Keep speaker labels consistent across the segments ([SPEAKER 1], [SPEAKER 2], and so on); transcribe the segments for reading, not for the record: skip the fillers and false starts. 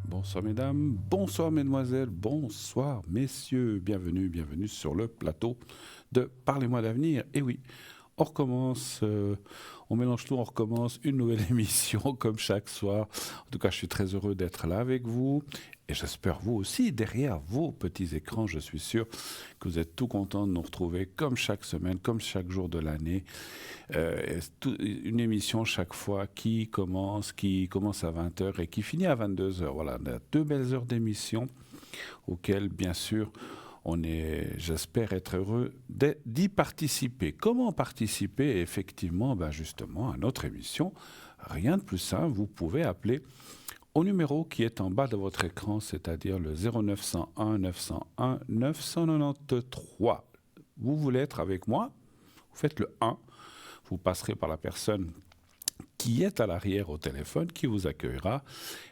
[SPEAKER 1] Bonsoir mesdames, bonsoir mesdemoiselles, bonsoir messieurs, bienvenue sur le plateau de Parlez-moi d'avenir. Et oui, on recommence, on mélange tout, on recommence une nouvelle émission comme chaque soir. En tout cas, je suis très heureux d'être là avec vous et j'espère vous aussi derrière vos petits écrans. Je suis sûr que vous êtes tout contents de nous retrouver comme chaque semaine, comme chaque jour de l'année. Une émission chaque fois qui commence à 20 heures et qui finit à 22 heures. Voilà, on a 2 belles heures d'émission auxquelles, bien sûr, j'espère être heureux d'y participer. Comment participer? Effectivement, justement, à notre émission, rien de plus simple, vous pouvez appeler au numéro qui est en bas de votre écran, c'est-à-dire le 0901 901 993. Vous voulez être avec moi? Vous faites le 1. Vous passerez par la personne qui est à l'arrière au téléphone, qui vous accueillera.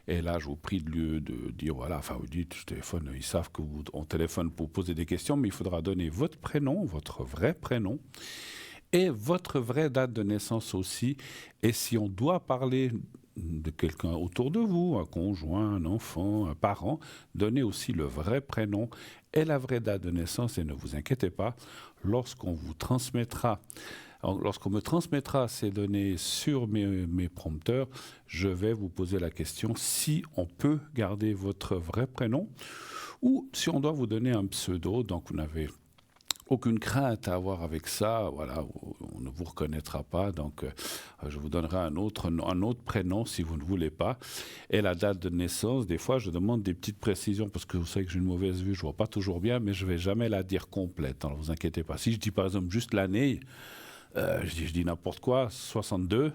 [SPEAKER 1] Et là, je vous prie de dire, voilà, enfin, vous dites, je téléphone, ils savent qu'on téléphone pour poser des questions, mais il faudra donner votre prénom, votre vrai prénom, et votre vraie date de naissance aussi. Et si on doit parler de quelqu'un autour de vous, un conjoint, un enfant, un parent, donnez aussi le vrai prénom et la vraie date de naissance. Et ne vous inquiétez pas, lorsqu'on me transmettra ces données sur mes prompteurs, je vais vous poser la question si on peut garder votre vrai prénom ou si on doit vous donner un pseudo. Donc vous n'avez aucune crainte à avoir avec ça. Voilà, on ne vous reconnaîtra pas. Donc je vous donnerai un autre prénom si vous ne voulez pas. Et la date de naissance, des fois je demande des petites précisions parce que vous savez que j'ai une mauvaise vue, je ne vois pas toujours bien, mais je ne vais jamais la dire complète. Alors ne vous inquiétez pas. Si je dis par exemple juste l'année, je dis n'importe quoi, 62.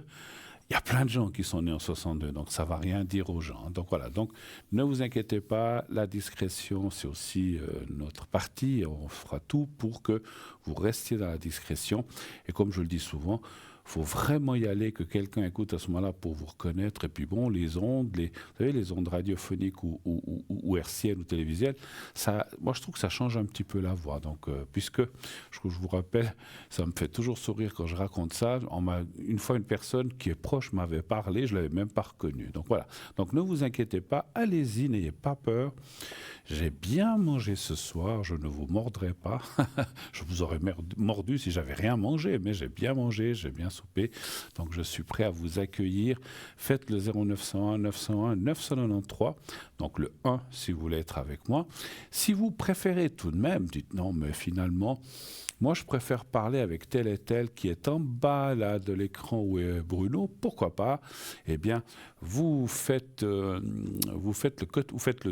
[SPEAKER 1] Il y a plein de gens qui sont nés en 62, donc ça ne va rien dire aux gens. Donc voilà, donc ne vous inquiétez pas, la discrétion, c'est aussi notre partie. On fera tout pour que vous restiez dans la discrétion. Et comme je le dis souvent, il faut vraiment y aller, que quelqu'un écoute à ce moment-là pour vous reconnaître. Et puis bon, les ondes, vous savez, les ondes radiophoniques ou hertziennes ou télévisuelles, moi je trouve que ça change un petit peu la voix. Donc, puisque, je vous rappelle, ça me fait toujours sourire quand je raconte ça. Une fois, une personne qui est proche m'avait parlé, je ne l'avais même pas reconnu. Donc voilà. Donc ne vous inquiétez pas, allez-y, n'ayez pas peur. J'ai bien mangé ce soir, je ne vous mordrai pas. Je vous aurais mordu si j'avais rien mangé, mais j'ai bien mangé, j'ai bien soupé. Donc je suis prêt à vous accueillir. Faites le 0901 901 993, donc le 1 si vous voulez être avec moi. Si vous préférez tout de même, dites non, mais finalement, moi je préfère parler avec tel et tel qui est en bas là de l'écran où est Bruno, pourquoi pas? Eh bien, vous faites le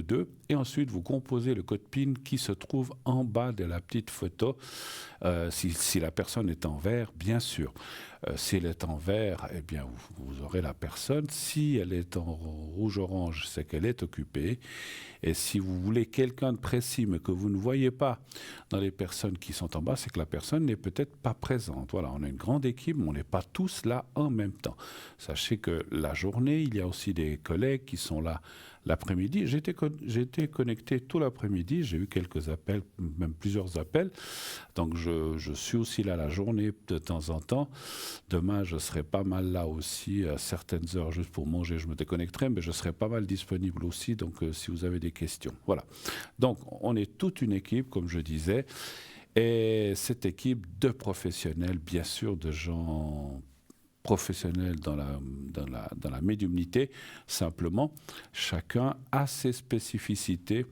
[SPEAKER 1] 2 et ensuite vous composez le code PIN qui se trouve en bas de la petite photo, si la personne est en vert, bien sûr. Si elle est en vert, eh bien vous aurez la personne. Si elle est en rouge-orange, c'est qu'elle est occupée. Et si vous voulez quelqu'un de précis, mais que vous ne voyez pas dans les personnes qui sont en bas, c'est que la personne n'est peut-être pas présente. Voilà, on a une grande équipe, mais on n'est pas tous là en même temps. Sachez que la journée, il y a aussi des collègues qui sont là l'après-midi. J'ai été connecté tout l'après-midi, j'ai eu quelques appels, même plusieurs appels. Donc je suis aussi là la journée de temps en temps. Demain, je serai pas mal là aussi à certaines heures juste pour manger. Je me déconnecterai, mais je serai pas mal disponible aussi. Donc si vous avez des questions. Voilà. Donc on est toute une équipe, comme je disais. Et cette équipe de professionnels, bien sûr, de gens professionnels dans la médiumnité, simplement, chacun a ses spécificités.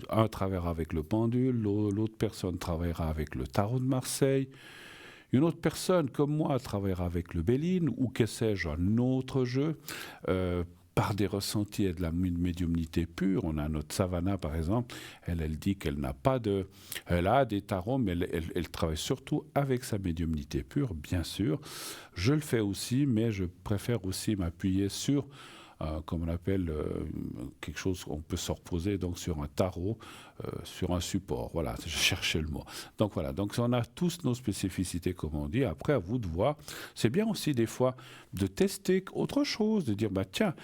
[SPEAKER 1] Un travaillera avec le pendule, l'autre personne travaillera avec le tarot de Marseille, une autre personne comme moi travaillera avec le Béline ou que sais-je, un autre jeu. Par des ressentis et de la médiumnité pure. On a notre Savannah, par exemple. Elle dit qu'elle n'a pas de... Elle a des tarots, mais elle travaille surtout avec sa médiumnité pure, bien sûr. Je le fais aussi, mais je préfère aussi m'appuyer sur... comme on appelle quelque chose qu'on peut se reposer donc sur un tarot, sur un support. Voilà, je cherchais le mot. Donc voilà, donc on a tous nos spécificités, comme on dit. Après, à vous de voir. C'est bien aussi des fois de tester autre chose, de dire, bah tiens,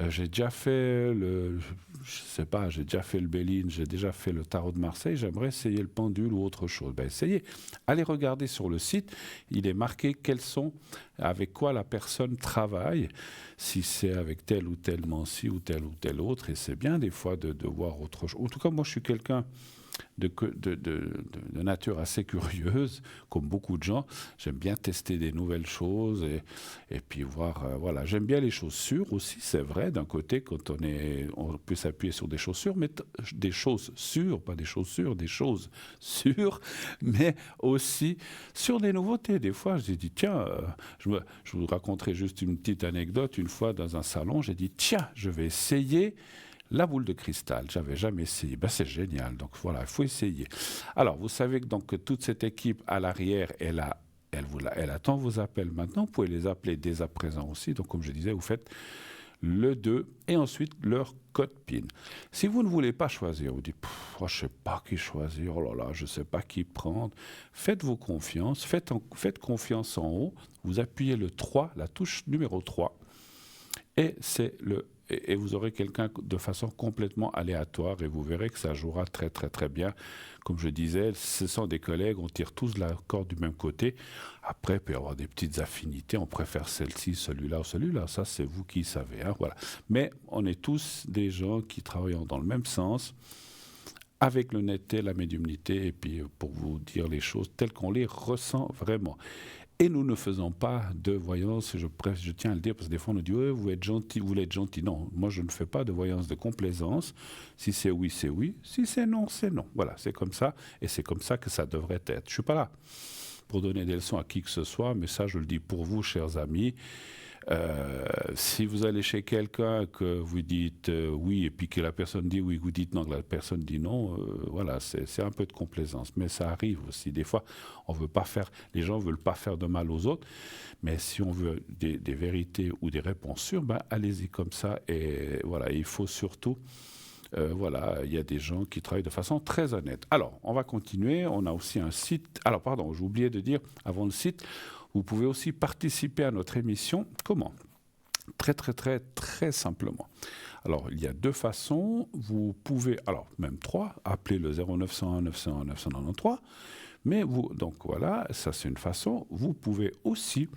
[SPEAKER 1] j'ai déjà fait je sais pas, j'ai déjà fait le Béline, j'ai déjà fait le tarot de Marseille, j'aimerais essayer le pendule ou autre chose. Ben essayez. Allez regarder sur le site, il est marqué quels sont avec quoi la personne travaille, si c'est avec tel ou tel Mansi ou tel autre, et c'est bien des fois de voir autre chose. En tout cas, moi, je suis quelqu'un de nature assez curieuse, comme beaucoup de gens. J'aime bien tester des nouvelles choses et puis voir. Voilà, j'aime bien les choses sûres aussi, c'est vrai. D'un côté, quand on peut s'appuyer sur des choses sûres, mais des choses sûres, pas des chaussures, des choses sûres, mais aussi sur des nouveautés. Des fois, j'ai dit tiens, je vous raconterai juste une petite anecdote. Une fois dans un salon, j'ai dit tiens, je vais essayer la boule de cristal, j'avais jamais essayé. Ben, c'est génial, donc voilà, il faut essayer. Alors, vous savez que donc, toute cette équipe à l'arrière, elle attend vos appels maintenant. Vous pouvez les appeler dès à présent aussi. Donc, comme je disais, vous faites le 2 et ensuite leur code PIN. Si vous ne voulez pas choisir, vous dites, je ne sais pas qui choisir, oh là là, je ne sais pas qui prendre, faites-vous confiance, faites confiance en haut, vous appuyez le 3, la touche numéro 3, et et vous aurez quelqu'un de façon complètement aléatoire et vous verrez que ça jouera très très très bien. Comme je disais, ce sont des collègues, on tire tous la corde du même côté. Après, il peut y avoir des petites affinités, on préfère celle-ci, celui-là ou celui-là, ça c'est vous qui savez. Hein, voilà. Mais on est tous des gens qui travaillent dans le même sens, avec l'honnêteté, la médiumnité, et puis pour vous dire les choses telles qu'on les ressent vraiment. Et nous ne faisons pas de voyance, je tiens à le dire, parce que des fois on nous dit ouais, vous êtes gentil, vous voulez être gentil. Non, moi je ne fais pas de voyance de complaisance. Si c'est oui, c'est oui. Si c'est non, c'est non. Voilà, c'est comme ça, et c'est comme ça que ça devrait être. Je ne suis pas là pour donner des leçons à qui que ce soit, mais ça je le dis pour vous, chers amis. Si vous allez chez quelqu'un que vous dites oui et puis que la personne dit oui, vous dites non, que la personne dit non, voilà, c'est un peu de complaisance. Mais ça arrive aussi. Des fois, les gens ne veulent pas faire de mal aux autres. Mais si on veut des vérités ou des réponses sûres, ben, allez-y comme ça. Et voilà, il faut surtout... voilà, il y a des gens qui travaillent de façon très honnête. Alors, on va continuer. On a aussi un site. Alors, pardon, j'ai oublié de dire avant le site... Vous pouvez aussi participer à notre émission. Comment ? Très, très, très, très simplement. Alors, il y a deux façons. Vous pouvez, alors même trois, appeler le 0901 901 993. Mais donc voilà, ça c'est une façon. Vous pouvez aussi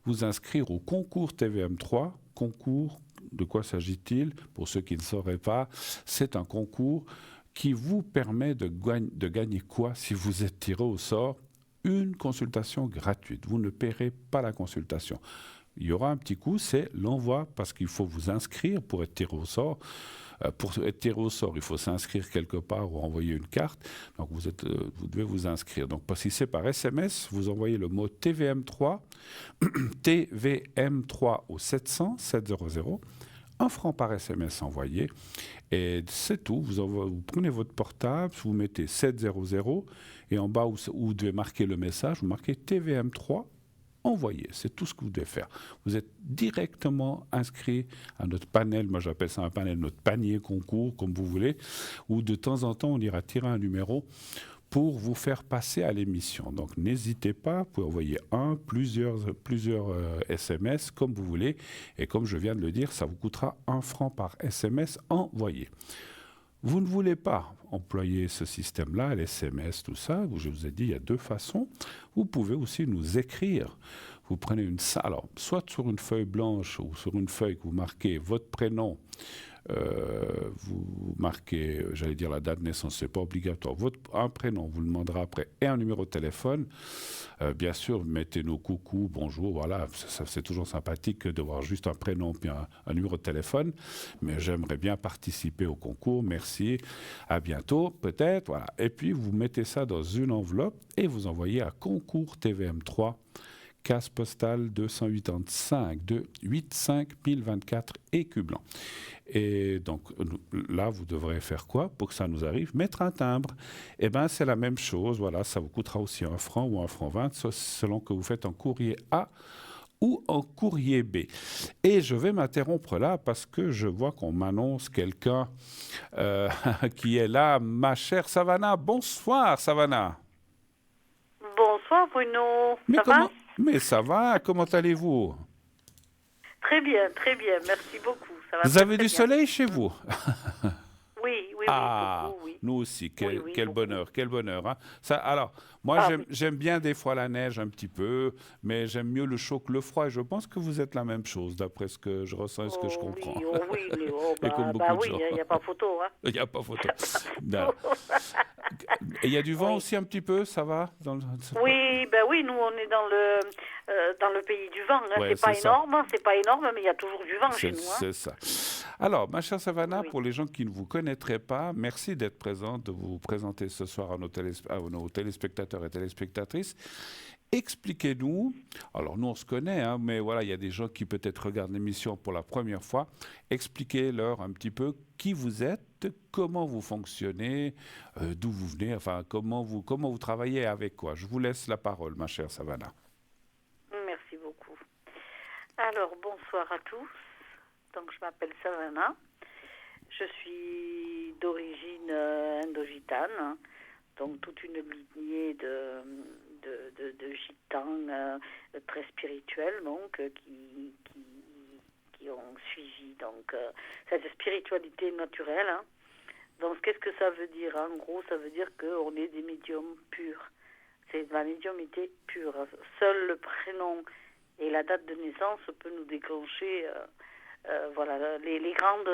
[SPEAKER 1] vous inscrire au concours TVM3. Concours, de quoi s'agit-il ? Pour ceux qui ne sauraient pas, c'est un concours qui vous permet de gagner quoi si vous êtes tiré au sort ? Une consultation gratuite. Vous ne paierez pas la consultation. Il y aura un petit coût, c'est l'envoi, parce qu'il faut vous inscrire pour être tiré au sort. Pour être tiré au sort, il faut s'inscrire quelque part ou envoyer une carte. Donc, vous devez vous inscrire. Donc, si c'est par SMS, vous envoyez le mot TVM3, TVM3 au 700 700. 1 franc par SMS envoyé. Et c'est tout. Vous prenez votre portable, vous mettez 700 et en bas où vous devez marquer le message, vous marquez TVM3 envoyé. C'est tout ce que vous devez faire. Vous êtes directement inscrit à notre panel, moi j'appelle ça un panel, notre panier concours, comme vous voulez, où de temps en temps on ira tirer un numéro pour vous faire passer à l'émission. Donc n'hésitez pas, vous pouvez envoyer plusieurs SMS comme vous voulez. Et comme je viens de le dire, ça vous coûtera 1 franc par SMS envoyé. Vous ne voulez pas employer ce système-là, l'SMS, tout ça, je vous ai dit, il y a deux façons. Vous pouvez aussi nous écrire. Vous prenez alors, soit sur une feuille blanche ou sur une feuille que vous marquez votre prénom, vous marquez, j'allais dire la date de naissance, c'est pas obligatoire. Un prénom, vous le demanderez après, et un numéro de téléphone. Bien sûr, mettez nos coucou, bonjour, voilà, c'est toujours sympathique de voir juste un prénom puis un numéro de téléphone. Mais j'aimerais bien participer au concours, merci, à bientôt, peut-être, voilà. Et puis, vous mettez ça dans une enveloppe et vous envoyez à concours TVM3, case postale 285 de 85024 Écublens. Et donc là, vous devrez faire quoi pour que ça nous arrive ? Mettre un timbre. Eh bien, c'est la même chose. Voilà, ça vous coûtera aussi 1 franc ou 1 franc 20, selon que vous faites en courrier A ou en courrier B. Et je vais m'interrompre là parce que je vois qu'on m'annonce quelqu'un qui est là. Ma chère Savannah, bonsoir Savannah.
[SPEAKER 2] Bonsoir Bruno, ça va ?
[SPEAKER 1] Mais ça va, comment allez-vous ?
[SPEAKER 2] Très bien, merci beaucoup. Ça va
[SPEAKER 1] vous avez du soleil chez vous ?
[SPEAKER 2] Oui,
[SPEAKER 1] Ah,
[SPEAKER 2] beaucoup, oui.
[SPEAKER 1] nous aussi,
[SPEAKER 2] Oui, oui,
[SPEAKER 1] quel
[SPEAKER 2] beaucoup.
[SPEAKER 1] bonheur, quel bonheur. Hein. Ça, alors, moi,
[SPEAKER 2] Ah oui.
[SPEAKER 1] j'aime bien des fois la neige un petit peu, mais j'aime mieux le chaud que le froid. Et je pense que vous êtes la même chose, d'après ce que je ressens et ce que je comprends.
[SPEAKER 2] Oh oui,
[SPEAKER 1] Et comme
[SPEAKER 2] bah
[SPEAKER 1] beaucoup de
[SPEAKER 2] oui,
[SPEAKER 1] gens.
[SPEAKER 2] il n'y a pas photo, hein.
[SPEAKER 1] Il n'y a pas photo.
[SPEAKER 2] Y a pas
[SPEAKER 1] Voilà.
[SPEAKER 2] photo.
[SPEAKER 1] Et il y a du vent
[SPEAKER 2] Oui.
[SPEAKER 1] aussi un petit peu, ça va
[SPEAKER 2] Oui, ben oui, nous on est dans le pays du vent. Hein.
[SPEAKER 1] Ouais, c'est ça.
[SPEAKER 2] C'est pas énorme, mais il y a toujours du vent chez nous. Hein.
[SPEAKER 1] C'est ça. Alors, ma chère
[SPEAKER 2] Oui,
[SPEAKER 1] Savannah,
[SPEAKER 2] oui.
[SPEAKER 1] pour les gens qui ne vous connaîtraient pas, merci d'être présente, de vous présenter ce soir à nos téléspectateurs et téléspectatrices. Expliquez-nous, alors nous on se connaît, hein, mais voilà, il y a des gens qui peut-être regardent l'émission pour la première fois. Expliquez-leur un petit peu qui vous êtes, comment vous fonctionnez, d'où vous venez, enfin comment vous travaillez avec quoi. Je vous laisse la parole, ma chère Savannah.
[SPEAKER 2] Merci beaucoup. Alors, bonsoir à tous. Donc, je m'appelle Savannah. Je suis d'origine indogitane, hein. Donc toute une lignée de gitans très spirituels, donc, qui ont suivi donc, cette spiritualité naturelle. Hein. Donc, qu'est-ce que ça veut dire? En gros, ça veut dire qu'on est des médiums purs. C'est de la médiumnité pure. Seul le prénom et la date de naissance peut nous déclencher voilà, les grandes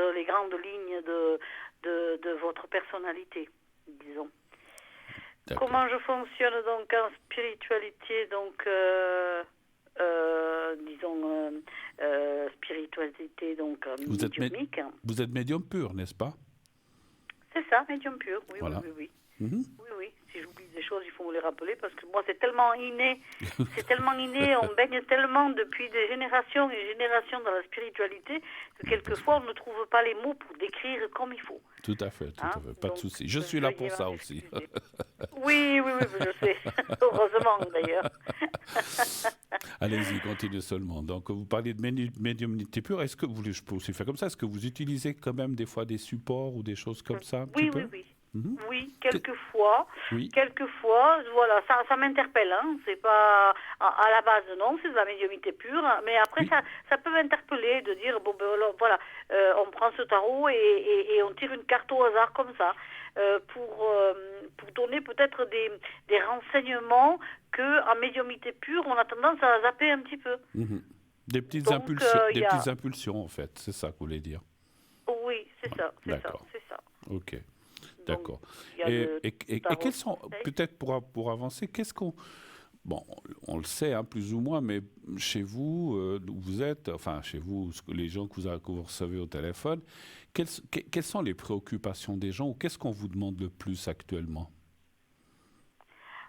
[SPEAKER 2] lignes de votre personnalité, disons.
[SPEAKER 1] D'accord.
[SPEAKER 2] Comment je fonctionne donc en spiritualité, donc disons spiritualité donc médiumnique.
[SPEAKER 1] Vous êtes médium pur, n'est-ce pas?
[SPEAKER 2] C'est ça, médium pur, oui,
[SPEAKER 1] Voilà.
[SPEAKER 2] oui, oui, oui.
[SPEAKER 1] Mhm.
[SPEAKER 2] Oui, oui. Si j'oublie des choses, il faut me les rappeler parce que moi, c'est tellement inné. C'est tellement inné. On baigne tellement depuis des générations et générations dans la spiritualité que quelquefois, on ne trouve pas les mots pour décrire comme il faut.
[SPEAKER 1] Tout à fait,
[SPEAKER 2] Hein?
[SPEAKER 1] pas de
[SPEAKER 2] Donc,
[SPEAKER 1] souci. Je suis là pour ça aussi.
[SPEAKER 2] Oui, oui, oui, je sais. Heureusement, d'ailleurs.
[SPEAKER 1] Allez-y, continuez seulement. Donc, vous parlez de médiumnité pure. Est-ce que je peux aussi faire comme ça? Est-ce que vous utilisez quand même des fois des supports ou des choses comme ça, un petit
[SPEAKER 2] Oui,
[SPEAKER 1] peu?
[SPEAKER 2] oui, oui.
[SPEAKER 1] Mhm.
[SPEAKER 2] Oui, quelquefois,
[SPEAKER 1] Oui.
[SPEAKER 2] voilà, ça m'interpelle, hein. C'est pas à la base, non, c'est de la médiumnité pure, hein. Mais après
[SPEAKER 1] Oui.
[SPEAKER 2] ça peut m'interpeller de dire bon ben voilà, on prend ce tarot et on tire une carte au hasard comme ça pour donner peut-être des renseignements que en médiumnité pure on a tendance à zapper un petit peu.
[SPEAKER 1] Mhm. Des petites
[SPEAKER 2] Donc
[SPEAKER 1] impulsions,
[SPEAKER 2] il
[SPEAKER 1] des
[SPEAKER 2] y a
[SPEAKER 1] petites impulsions en fait. C'est ça que vous voulez dire.
[SPEAKER 2] oui, c'est ça, c'est ça,
[SPEAKER 1] D'accord.
[SPEAKER 2] c'est ça.
[SPEAKER 1] Ok.
[SPEAKER 2] Donc
[SPEAKER 1] D'accord.
[SPEAKER 2] il y a le
[SPEAKER 1] Et
[SPEAKER 2] tarot
[SPEAKER 1] quels sont,
[SPEAKER 2] français.
[SPEAKER 1] peut-être pour avancer, qu'est-ce qu'on... Bon, on le sait, hein, plus ou moins, mais chez vous, où vous êtes, enfin chez vous, les gens que vous recevez au téléphone, quelles sont les préoccupations des gens ou qu'est-ce qu'on vous demande le plus actuellement?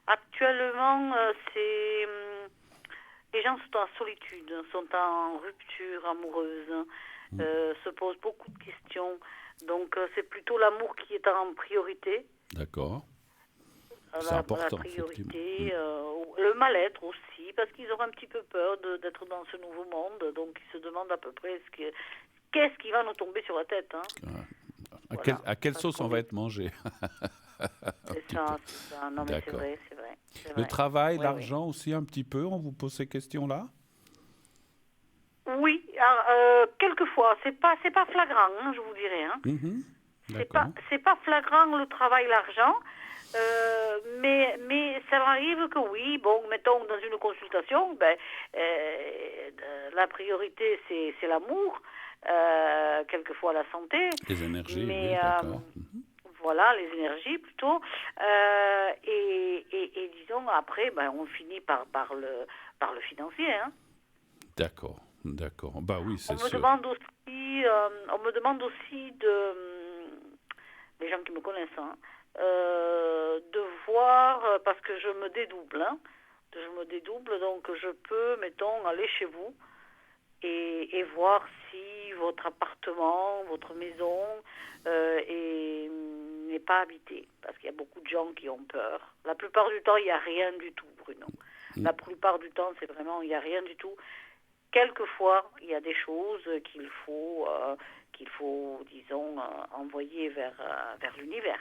[SPEAKER 2] Actuellement, les gens sont en solitude, sont en rupture amoureuse, se posent beaucoup de questions. Donc, c'est plutôt l'amour qui est en priorité.
[SPEAKER 1] D'accord. C'est
[SPEAKER 2] La
[SPEAKER 1] important, effectivement.
[SPEAKER 2] priorité, le mal-être aussi, parce qu'ils ont un petit peu peur d'être dans ce nouveau monde. Donc, ils se demandent à peu près qu'est-ce qui va nous tomber sur la tête. Hein. Voilà.
[SPEAKER 1] À quelle
[SPEAKER 2] Parce
[SPEAKER 1] sauce on
[SPEAKER 2] qu'on
[SPEAKER 1] va
[SPEAKER 2] est...
[SPEAKER 1] être mangé? Un
[SPEAKER 2] C'est
[SPEAKER 1] petit peu.
[SPEAKER 2] ça, c'est ça. Non, mais c'est
[SPEAKER 1] D'accord.
[SPEAKER 2] vrai, c'est vrai. C'est
[SPEAKER 1] Le
[SPEAKER 2] vrai.
[SPEAKER 1] travail,
[SPEAKER 2] Oui, oui.
[SPEAKER 1] l'argent aussi un petit peu, on vous pose ces questions-là?
[SPEAKER 2] Oui, quelquefois, c'est pas flagrant, hein, je vous dirais. Hein.
[SPEAKER 1] Mhm. D'accord.
[SPEAKER 2] C'est pas flagrant le travail, l'argent, mais ça m'arrive que oui, bon, mettons dans une consultation, ben, la priorité c'est l'amour, quelquefois la santé,
[SPEAKER 1] Les énergies, oui,
[SPEAKER 2] mais
[SPEAKER 1] d'accord.
[SPEAKER 2] voilà, les énergies plutôt, et disons après, ben, on finit par le financier, hein.
[SPEAKER 1] D'accord, d'accord. Bah oui,
[SPEAKER 2] On
[SPEAKER 1] c'est
[SPEAKER 2] me
[SPEAKER 1] sûr.
[SPEAKER 2] demande aussi, les gens qui me connaissent, hein, de voir, parce que je me dédouble, hein, donc je peux, mettons, aller chez vous et voir si votre appartement, votre maison n'est pas habité, parce qu'il y a beaucoup de gens qui ont peur. La plupart du temps, il n'y a rien du tout, Bruno. La plupart du temps, c'est vraiment, il n'y a rien du tout. Quelquefois, il y a des choses qu'il faut, disons, envoyer vers l'univers.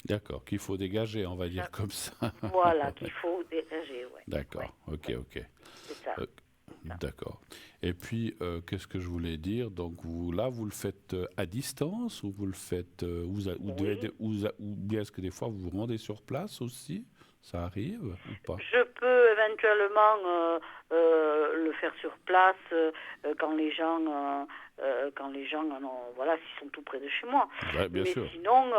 [SPEAKER 1] D'accord, qu'il faut dégager, on va dire comme ça.
[SPEAKER 2] Voilà, qu'il faut dégager, ouais.
[SPEAKER 1] D'accord,
[SPEAKER 2] Ouais,
[SPEAKER 1] ok,
[SPEAKER 2] ouais.
[SPEAKER 1] ok.
[SPEAKER 2] C'est ça.
[SPEAKER 1] Euh, D'accord. Et puis, qu'est-ce que je voulais dire? Donc, vous le faites à distance ou vous le faites,
[SPEAKER 2] Oui.
[SPEAKER 1] ou bien est-ce que des fois vous vous rendez sur place aussi? Ça arrive ou pas?
[SPEAKER 2] Je peux éventuellement le faire sur place quand les gens en ont, voilà, s'ils sont tout près de chez moi.
[SPEAKER 1] Ouais, bien
[SPEAKER 2] Mais
[SPEAKER 1] sûr.
[SPEAKER 2] sinon,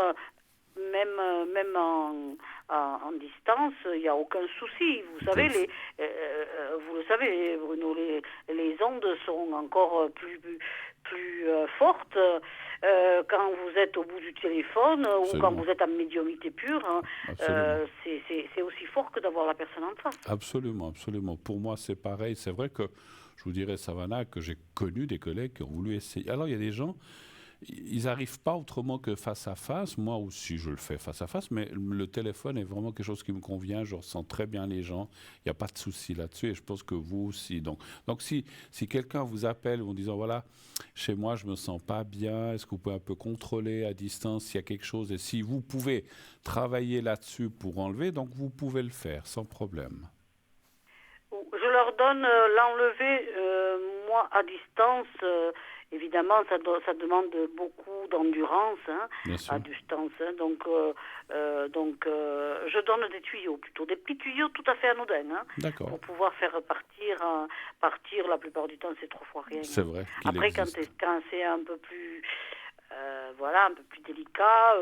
[SPEAKER 2] même en distance, il n'y a aucun souci. Vous
[SPEAKER 1] On peut
[SPEAKER 2] savez,
[SPEAKER 1] le f-
[SPEAKER 2] vous le savez, Bruno, les ondes sont encore plus fortes quand vous êtes au bout du téléphone ou quand
[SPEAKER 1] Absolument.
[SPEAKER 2] vous êtes en médiumnité pure. Hein,
[SPEAKER 1] Absolument.
[SPEAKER 2] c'est aussi fort que d'avoir la personne en face.
[SPEAKER 1] Absolument, absolument. Pour moi, c'est pareil. C'est vrai que je vous dirais, Savannah, que j'ai connu des collègues qui ont voulu essayer. Alors, il y a des gens, ils n'arrivent pas autrement que face à face. Moi aussi, je le fais face à face, mais le téléphone est vraiment quelque chose qui me convient. Je ressens très bien les gens. Il n'y a pas de souci là-dessus et je pense que vous aussi. Donc si quelqu'un vous appelle en disant, voilà, chez moi, je me sens pas bien, est-ce que vous pouvez un peu contrôler à distance s'il y a quelque chose et si vous pouvez travailler là-dessus pour enlever, donc vous pouvez le faire sans problème.
[SPEAKER 2] Je leur donne l'enlever, moi, à distance. Évidemment, ça demande beaucoup d'endurance hein,
[SPEAKER 1] Bien
[SPEAKER 2] à
[SPEAKER 1] sûr.
[SPEAKER 2] distance. Hein, je donne des tuyaux, plutôt des petits tuyaux tout à fait anodins, hein,
[SPEAKER 1] D'accord.
[SPEAKER 2] pour pouvoir faire partir. La plupart du temps, c'est 3 fois rien.
[SPEAKER 1] C'est
[SPEAKER 2] Hein.
[SPEAKER 1] vrai qu'il
[SPEAKER 2] Après,
[SPEAKER 1] existe.
[SPEAKER 2] quand c'est un peu plus, voilà, un peu plus délicat,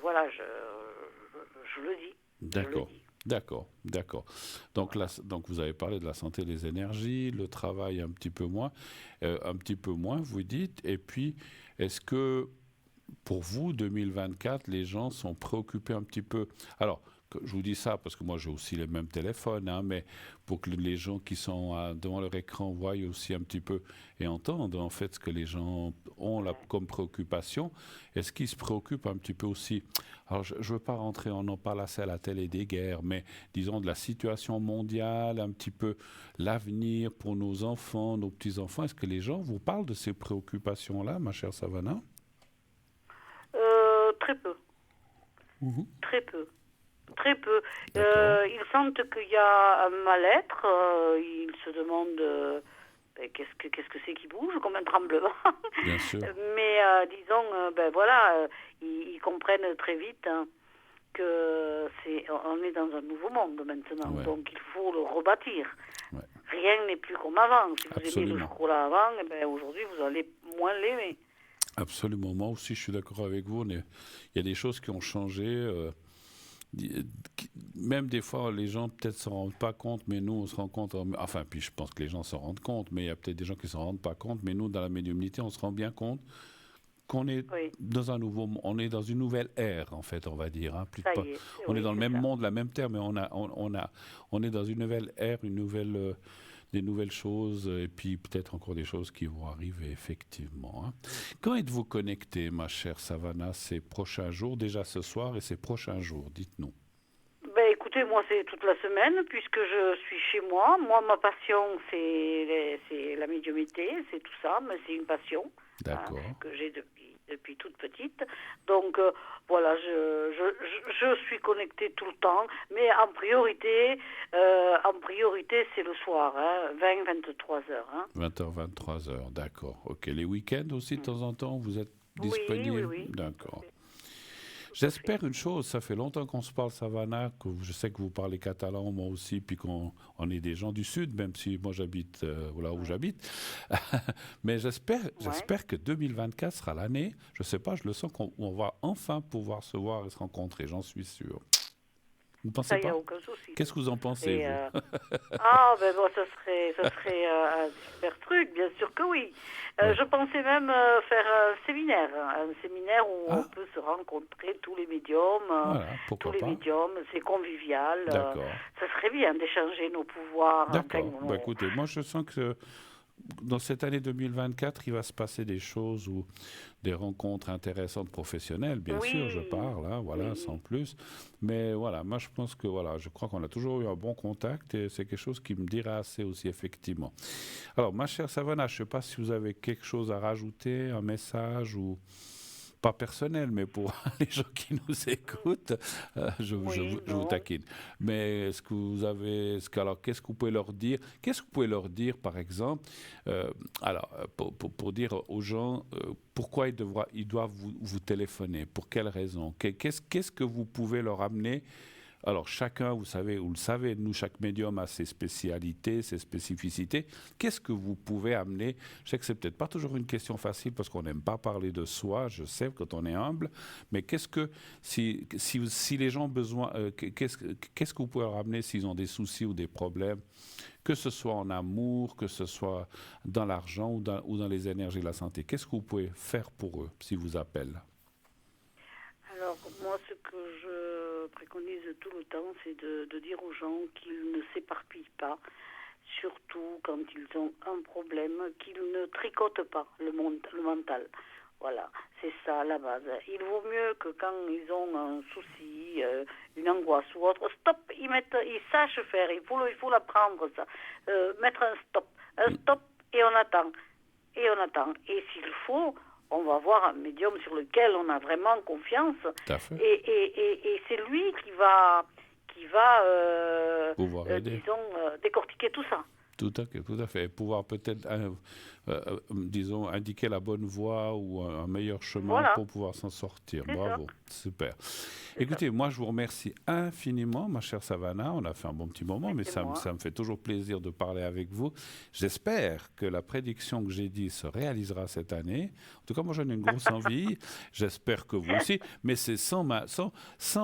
[SPEAKER 2] voilà, je le dis, je le
[SPEAKER 1] D'accord.
[SPEAKER 2] dis.
[SPEAKER 1] D'accord, d'accord. Donc là,
[SPEAKER 2] Voilà.
[SPEAKER 1] donc vous avez parlé de la santé des énergies, le travail un petit peu moins, vous dites. Et puis, est-ce que pour vous, 2024, les gens sont préoccupés un petit peu. Alors, je vous dis ça parce que moi j'ai aussi les mêmes téléphones, hein, mais pour que les gens qui sont devant leur écran voient aussi un petit peu et entendent en fait ce que les gens ont là,
[SPEAKER 2] Ouais.
[SPEAKER 1] comme préoccupation, est-ce qu'ils se préoccupent un petit peu aussi? Alors, je ne veux pas rentrer, on en parle assez à la télé des guerres, mais disons de la situation mondiale, un petit peu l'avenir pour nos enfants, nos petits-enfants. Est-ce que les gens vous parlent de ces préoccupations-là, ma chère Savannah?
[SPEAKER 2] Très peu,
[SPEAKER 1] Mhm.
[SPEAKER 2] très peu, très peu.
[SPEAKER 1] D'accord,
[SPEAKER 2] Ils sentent qu'il y a un mal-être. Ils se demandent qu'est-ce que c'est qui bouge, comme un tremblement.
[SPEAKER 1] bien sûr.
[SPEAKER 2] Mais disons, voilà, ils comprennent très vite hein, que on est dans un nouveau monde maintenant.
[SPEAKER 1] Ouais,
[SPEAKER 2] Donc il faut le rebâtir.
[SPEAKER 1] ouais,
[SPEAKER 2] Rien n'est plus comme avant. Si vous aimez le
[SPEAKER 1] absolument.
[SPEAKER 2] chocolat avant, aujourd'hui vous allez moins l'aimer.
[SPEAKER 1] Absolument. Moi aussi, je suis d'accord avec vous. Il y a des choses qui ont changé. Même des fois, les gens peut-être s'en rendent pas compte, mais nous, on se rend compte. Enfin, puis je pense que les gens s'en rendent compte, mais il y a peut-être des gens qui s'en rendent pas compte. Mais nous, dans la médiumnité, on se rend bien compte qu'on est
[SPEAKER 2] Oui,
[SPEAKER 1] on est dans une nouvelle ère, en fait, on va dire. Hein.
[SPEAKER 2] ça y est.
[SPEAKER 1] On est
[SPEAKER 2] Oui,
[SPEAKER 1] dans le
[SPEAKER 2] c'est
[SPEAKER 1] même
[SPEAKER 2] ça.
[SPEAKER 1] monde, la même terre, mais on est dans une nouvelle ère, des nouvelles choses, et puis peut-être encore des choses qui vont arriver, effectivement. Hein. Quand êtes-vous connecté, ma chère Savannah, ces prochains jours, déjà ce soir et ces prochains jours, dites-nous.
[SPEAKER 2] Écoutez, moi c'est toute la semaine puisque je suis chez moi. Moi, ma passion c'est la médiumité, c'est tout ça, mais c'est une passion hein,
[SPEAKER 1] D'accord.
[SPEAKER 2] que j'ai depuis toute petite. Donc voilà, je suis connectée tout le temps, mais en priorité c'est le soir, hein, 20-23 heures. Hein.
[SPEAKER 1] 20h, 23h, d'accord. Ok, les week-ends aussi, de
[SPEAKER 2] Mm.
[SPEAKER 1] temps en temps, vous êtes
[SPEAKER 2] Oui, oui,
[SPEAKER 1] disponible?
[SPEAKER 2] oui, tout à
[SPEAKER 1] D'accord.
[SPEAKER 2] fait, tout à fait.
[SPEAKER 1] J'espère une chose, ça fait longtemps qu'on se parle, Savannah, que je sais que vous parlez catalan, moi aussi, puis on est des gens du Sud, même si moi j'habite là où
[SPEAKER 2] Ouais.
[SPEAKER 1] j'habite. Mais
[SPEAKER 2] Ouais.
[SPEAKER 1] j'espère que 2024 sera l'année, je ne sais pas, je le sens qu'on va enfin pouvoir se voir et se rencontrer, j'en suis sûr. Vous ne pensez
[SPEAKER 2] Ça, il n'y a
[SPEAKER 1] pas?
[SPEAKER 2] aucun souci.
[SPEAKER 1] Qu'est-ce que vous en
[SPEAKER 2] Ce
[SPEAKER 1] pensez,
[SPEAKER 2] serait,
[SPEAKER 1] vous?
[SPEAKER 2] Ah, ben bon, ça serait un super truc, bien sûr que oui.
[SPEAKER 1] Ouais.
[SPEAKER 2] Je pensais même faire un séminaire où on
[SPEAKER 1] Ah,
[SPEAKER 2] peut se rencontrer tous les médiums,
[SPEAKER 1] voilà, pourquoi pas?
[SPEAKER 2] c'est convivial.
[SPEAKER 1] D'accord.
[SPEAKER 2] Ça serait bien d'échanger nos pouvoirs, enfin,
[SPEAKER 1] D'accord. Bah, écoutez, moi je sens que dans cette année 2024, il va se passer des choses ou des rencontres intéressantes professionnelles, bien sûr, je
[SPEAKER 2] oui,
[SPEAKER 1] parle, hein, voilà, sans
[SPEAKER 2] oui,
[SPEAKER 1] plus. Mais voilà, moi je pense que voilà, je crois qu'on a toujours eu un bon contact et c'est quelque chose qui me dira assez aussi, effectivement. Alors, ma chère Savannah, je ne sais pas si vous avez quelque chose à rajouter, un message ou pas personnel, mais pour les gens qui nous écoutent,
[SPEAKER 2] Oui,
[SPEAKER 1] je vous
[SPEAKER 2] non.
[SPEAKER 1] taquine. Mais est-ce que vous avez, alors qu'est-ce que vous pouvez leur dire? Qu'est-ce que vous pouvez leur dire, par exemple, pour dire aux gens pourquoi ils doivent vous téléphoner, pour quelles raisons, qu'est-ce que vous pouvez leur amener? Alors, chacun, vous le savez, nous, chaque médium a ses spécialités, ses spécificités. Qu'est-ce que vous pouvez amener? Je sais que c'est peut-être pas toujours une question facile parce qu'on n'aime pas parler de soi, je sais, quand on est humble, mais qu'est-ce que, si les gens ont besoin, qu'est-ce que vous pouvez leur amener s'ils ont des soucis ou des problèmes, que ce soit en amour, que ce soit dans l'argent ou dans les énergies de la santé? Qu'est-ce que vous pouvez faire pour eux s'ils vous appellent?
[SPEAKER 2] Alors, moi, ce que je préconise tout le temps, c'est de dire aux gens qu'ils ne s'éparpillent pas, surtout quand ils ont un problème, qu'ils ne tricotent pas le mental. Voilà, c'est ça la base. Il vaut mieux que quand ils ont un souci, une angoisse ou autre, stop, ils sachent faire, il faut l'apprendre ça. Mettre un stop et on attend. Et on attend. Et s'il faut, on va voir un médium sur lequel on a vraiment confiance.
[SPEAKER 1] Tout à fait.
[SPEAKER 2] Et c'est lui qui va
[SPEAKER 1] Pouvoir aider.
[SPEAKER 2] disons, décortiquer tout ça.
[SPEAKER 1] Tout à fait. Et pouvoir peut-être, disons, indiquer la bonne voie ou un meilleur chemin
[SPEAKER 2] Voilà,
[SPEAKER 1] pour pouvoir s'en sortir.
[SPEAKER 2] c'est ça.
[SPEAKER 1] Bravo, super.
[SPEAKER 2] C'est ça.
[SPEAKER 1] Écoutez, moi je vous remercie infiniment, ma chère Savannah. On a fait un bon petit moment,
[SPEAKER 2] Mais
[SPEAKER 1] mais
[SPEAKER 2] c'est moi.
[SPEAKER 1] ça me fait toujours plaisir de parler avec vous. J'espère que la prédiction que j'ai dit se réalisera cette année. En tout cas, moi j'en ai une grosse envie. J'espère que vous aussi. Mais c'est sans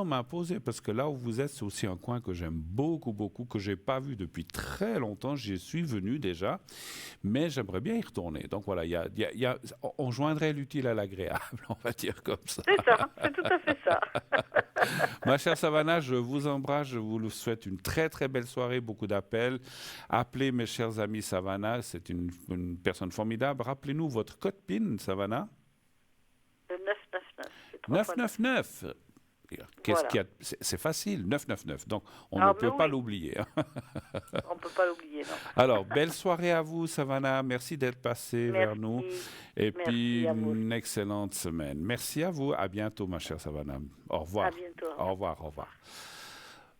[SPEAKER 1] m'imposer, parce que là où vous êtes, c'est aussi un coin que j'aime beaucoup, beaucoup, que je n'ai pas vu depuis très longtemps. J'y suis venu déjà, mais j'aimerais bien y retourner. Donc voilà, on joindrait l'utile à l'agréable, on va dire comme ça.
[SPEAKER 2] C'est ça, c'est tout à fait ça.
[SPEAKER 1] Ma chère Savannah, je vous embrasse, je vous souhaite une très très belle soirée, beaucoup d'appels. Appelez mes chers amis Savannah, c'est une personne formidable. Rappelez-nous votre code PIN, Savannah.
[SPEAKER 2] Le 999, c'est 3 fois 9.
[SPEAKER 1] 999. Qu'est-ce
[SPEAKER 2] Voilà.
[SPEAKER 1] qu'il y a? C'est facile, 999. Donc, on
[SPEAKER 2] Ah,
[SPEAKER 1] ne
[SPEAKER 2] mais
[SPEAKER 1] peut pas
[SPEAKER 2] oui,
[SPEAKER 1] l'oublier, hein.
[SPEAKER 2] on ne peut pas l'oublier, non.
[SPEAKER 1] Alors, belle soirée à vous, Savannah. Merci d'être passé vers nous.
[SPEAKER 2] Merci,
[SPEAKER 1] Et puis,
[SPEAKER 2] merci à vous.
[SPEAKER 1] une excellente semaine. Merci à vous. À bientôt, ma chère Savannah. Au
[SPEAKER 2] À
[SPEAKER 1] revoir.
[SPEAKER 2] bientôt. Au
[SPEAKER 1] Au
[SPEAKER 2] revoir.
[SPEAKER 1] revoir, au revoir.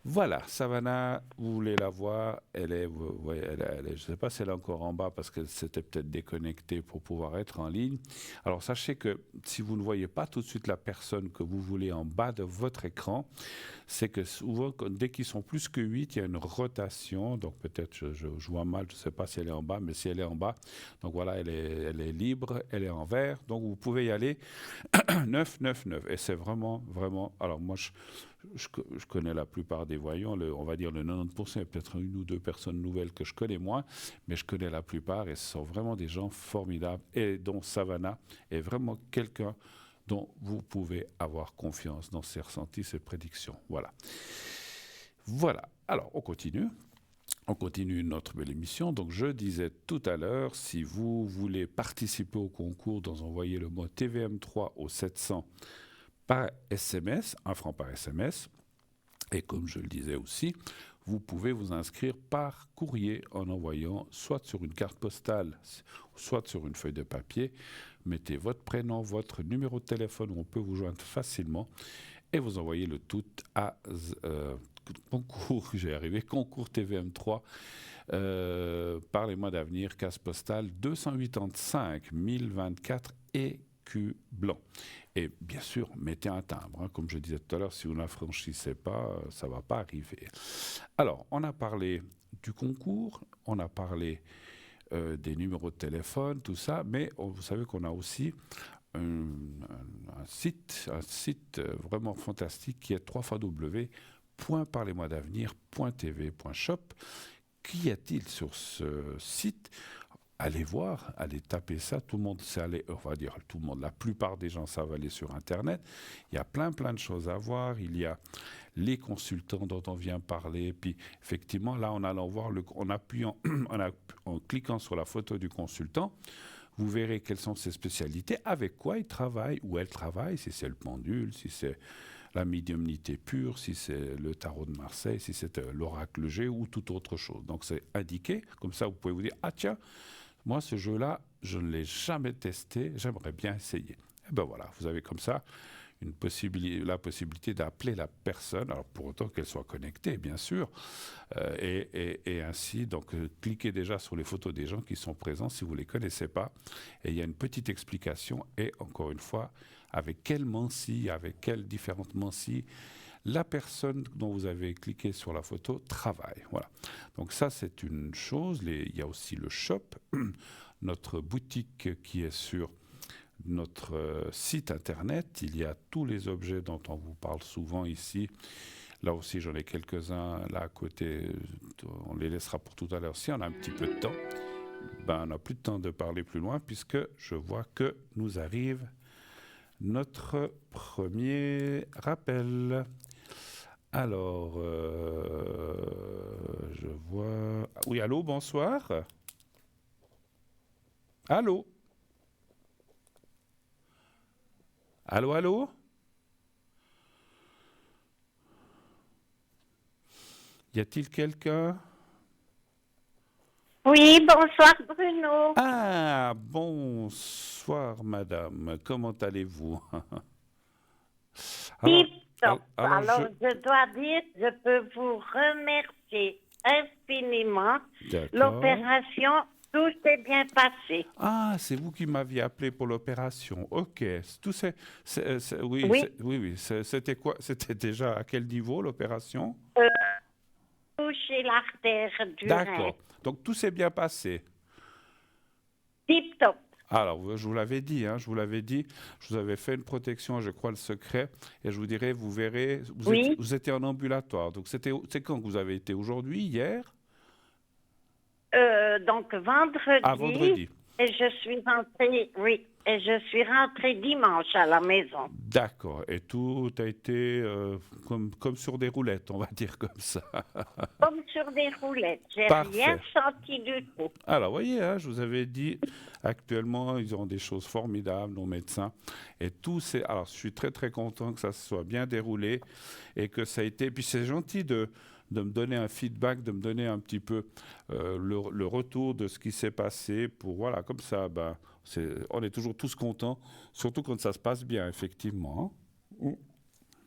[SPEAKER 1] Voilà, Savannah, vous voulez la voir, je ne sais pas si elle est encore en bas parce qu'elle s'était peut-être déconnectée pour pouvoir être en ligne. Alors sachez que si vous ne voyez pas tout de suite la personne que vous voulez en bas de votre écran, c'est que souvent, dès qu'ils sont plus que 8, il y a une rotation. Donc peut-être, je vois mal, je ne sais pas si elle est en bas, mais si elle est en bas, donc voilà, elle est libre, elle est en vert. Donc vous pouvez y aller 999. Et c'est vraiment, vraiment, alors moi je connais la plupart des voyants, on va dire le 90%, il y a peut-être une ou deux personnes nouvelles que je connais moins, mais je connais la plupart et ce sont vraiment des gens formidables et dont Savannah est vraiment quelqu'un dont vous pouvez avoir confiance dans ses ressentis, ses prédictions. Voilà. Voilà. Alors, on continue. On continue notre belle émission. Donc, je disais tout à l'heure, si vous voulez participer au concours, envoyez le mot TVM3 au 700 par SMS, 1 franc par SMS. Et comme je le disais aussi, vous pouvez vous inscrire par courrier en envoyant soit sur une carte postale, soit sur une feuille de papier. Mettez votre prénom, votre numéro de téléphone où on peut vous joindre facilement et vous envoyez le tout à concours TVM3 par les mois d'avenir, case postale 285 1024 EQ blanc. Et bien sûr, mettez un timbre. Hein. Comme je disais tout à l'heure, si vous n'affranchissez pas, ça ne va pas arriver. Alors, on a parlé du concours, on a parlé des numéros de téléphone, tout ça, mais vous savez qu'on a aussi un site vraiment fantastique qui est www.parlez-moi-d'avenir.tv.shop. Qu'y a-t-il sur ce site ? Allez voir, allez taper ça. Tout le monde sait aller, on va dire tout le monde, la plupart des gens savent aller sur Internet. Il y a plein de choses à voir. Il y a les consultants dont on vient parler. Puis effectivement, là, en allant voir, en cliquant sur la photo du consultant, vous verrez quelles sont ses spécialités, avec quoi il travaille, où elle travaille, si c'est le pendule, si c'est la médiumnité pure, si c'est le tarot de Marseille, si c'est l'oracle G ou toute autre chose. Donc c'est indiqué, comme ça vous pouvez vous dire, ah tiens, moi ce jeu-là, je ne l'ai jamais testé, j'aimerais bien essayer. Et ben voilà, vous avez comme ça la possibilité d'appeler la personne, alors pour autant qu'elle soit connectée, bien sûr, et ainsi, donc, cliquez déjà sur les photos des gens qui sont présents si vous ne les connaissez pas, et il y a une petite explication, et encore une fois, avec quelle mancie, avec quelles différentes mancies, la personne dont vous avez cliqué sur la photo travaille. Voilà. Donc ça, c'est une chose. Il y a aussi le shop, notre boutique qui est sur notre site internet. Il y a tous les objets dont on vous parle souvent ici. Là aussi, j'en ai quelques-uns là à côté. On les laissera pour tout à l'heure. Si on a un petit peu de temps, ben, on n'a plus de temps de parler plus loin puisque je vois que nous arrive notre premier rappel. Alors, je vois... Oui, allô, bonsoir. Allô? Allô, allô? Y a-t-il quelqu'un?
[SPEAKER 3] Oui, bonsoir Bruno.
[SPEAKER 1] Ah, bonsoir, madame. Comment allez-vous? Alors,
[SPEAKER 3] Tip top.
[SPEAKER 1] alors,
[SPEAKER 3] Je dois dire, je peux vous remercier infiniment.
[SPEAKER 1] D'accord.
[SPEAKER 3] L'opération, tout s'est bien passé.
[SPEAKER 1] Ah, c'est vous qui m'aviez appelé pour l'opération. Ok. Oui,
[SPEAKER 3] Oui.
[SPEAKER 1] oui. C'était quoi? C'était déjà à quel niveau l'opération?
[SPEAKER 3] Toucher l'artère du rein.
[SPEAKER 1] D'accord. Donc tout s'est bien passé.
[SPEAKER 3] Tip top.
[SPEAKER 1] Alors, je vous l'avais dit, je vous avais fait une protection, je crois, le secret, et je vous dirai, vous verrez,
[SPEAKER 3] Oui.
[SPEAKER 1] vous étiez en ambulatoire. Donc, c'est quand que vous avez été? Aujourd'hui, hier?
[SPEAKER 3] Donc vendredi.
[SPEAKER 1] Ah, vendredi.
[SPEAKER 3] Et je suis rentrée, oui. Et je suis rentrée dimanche à la maison.
[SPEAKER 1] D'accord. Et tout a été comme sur des roulettes, on va dire comme ça.
[SPEAKER 3] Comme sur des roulettes. J'ai
[SPEAKER 1] Parfait.
[SPEAKER 3] rien senti du tout.
[SPEAKER 1] Alors, vous voyez, je vous avais dit, actuellement, ils ont des choses formidables, nos médecins. Et tout c'est. Alors, je suis très, très content que ça se soit bien déroulé et que ça a été. Puis, c'est gentil de me donner un feedback, de me donner un petit peu le retour de ce qui s'est passé. Pour, voilà, comme ça, ben, on est toujours tous contents, surtout quand ça se passe bien, effectivement.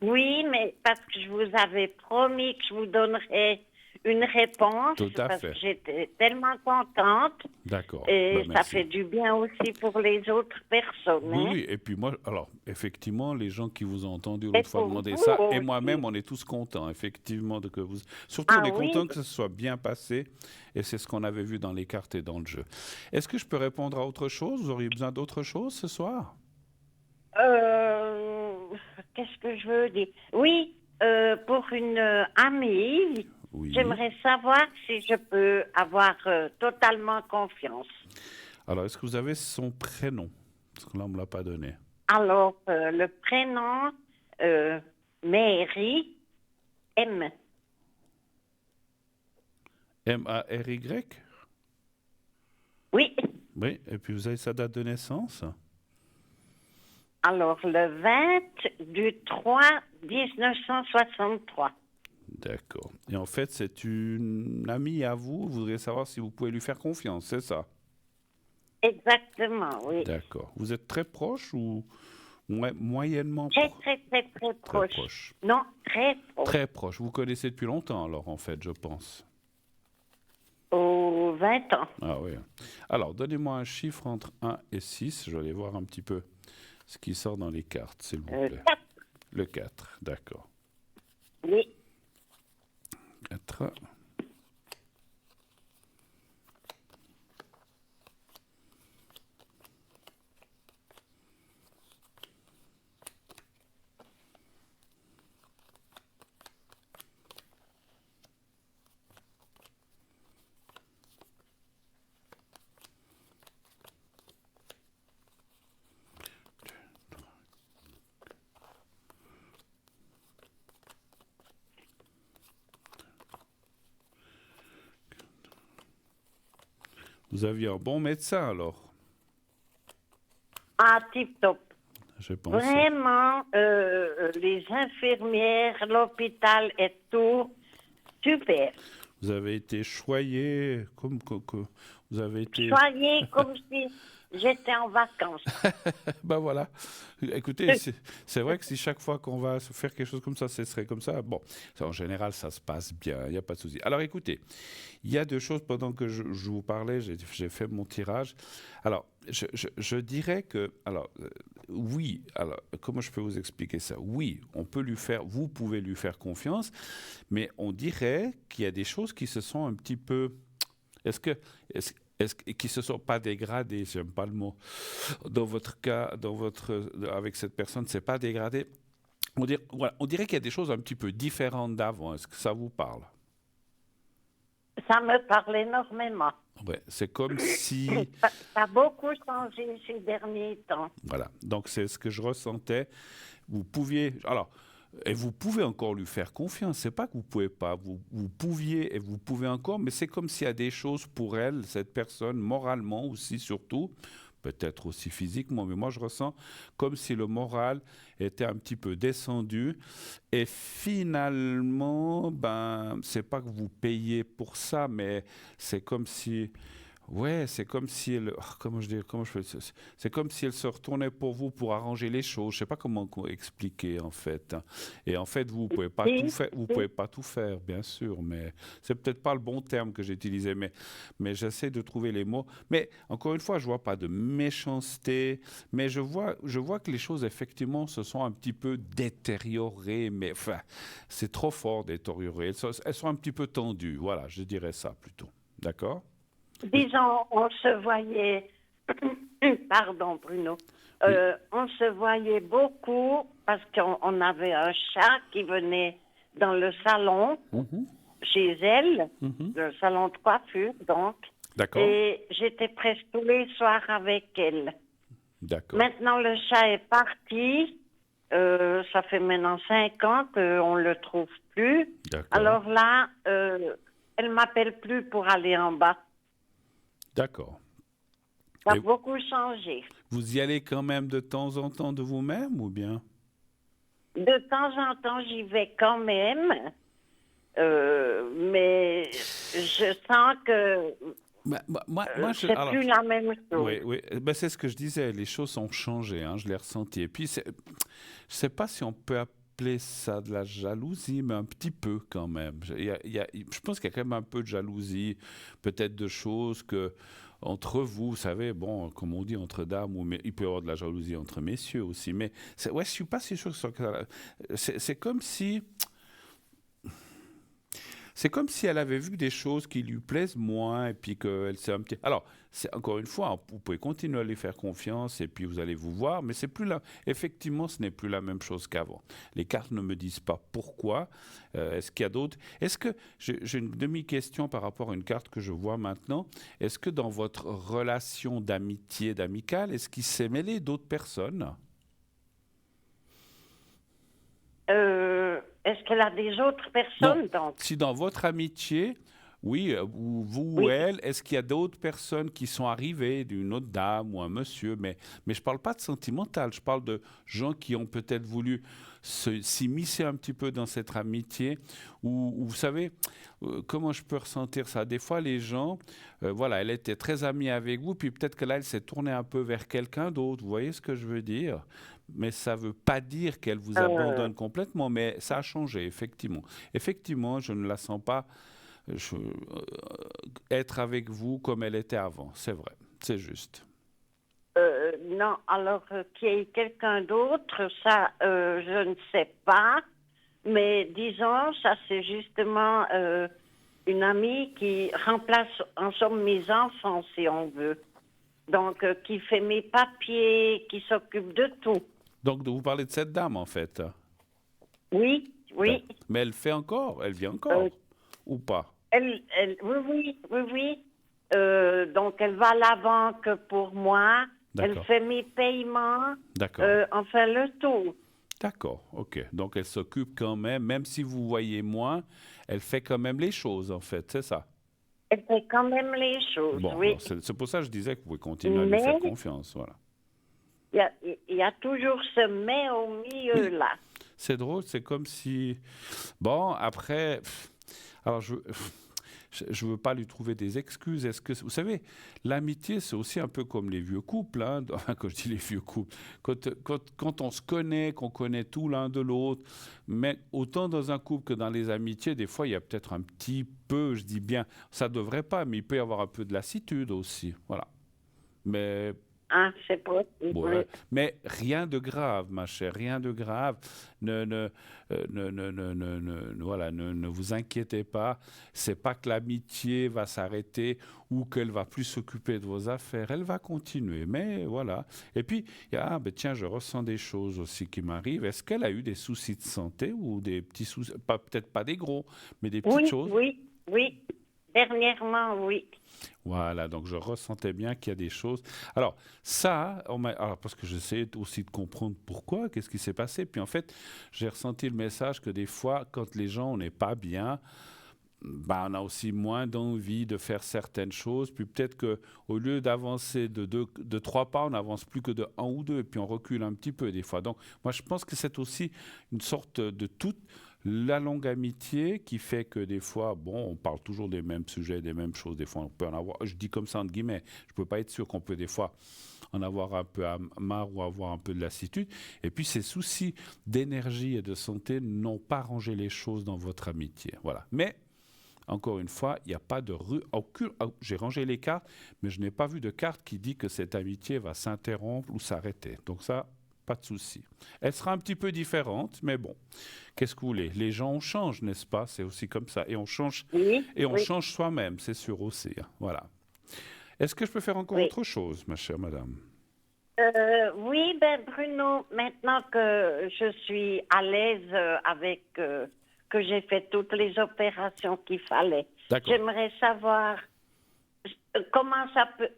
[SPEAKER 3] Oui, mais parce que je vous avais promis que je vous donnerais une réponse.
[SPEAKER 1] Tout à
[SPEAKER 3] parce
[SPEAKER 1] fait.
[SPEAKER 3] que j'étais tellement contente.
[SPEAKER 1] D'accord.
[SPEAKER 3] Et
[SPEAKER 1] Ben,
[SPEAKER 3] ça
[SPEAKER 1] merci.
[SPEAKER 3] fait du bien aussi pour les autres personnes.
[SPEAKER 1] Oui,
[SPEAKER 3] hein.
[SPEAKER 1] oui, et puis moi, alors, effectivement, les gens qui vous ont entendu
[SPEAKER 3] Et
[SPEAKER 1] l'autre fois
[SPEAKER 3] pour
[SPEAKER 1] demander
[SPEAKER 3] vous
[SPEAKER 1] ça, et
[SPEAKER 3] aussi.
[SPEAKER 1] moi-même, on est tous contents, effectivement, de que vous... Surtout, on
[SPEAKER 3] Ah
[SPEAKER 1] est
[SPEAKER 3] oui.
[SPEAKER 1] content que ça se soit bien passé, et c'est ce qu'on avait vu dans les cartes et dans le jeu. Est-ce que je peux répondre à autre chose? Vous auriez besoin d'autre chose ce soir?
[SPEAKER 3] Qu'est-ce que je veux dire? Oui, pour une amie,
[SPEAKER 1] Oui.
[SPEAKER 3] j'aimerais savoir si je peux avoir totalement confiance.
[SPEAKER 1] Alors, est-ce que vous avez son prénom? Parce que là, on ne me l'a pas donné.
[SPEAKER 3] Alors, le prénom, Mary, M.
[SPEAKER 1] M-A-R-Y?
[SPEAKER 3] Oui.
[SPEAKER 1] Oui, et puis vous avez sa date de naissance?
[SPEAKER 3] Alors, le 20 du 3 1963.
[SPEAKER 1] D'accord. Et en fait, c'est une amie à vous, vous voudriez savoir si vous pouvez lui faire confiance, c'est ça?
[SPEAKER 3] Exactement, oui.
[SPEAKER 1] D'accord. Vous êtes très proche ou moyennement
[SPEAKER 3] Très,
[SPEAKER 1] proche?
[SPEAKER 3] très, très, très proche.
[SPEAKER 1] Proche.
[SPEAKER 3] Non, très proche.
[SPEAKER 1] Très proche. Vous connaissez depuis longtemps, alors, en fait, je pense.
[SPEAKER 3] Aux 20 ans.
[SPEAKER 1] Ah oui. Alors, donnez-moi un chiffre entre 1 et 6. Je vais aller voir un petit peu ce qui sort dans les cartes, s'il vous plaît.
[SPEAKER 3] 4.
[SPEAKER 1] Le 4, d'accord.
[SPEAKER 3] Oui.
[SPEAKER 1] 4. Vous aviez un bon médecin, alors,
[SPEAKER 3] Ah, tip top.
[SPEAKER 1] je pense.
[SPEAKER 3] Vraiment, les infirmières, l'hôpital et tout, super.
[SPEAKER 1] Vous avez été choyé, Vous avez été...
[SPEAKER 3] Soyez comme si j'étais en vacances.
[SPEAKER 1] Ben voilà. Écoutez, c'est vrai que si chaque fois qu'on va se faire quelque chose comme ça, ce serait comme ça, bon, en général, ça se passe bien, il n'y a pas de souci. Alors écoutez, il y a deux choses pendant que je vous parlais, j'ai fait mon tirage. Alors, je dirais que, alors, oui, alors, comment je peux vous expliquer ça? Oui, vous pouvez lui faire confiance, mais on dirait qu'il y a des choses qui se sont un petit peu... Est-ce que, qui se sont pas dégradées, j'aime pas le mot. Dans votre cas, avec cette personne, c'est pas dégradé. Voilà, on dirait qu'il y a des choses un petit peu différentes d'avant. Est-ce que ça vous parle?
[SPEAKER 3] Ça me parle énormément.
[SPEAKER 1] Ouais, c'est comme si...
[SPEAKER 3] Ça a beaucoup changé ces derniers temps.
[SPEAKER 1] Voilà, donc c'est ce que je ressentais. Vous pouviez... Alors, et vous pouvez encore lui faire confiance. C'est pas que vous pouvez pas. Vous pouviez et vous pouvez encore, mais c'est comme s'il y a des choses pour elle, cette personne, moralement aussi surtout, peut-être aussi physiquement, mais moi je ressens comme si le moral était un petit peu descendu. Et finalement, ben, c'est pas que vous payez pour ça, mais c'est comme si... Ouais, c'est comme si elle, comment je dis, comment je fais, c'est comme si elle se retournait pour vous pour arranger les choses. Je sais pas comment expliquer en fait. Et en fait, vous pouvez pas tout faire, vous pouvez pas tout faire, bien sûr, mais c'est peut-être pas le bon terme que j'ai utilisé, mais j'essaie de trouver les mots. Mais encore une fois, je vois pas de méchanceté, mais je vois que les choses effectivement se sont un petit peu détériorées, mais enfin, c'est trop fort détérioré. Elles sont un petit peu tendues. Voilà, je dirais ça plutôt. D'accord?
[SPEAKER 3] Disons, on se voyait, pardon Bruno, on se voyait beaucoup parce qu'on avait un chat qui venait dans le salon chez elle, le salon de coiffure donc,
[SPEAKER 1] D'accord.
[SPEAKER 3] et j'étais presque tous les soirs avec elle.
[SPEAKER 1] D'accord.
[SPEAKER 3] Maintenant le chat est parti, ça fait maintenant 5 ans qu'on ne le trouve plus.
[SPEAKER 1] D'accord.
[SPEAKER 3] Alors là, elle ne m'appelle plus pour aller en bas.
[SPEAKER 1] D'accord.
[SPEAKER 3] Ça a beaucoup changé.
[SPEAKER 1] Vous y allez quand même de temps en temps de vous-même ou bien?
[SPEAKER 3] De temps en temps, j'y vais quand même, mais je sens que c'est plus la même chose.
[SPEAKER 1] Oui, oui. Ben, c'est ce que je disais, les choses ont changé, hein, je l'ai ressenti. Et puis, je ne sais pas si on peut appeler ça de la jalousie, mais un petit peu quand même. Je pense qu'il y a quand même un peu de jalousie, peut-être de choses que entre vous, vous savez, bon, comme on dit entre dames, mais il peut y avoir de la jalousie entre messieurs aussi. Mais ouais, je suis pas si sûr que ça. C'est comme si... C'est comme si elle avait vu des choses qui lui plaisent moins et puis qu'elle s'est un petit... Alors, encore une fois, vous pouvez continuer à lui faire confiance et puis vous allez vous voir, mais c'est plus là. Effectivement, ce n'est plus la même chose qu'avant. Les cartes ne me disent pas pourquoi. Est-ce qu'il y a d'autres... Est-ce que... J'ai une demi-question par rapport à une carte que je vois maintenant. Est-ce que dans votre relation d'amitié, d'amicale, est-ce qu'il s'est mêlé d'autres personnes?
[SPEAKER 3] Est-ce qu'elle a des autres personnes, donc?
[SPEAKER 1] Si dans votre amitié, oui, vous ou elle, est-ce qu'il y a d'autres personnes qui sont arrivées, d'une autre dame ou un monsieur, mais je ne parle pas de sentimental, je parle de gens qui ont peut-être voulu s'immiscer un petit peu dans cette amitié, ou vous savez, comment je peux ressentir ça? Des fois, les gens, voilà, elle était très amie avec vous, puis peut-être que là, elle s'est tournée un peu vers quelqu'un d'autre, vous voyez ce que je veux dire? Mais ça ne veut pas dire qu'elle vous abandonne complètement, mais ça a changé, effectivement. Effectivement, je ne la sens pas être avec vous comme elle était avant, c'est vrai, c'est juste.
[SPEAKER 3] Non, alors qu'il y ait quelqu'un d'autre, ça, je ne sais pas, mais disons, ça c'est justement une amie qui remplace en somme mes enfants, si on veut. Donc, qui fait mes papiers, qui s'occupe de tout.
[SPEAKER 1] Donc, vous parlez de cette dame, en fait?
[SPEAKER 3] Oui, oui.
[SPEAKER 1] Mais elle fait encore? Elle vit encore? Ou pas?
[SPEAKER 3] Oui. Donc, elle va à la banque pour moi. Elle fait mes paiements.
[SPEAKER 1] D'accord.
[SPEAKER 3] Enfin, le tout.
[SPEAKER 1] D'accord, ok. Donc, elle s'occupe quand même si vous voyez moins, elle fait quand même les choses, en fait, c'est ça?
[SPEAKER 3] Elle fait quand même les choses,
[SPEAKER 1] bon,
[SPEAKER 3] oui.
[SPEAKER 1] C'est pour ça que je disais que vous pouvez continuer à lui faire confiance, voilà.
[SPEAKER 3] Il y a toujours ce mais au milieu, là.
[SPEAKER 1] C'est drôle, c'est comme si... Bon, après... Alors, je je veux pas lui trouver des excuses. Est-ce que vous savez, l'amitié, c'est aussi un peu comme les vieux couples. Hein. Enfin, quand je dis les vieux couples, quand on se connaît, qu'on connaît tout l'un de l'autre, mais autant dans un couple que dans les amitiés, des fois, il y a peut-être un petit peu, je dis bien, ça devrait pas, mais il peut y avoir un peu de lassitude aussi. Voilà. Mais
[SPEAKER 3] Ah, c'est possible. Oui.
[SPEAKER 1] ouais. Mais rien de grave, ma chère, rien de grave. Ne, ne, voilà, ne vous inquiétez pas. C'est pas que l'amitié va s'arrêter ou qu'elle va plus s'occuper de vos affaires. Elle va continuer. Mais voilà. Et puis, ah, ben tiens, je ressens des choses aussi qui m'arrivent. Est-ce qu'elle a eu des soucis de santé ou des petits soucis, peut-être pas des gros, mais des petites
[SPEAKER 3] Oui,
[SPEAKER 1] choses?
[SPEAKER 3] oui, oui. Dernièrement, oui.
[SPEAKER 1] Voilà, donc je ressentais bien qu'il y a des choses. Alors, ça, alors parce que j'essayais aussi de comprendre pourquoi, qu'est-ce qui s'est passé. Puis en fait, j'ai ressenti le message que des fois, quand les gens, on n'est pas bien, bah, on a aussi moins d'envie de faire certaines choses. Puis peut-être qu'au lieu d'avancer de 3 pas, on n'avance plus que de un ou deux. Et puis on recule un petit peu des fois. Donc, moi, je pense que c'est aussi une sorte de toute la longue amitié qui fait que des fois, bon, on parle toujours des mêmes sujets, des mêmes choses. Des fois, on peut en avoir, je dis comme ça entre guillemets, je ne peux pas être sûr qu'on peut des fois en avoir un peu marre ou avoir un peu de lassitude. Et puis, ces soucis d'énergie et de santé n'ont pas rangé les choses dans votre amitié. Voilà. Mais, encore une fois, il n'y a pas de j'ai rangé les cartes, mais je n'ai pas vu de carte qui dit que cette amitié va s'interrompre ou s'arrêter. Donc ça, pas de souci. Elle sera un petit peu différente, mais bon, qu'est-ce que vous voulez? Les gens, on change, n'est-ce pas? C'est aussi comme ça. Et on change,
[SPEAKER 3] Oui,
[SPEAKER 1] et on
[SPEAKER 3] oui,
[SPEAKER 1] change soi-même, c'est sûr aussi. Hein. Voilà. Est-ce que je peux faire encore
[SPEAKER 3] oui.
[SPEAKER 1] autre chose, ma chère madame?
[SPEAKER 3] Oui, ben Bruno, maintenant que je suis à l'aise avec que j'ai fait toutes les opérations qu'il fallait,
[SPEAKER 1] D'accord.
[SPEAKER 3] j'aimerais savoir comment ça peut,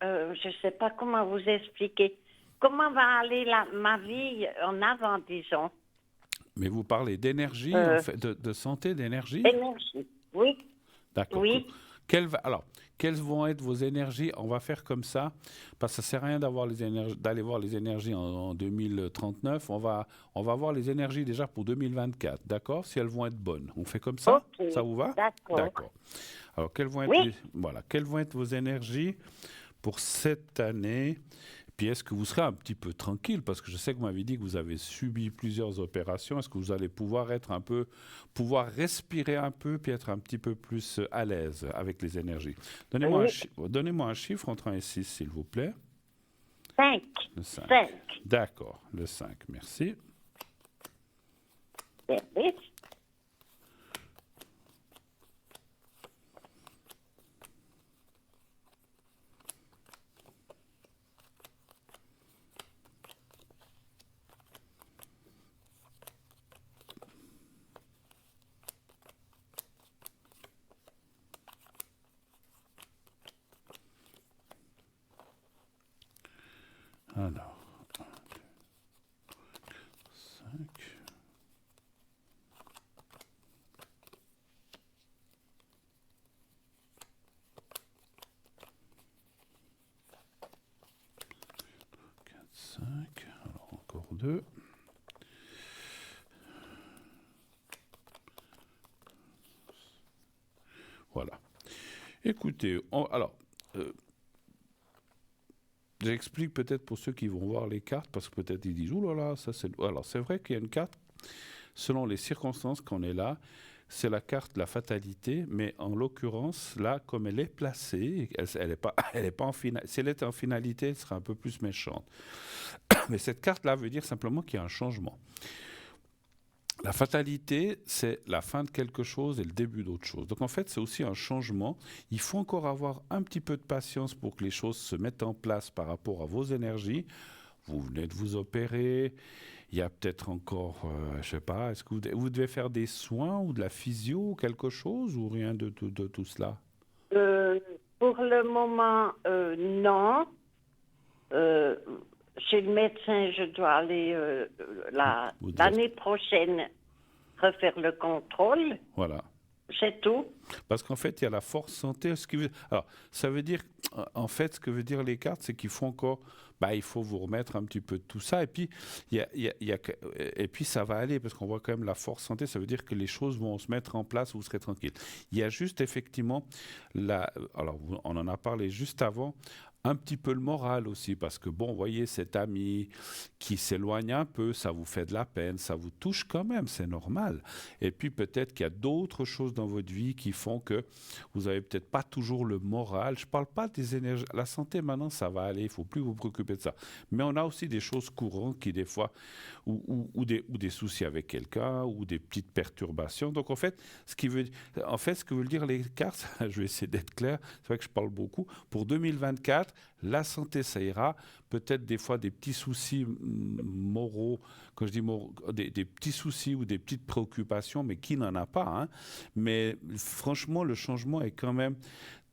[SPEAKER 3] je ne sais pas comment vous expliquer, comment va aller ma vie en avant, disons.
[SPEAKER 1] Mais vous parlez d'énergie, en
[SPEAKER 3] Euh,
[SPEAKER 1] fait, de santé, d'énergie?
[SPEAKER 3] Énergie. Oui,
[SPEAKER 1] D'accord.
[SPEAKER 3] oui,
[SPEAKER 1] Alors, quelles vont être vos énergies? On va faire comme ça, parce que ça ne sert à rien d'aller voir les énergies en 2039. On va voir les énergies déjà pour 2024, d'accord? Si elles vont être bonnes. On fait comme ça?
[SPEAKER 3] ok,
[SPEAKER 1] Ça vous va?
[SPEAKER 3] d'accord.
[SPEAKER 1] D'accord. Alors,
[SPEAKER 3] Oui,
[SPEAKER 1] quelles vont être vos énergies pour cette année? Puis est-ce que vous serez un petit peu tranquille? Parce que je sais que vous m'avez dit que vous avez subi plusieurs opérations. Est-ce que vous allez pouvoir respirer un peu, puis être un petit peu plus à l'aise avec les énergies?
[SPEAKER 3] oui,
[SPEAKER 1] Donnez-moi un chiffre entre 1 et 6, s'il vous plaît.
[SPEAKER 3] 5,
[SPEAKER 1] Le 5.
[SPEAKER 3] 5.
[SPEAKER 1] D'accord, le 5, merci.
[SPEAKER 3] Oui,
[SPEAKER 1] Alors, 5. Alors encore 2. Voilà. Écoutez, j'explique peut-être pour ceux qui vont voir les cartes, parce que peut-être ils disent, oh là là, ça c'est... Alors c'est vrai qu'il y a une carte, selon les circonstances qu'on est là, c'est la carte de la fatalité, mais en l'occurrence, là, comme elle est placée, elle est pas, elle est pas en finalité. Si elle était en finalité, elle serait un peu plus méchante. Mais cette carte-là veut dire simplement qu'il y a un changement. La fatalité, c'est la fin de quelque chose et le début d'autre chose. Donc en fait, c'est aussi un changement. Il faut encore avoir un petit peu de patience pour que les choses se mettent en place par rapport à vos énergies. Vous venez de vous opérer. Il y a peut-être encore, je ne sais pas, est-ce que vous devez faire des soins ou de la physio ou quelque chose ou rien de tout cela?
[SPEAKER 3] pour le moment, non. Euh, Chez le médecin, je dois aller
[SPEAKER 1] Vous devez-
[SPEAKER 3] l'année prochaine refaire le contrôle.
[SPEAKER 1] Voilà.
[SPEAKER 3] C'est tout.
[SPEAKER 1] Parce qu'en fait, il y a la force santé. Alors, ça veut dire, en fait, ce que veut dire les cartes, c'est qu'il faut encore, bah, il faut vous remettre un petit peu de tout ça. Et puis, et puis ça va aller, parce qu'on voit quand même la force santé, ça veut dire que les choses vont se mettre en place, vous serez tranquille. Il y a juste effectivement, alors on en a parlé juste avant, un petit peu le moral aussi, parce que bon, vous voyez, cet ami qui s'éloigne un peu, ça vous fait de la peine, ça vous touche quand même, c'est normal. Et puis peut-être qu'il y a d'autres choses dans votre vie qui font que vous n'avez peut-être pas toujours le moral. Je ne parle pas des énergies. La santé, maintenant, ça va aller, il ne faut plus vous préoccuper de ça. Mais on a aussi des choses courantes qui, des fois, ou des soucis avec quelqu'un, ou des petites perturbations. Donc, en fait, ce que veulent dire les cartes, je vais essayer d'être clair, c'est vrai que je parle beaucoup. Pour 2024, la santé, ça ira. Peut-être des fois des petits soucis moraux, quand je dis moraux, des petits soucis ou des petites préoccupations, mais qui n'en a pas, hein. Mais franchement, le changement est quand même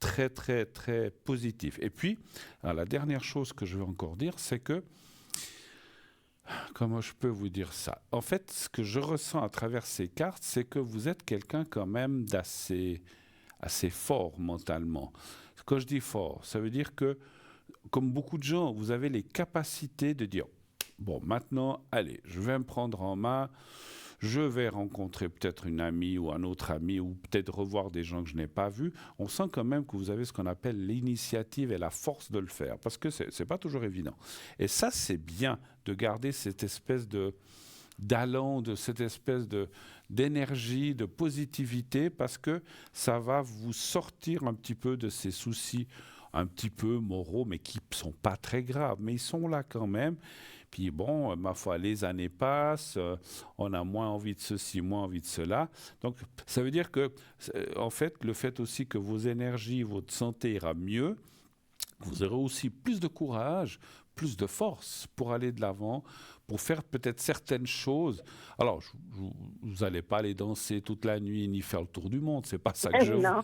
[SPEAKER 1] très, très, très positif. Et puis, alors, la dernière chose que je veux encore dire, c'est que, comment je peux vous dire ça? En fait, ce que je ressens à travers ces cartes, c'est que vous êtes quelqu'un quand même assez fort mentalement. Quand je dis fort, ça veut dire que, comme beaucoup de gens, vous avez les capacités de dire, bon, maintenant, allez, je vais me prendre en main, je vais rencontrer peut-être une amie ou un autre ami, ou peut-être revoir des gens que je n'ai pas vus. On sent quand même que vous avez ce qu'on appelle l'initiative et la force de le faire, parce que c'est pas toujours évident. Et ça, c'est bien de garder cette espèce d'allant, de cette espèce d'énergie, de positivité, parce que ça va vous sortir un petit peu de ces soucis un petit peu moraux, mais qui ne sont pas très graves, mais ils sont là quand même. Puis bon, ma foi, les années passent, on a moins envie de ceci, moins envie de cela. Donc, ça veut dire que, en fait, le fait aussi que vos énergies, votre santé ira mieux, vous aurez aussi plus de courage, plus de force pour aller de l'avant, pour faire peut-être certaines choses. Alors, vous n'allez pas aller danser toute la nuit ni faire le tour du monde, c'est pas ça que je vois.
[SPEAKER 3] Non.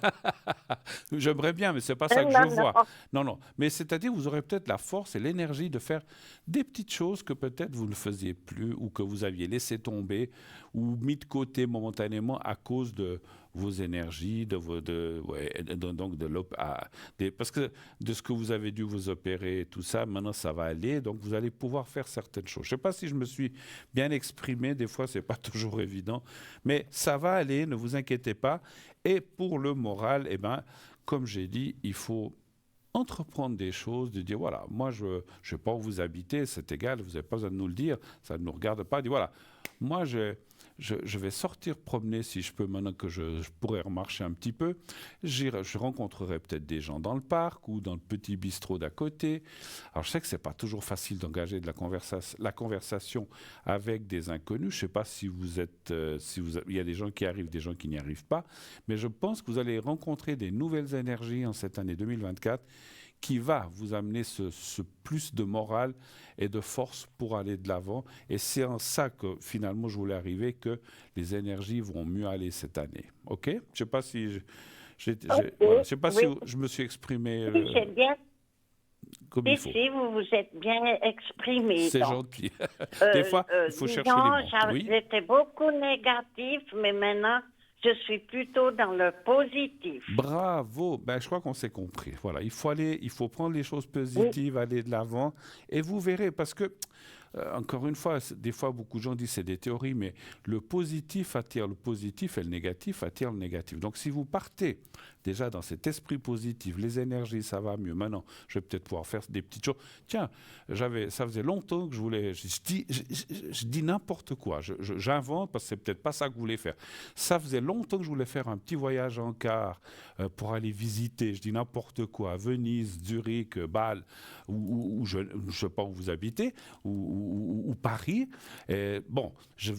[SPEAKER 1] J'aimerais bien, mais c'est pas ça que je
[SPEAKER 3] Non,
[SPEAKER 1] vois.
[SPEAKER 3] non.
[SPEAKER 1] Non, non. Mais c'est-à-dire, vous aurez peut-être la force et l'énergie de faire des petites choses que peut-être vous ne faisiez plus ou que vous aviez laissé tomber ou mis de côté momentanément à cause de vos énergies, parce que de ce que vous avez dû vous opérer, tout ça, maintenant ça va aller, donc vous allez pouvoir faire certaines choses. Je ne sais pas si je me suis bien exprimé, des fois c'est pas toujours évident, mais ça va aller, ne vous inquiétez pas. Et pour le moral, eh ben, comme j'ai dit, il faut entreprendre des choses, de dire voilà, moi je ne sais pas où vous habitez, c'est égal, vous n'avez pas besoin de nous le dire, ça ne nous regarde pas, dire voilà, moi je vais sortir promener si je peux maintenant que je pourrais remarcher un petit peu. Je rencontrerai peut-être des gens dans le parc ou dans le petit bistrot d'à côté. Alors je sais que c'est pas toujours facile d'engager de la conversation avec des inconnus. Je sais pas si vous êtes, il y a des gens qui arrivent, des gens qui n'y arrivent pas, mais je pense que vous allez rencontrer des nouvelles énergies en cette année 2024 qui va vous amener ce plus de morale et de force pour aller de l'avant. Et c'est en ça que finalement je voulais arriver, que les énergies vont mieux aller cette année. OK? Je ne sais pas si voilà, je sais pas si
[SPEAKER 3] Oui,
[SPEAKER 1] je me suis exprimé
[SPEAKER 3] oui, c'est bien.
[SPEAKER 1] comme il
[SPEAKER 3] Si,
[SPEAKER 1] faut.
[SPEAKER 3] si, vous vous êtes bien exprimé.
[SPEAKER 1] C'est
[SPEAKER 3] Donc,
[SPEAKER 1] gentil. Des fois, il faut chercher les mots. Oui.
[SPEAKER 3] j'étais beaucoup négatif, mais maintenant, je suis plutôt dans le positif.
[SPEAKER 1] Bravo, ben, je crois qu'on s'est compris. Voilà, il faut prendre les choses
[SPEAKER 3] Oui,
[SPEAKER 1] positives, aller de l'avant, et vous verrez, parce que encore une fois, des fois beaucoup de gens disent c'est des théories, mais le positif attire le positif et le négatif attire le négatif. Donc si vous partez déjà dans cet esprit positif, les énergies, ça va mieux. Maintenant, je vais peut-être pouvoir faire des petites choses. Tiens, ça faisait longtemps que je voulais. Je dis n'importe quoi. J'invente parce que c'est peut-être pas ça que vous voulez faire. Ça faisait longtemps que je voulais faire un petit voyage en car pour aller visiter. Je dis n'importe quoi. Venise, Zurich, Bâle, ou je ne sais pas où vous habitez, ou Paris. Et bon, je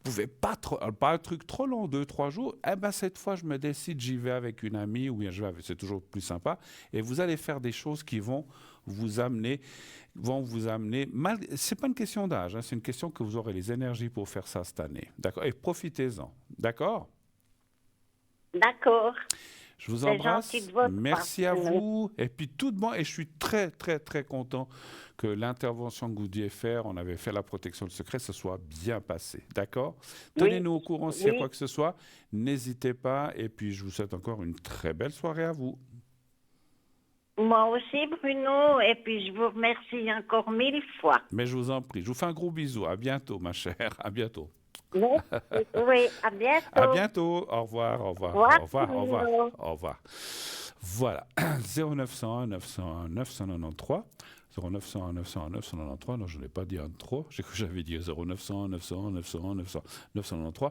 [SPEAKER 1] pouvais pas un truc trop long, 2, 3 jours. Eh ben cette fois, je me décide, j'y vais avec une amie, ou bien c'est toujours plus sympa. Et vous allez faire des choses qui vont vous amener. C'est pas une question d'âge, hein, c'est une question que vous aurez les énergies pour faire ça cette année. D'accord? Et profitez-en. D'accord?
[SPEAKER 3] d'accord.
[SPEAKER 1] Je vous
[SPEAKER 3] C'est
[SPEAKER 1] embrasse.
[SPEAKER 3] gentil de votre
[SPEAKER 1] Merci à
[SPEAKER 3] part.
[SPEAKER 1] vous. Et puis tout de bon. Et je suis très, très, très content que l'intervention que vous deviez faire, on avait fait la protection du secret, se soit bien passée. D'accord?
[SPEAKER 3] Oui,
[SPEAKER 1] Tenez-nous au courant s'il y a
[SPEAKER 3] oui.
[SPEAKER 1] quoi que ce soit. N'hésitez pas. Et puis je vous souhaite encore une très belle soirée à vous.
[SPEAKER 3] Moi aussi, Bruno, et puis je vous remercie encore 1000 fois.
[SPEAKER 1] Mais je vous en prie, je vous fais un gros bisou. À bientôt, ma chère. À bientôt.
[SPEAKER 3] Merci. Oui, à
[SPEAKER 1] À
[SPEAKER 3] bientôt.
[SPEAKER 1] bientôt. Au revoir, au
[SPEAKER 3] Au
[SPEAKER 1] revoir,
[SPEAKER 3] revoir,
[SPEAKER 1] au revoir, au revoir,
[SPEAKER 3] Bruno.
[SPEAKER 1] au revoir. Voilà. 0901 901 993. 0901 901 993. Non, je n'ai pas dit un trop. J'avais dit 0901 901 901 900 993.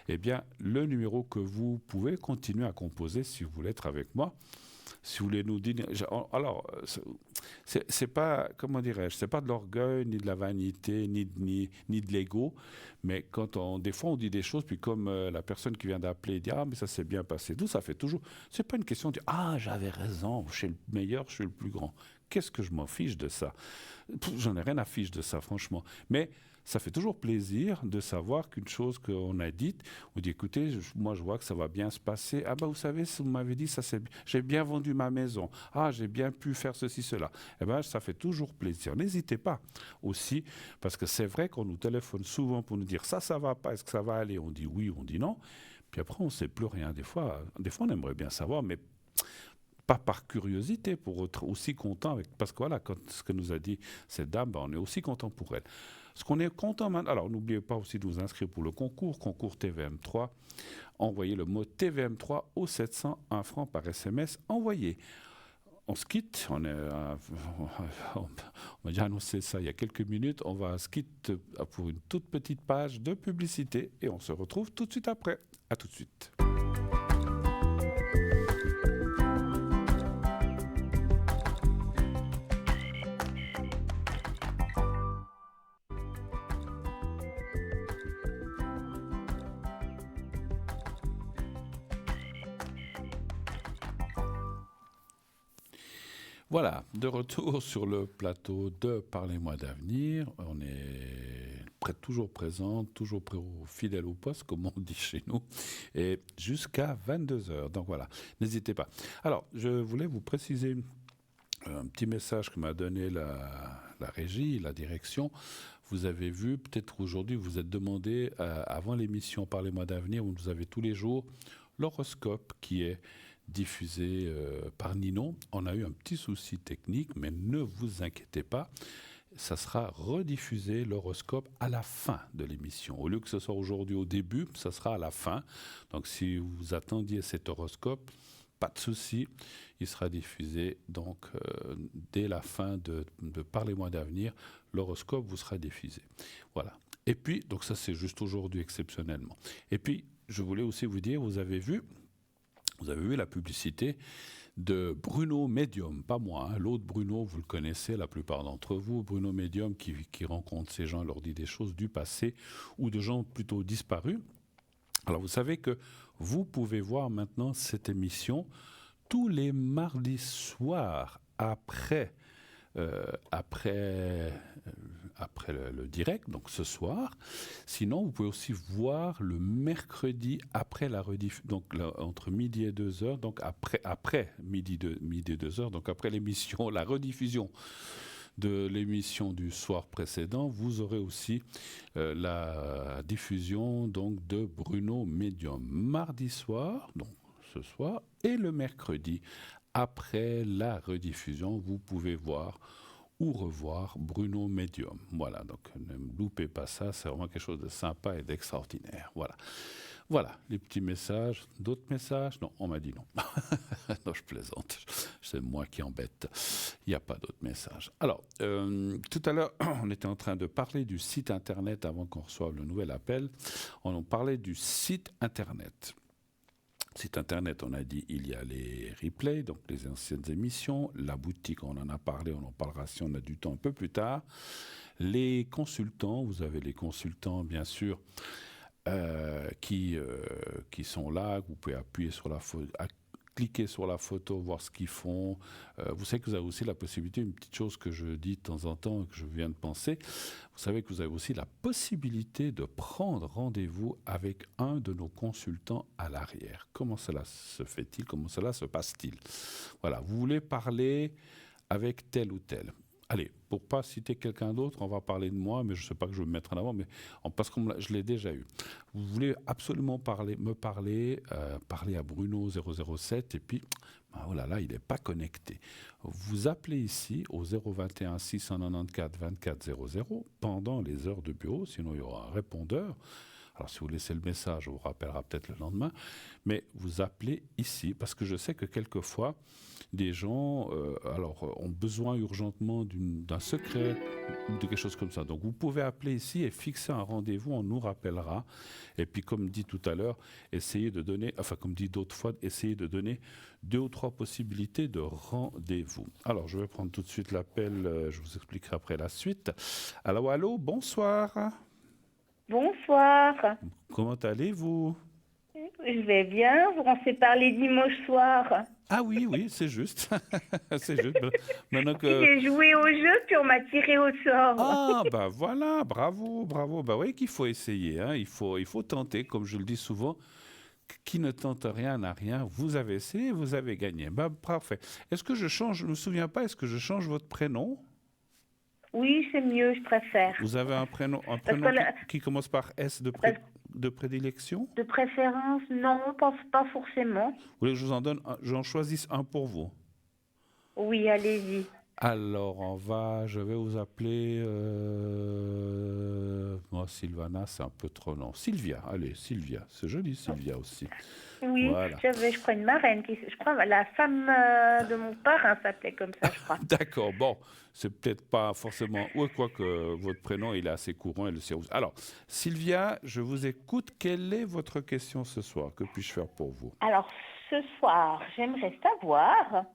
[SPEAKER 1] Eh bien, le numéro que vous pouvez continuer à composer si vous voulez être avec moi. Si vous voulez nous dire. Alors, c'est pas, comment dirais-je, c'est pas de l'orgueil, ni de la vanité, ni de l'ego, mais des fois on dit des choses, puis comme la personne qui vient d'appeler dit ah mais ça s'est bien passé, tout ça fait toujours. C'est pas une question de dire ah j'avais raison, je suis le meilleur, je suis le plus grand. Qu'est-ce que je m'en fiche de ça? J'en ai rien à fiche de ça, franchement. Mais ça fait toujours plaisir de savoir qu'une chose qu'on a dite, on dit écoutez, moi je vois que ça va bien se passer. Ah ben vous savez, vous m'avez dit, j'ai bien vendu ma maison. Ah, j'ai bien pu faire ceci, cela. Eh ben ça fait toujours plaisir. N'hésitez pas aussi, parce que c'est vrai qu'on nous téléphone souvent pour nous dire ça va pas, est-ce que ça va aller? On dit oui, on dit non. Puis après, on ne sait plus rien. Des fois, on aimerait bien savoir, mais pas par curiosité, pour être aussi content avec. Parce que voilà, ce que nous a dit cette dame, ben, on est aussi content pour elle. Ce qu'on est content maintenant, alors n'oubliez pas aussi de vous inscrire pour le concours TVM3. Envoyez le mot TVM3 au 700, 1 franc par SMS envoyé. On se quitte, on m'a déjà annoncé ça il y a quelques minutes, on va se quitter pour une toute petite page de publicité et on se retrouve tout de suite après. À tout de suite. Voilà, de retour sur le plateau de Parlez-moi d'avenir. On est toujours présent, toujours fidèle au poste, comme on dit chez nous, et jusqu'à 22h. Donc voilà, n'hésitez pas. Alors, je voulais vous préciser un petit message que m'a donné la régie, la direction. Vous avez vu, peut-être aujourd'hui, vous êtes demandé, avant l'émission Parlez-moi d'avenir, où vous avez tous les jours l'horoscope qui est diffusé par Ninon. On a eu un petit souci technique, mais ne vous inquiétez pas. Ça sera rediffusé, l'horoscope, à la fin de l'émission. Au lieu que ce soit aujourd'hui au début, ça sera à la fin. Donc si vous attendiez cet horoscope, pas de souci, il sera diffusé donc dès la fin de Parlez-moi d'avenir, l'horoscope vous sera diffusé. Voilà. Et puis, donc ça c'est juste aujourd'hui exceptionnellement. Et puis, je voulais aussi vous dire, vous avez vu la publicité de Bruno Medium, pas moi, hein, l'autre Bruno, vous le connaissez, la plupart d'entre vous, Bruno Medium qui rencontre ces gens, leur dit des choses du passé ou de gens plutôt disparus. Alors vous savez que vous pouvez voir maintenant cette émission tous les mardis soirs après le direct, donc ce soir. Sinon, vous pouvez aussi voir le mercredi après la rediff, donc entre midi et 2h, donc après midi et 2h, donc après l'émission, la rediffusion de l'émission du soir précédent, vous aurez aussi la diffusion donc de Bruno Medium mardi soir, donc ce soir, et le mercredi après la rediffusion, vous pouvez voir ou revoir Bruno Medium. Voilà, donc ne loupez pas ça, c'est vraiment quelque chose de sympa et d'extraordinaire. Voilà. Voilà, les petits messages. D'autres messages? Non, on m'a dit non. Non, je plaisante. C'est moi qui embête. Il n'y a pas d'autres messages. Alors, tout à l'heure, on était en train de parler du site Internet avant qu'on reçoive le nouvel appel. On en parlait du site Internet. Site Internet, on a dit, il y a les replays, donc les anciennes émissions. La boutique, on en a parlé, on en parlera si on a du temps un peu plus tard. Les consultants, vous avez les consultants, bien sûr, qui sont là. Vous pouvez appuyer sur la photo, cliquer sur la photo, voir ce qu'ils font. Vous savez que vous avez aussi la possibilité, une petite chose que je dis de temps en temps, que je viens de penser, vous savez que vous avez aussi la possibilité de prendre rendez-vous avec un de nos consultants à l'arrière. Comment cela se fait-il? Comment cela se passe-t-il? Voilà, vous voulez parler avec tel ou tel. allez, pour pas citer quelqu'un d'autre, on va parler de moi, mais je ne sais pas que je vais me mettre en avant, mais parce que je l'ai déjà eu. Vous voulez absolument parler à Bruno 007, et puis, oh là là, il n'est pas connecté. Vous appelez ici au 021 694 24 00 pendant les heures de bureau, sinon il y aura un répondeur. Alors, si vous laissez le message, on vous rappellera peut-être le lendemain. Mais vous appelez ici, parce que je sais que quelquefois, des gens ont besoin urgentement d'un secret ou de quelque chose comme ça. Donc, vous pouvez appeler ici et fixer un rendez-vous, on nous rappellera. Et puis, comme dit tout à l'heure, comme dit d'autres fois, essayez de donner 2 ou 3 possibilités de rendez-vous. Alors, je vais prendre tout de suite l'appel, je vous expliquerai après la suite. Allô, bonsoir.
[SPEAKER 4] Bonsoir.
[SPEAKER 1] Comment allez-vous?
[SPEAKER 4] Je vais bien. On s'est parlé dimanche soir.
[SPEAKER 1] Ah oui, c'est juste. C'est juste. Maintenant que...
[SPEAKER 4] J'ai joué au jeu, puis on m'a tiré au sort.
[SPEAKER 1] Ah, bah voilà, bravo. Bah oui qu'il faut essayer, hein. Il faut tenter, comme je le dis souvent. Qui ne tente rien n'a rien. Vous avez essayé, vous avez gagné. Bah parfait. Est-ce que je ne me souviens pas, est-ce que je change votre prénom?
[SPEAKER 4] Oui, c'est mieux, je préfère.
[SPEAKER 1] Vous avez un prénom qui commence par S de prédilection?
[SPEAKER 4] De préférence, non, pas forcément.
[SPEAKER 1] Vous voulez que j'en choisisse un pour vous?
[SPEAKER 4] Oui, allez-y.
[SPEAKER 1] Alors, je vais vous appeler... Sylvana, c'est un peu trop long. Sylvia, allez, Sylvia. C'est joli, Sylvia aussi.
[SPEAKER 4] Oui,
[SPEAKER 1] voilà.
[SPEAKER 4] je crois une marraine. Je crois la femme de mon parrain s'appelait comme ça, je crois.
[SPEAKER 1] D'accord, bon, c'est peut-être pas forcément... Ou quoi que votre prénom, il est assez courant et le sien. Alors, Sylvia, je vous écoute. Quelle est votre question ce soir? Que puis-je faire pour vous?
[SPEAKER 4] Alors, ce soir, j'aimerais savoir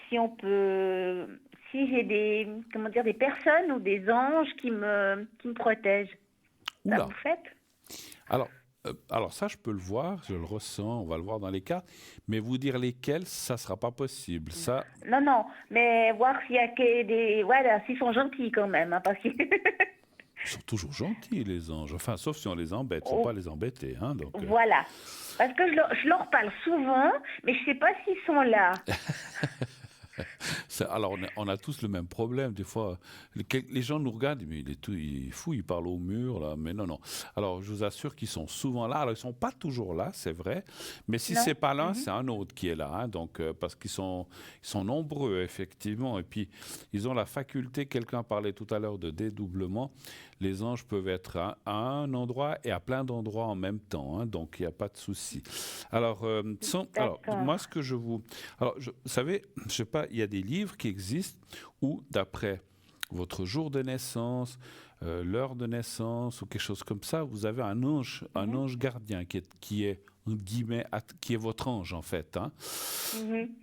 [SPEAKER 4] si on peut... Si j'ai des personnes ou des anges qui me protègent.
[SPEAKER 1] Oula.
[SPEAKER 4] Ça vous fait?
[SPEAKER 1] Alors ça, je peux le voir, je le ressens, on va le voir dans les cartes, mais vous dire lesquels, ça ne sera pas possible. Ça...
[SPEAKER 4] Non, mais voir s'il y a des... Voilà, s'ils sont gentils quand même, hein, parce que...
[SPEAKER 1] Ils sont toujours gentils, les anges, enfin, sauf si on les embête, il ne faut pas les embêter. Hein, donc,
[SPEAKER 4] Voilà, parce que je leur parle souvent, mais je ne sais pas s'ils sont là.
[SPEAKER 1] Alors, on a tous le même problème. Des fois, les gens nous regardent, mais il est fou, il parle au mur, là. Mais non. Alors, je vous assure qu'ils sont souvent là. Alors, ils ne sont pas toujours là, c'est vrai. Mais si ce n'est pas l'un, c'est un autre qui est là. Hein, donc, parce qu'ils sont nombreux, effectivement. Et puis, ils ont la faculté, quelqu'un parlait tout à l'heure de dédoublement. Les anges peuvent être à un endroit et à plein d'endroits en même temps. Hein, donc, il n'y a pas de souci. Alors, moi, ce que je vous... Alors, vous savez, je ne sais pas, il y a des livres qui existent où, d'après votre jour de naissance, l'heure de naissance ou quelque chose comme ça, vous avez un ange gardien qui est votre ange, en fait. Hein.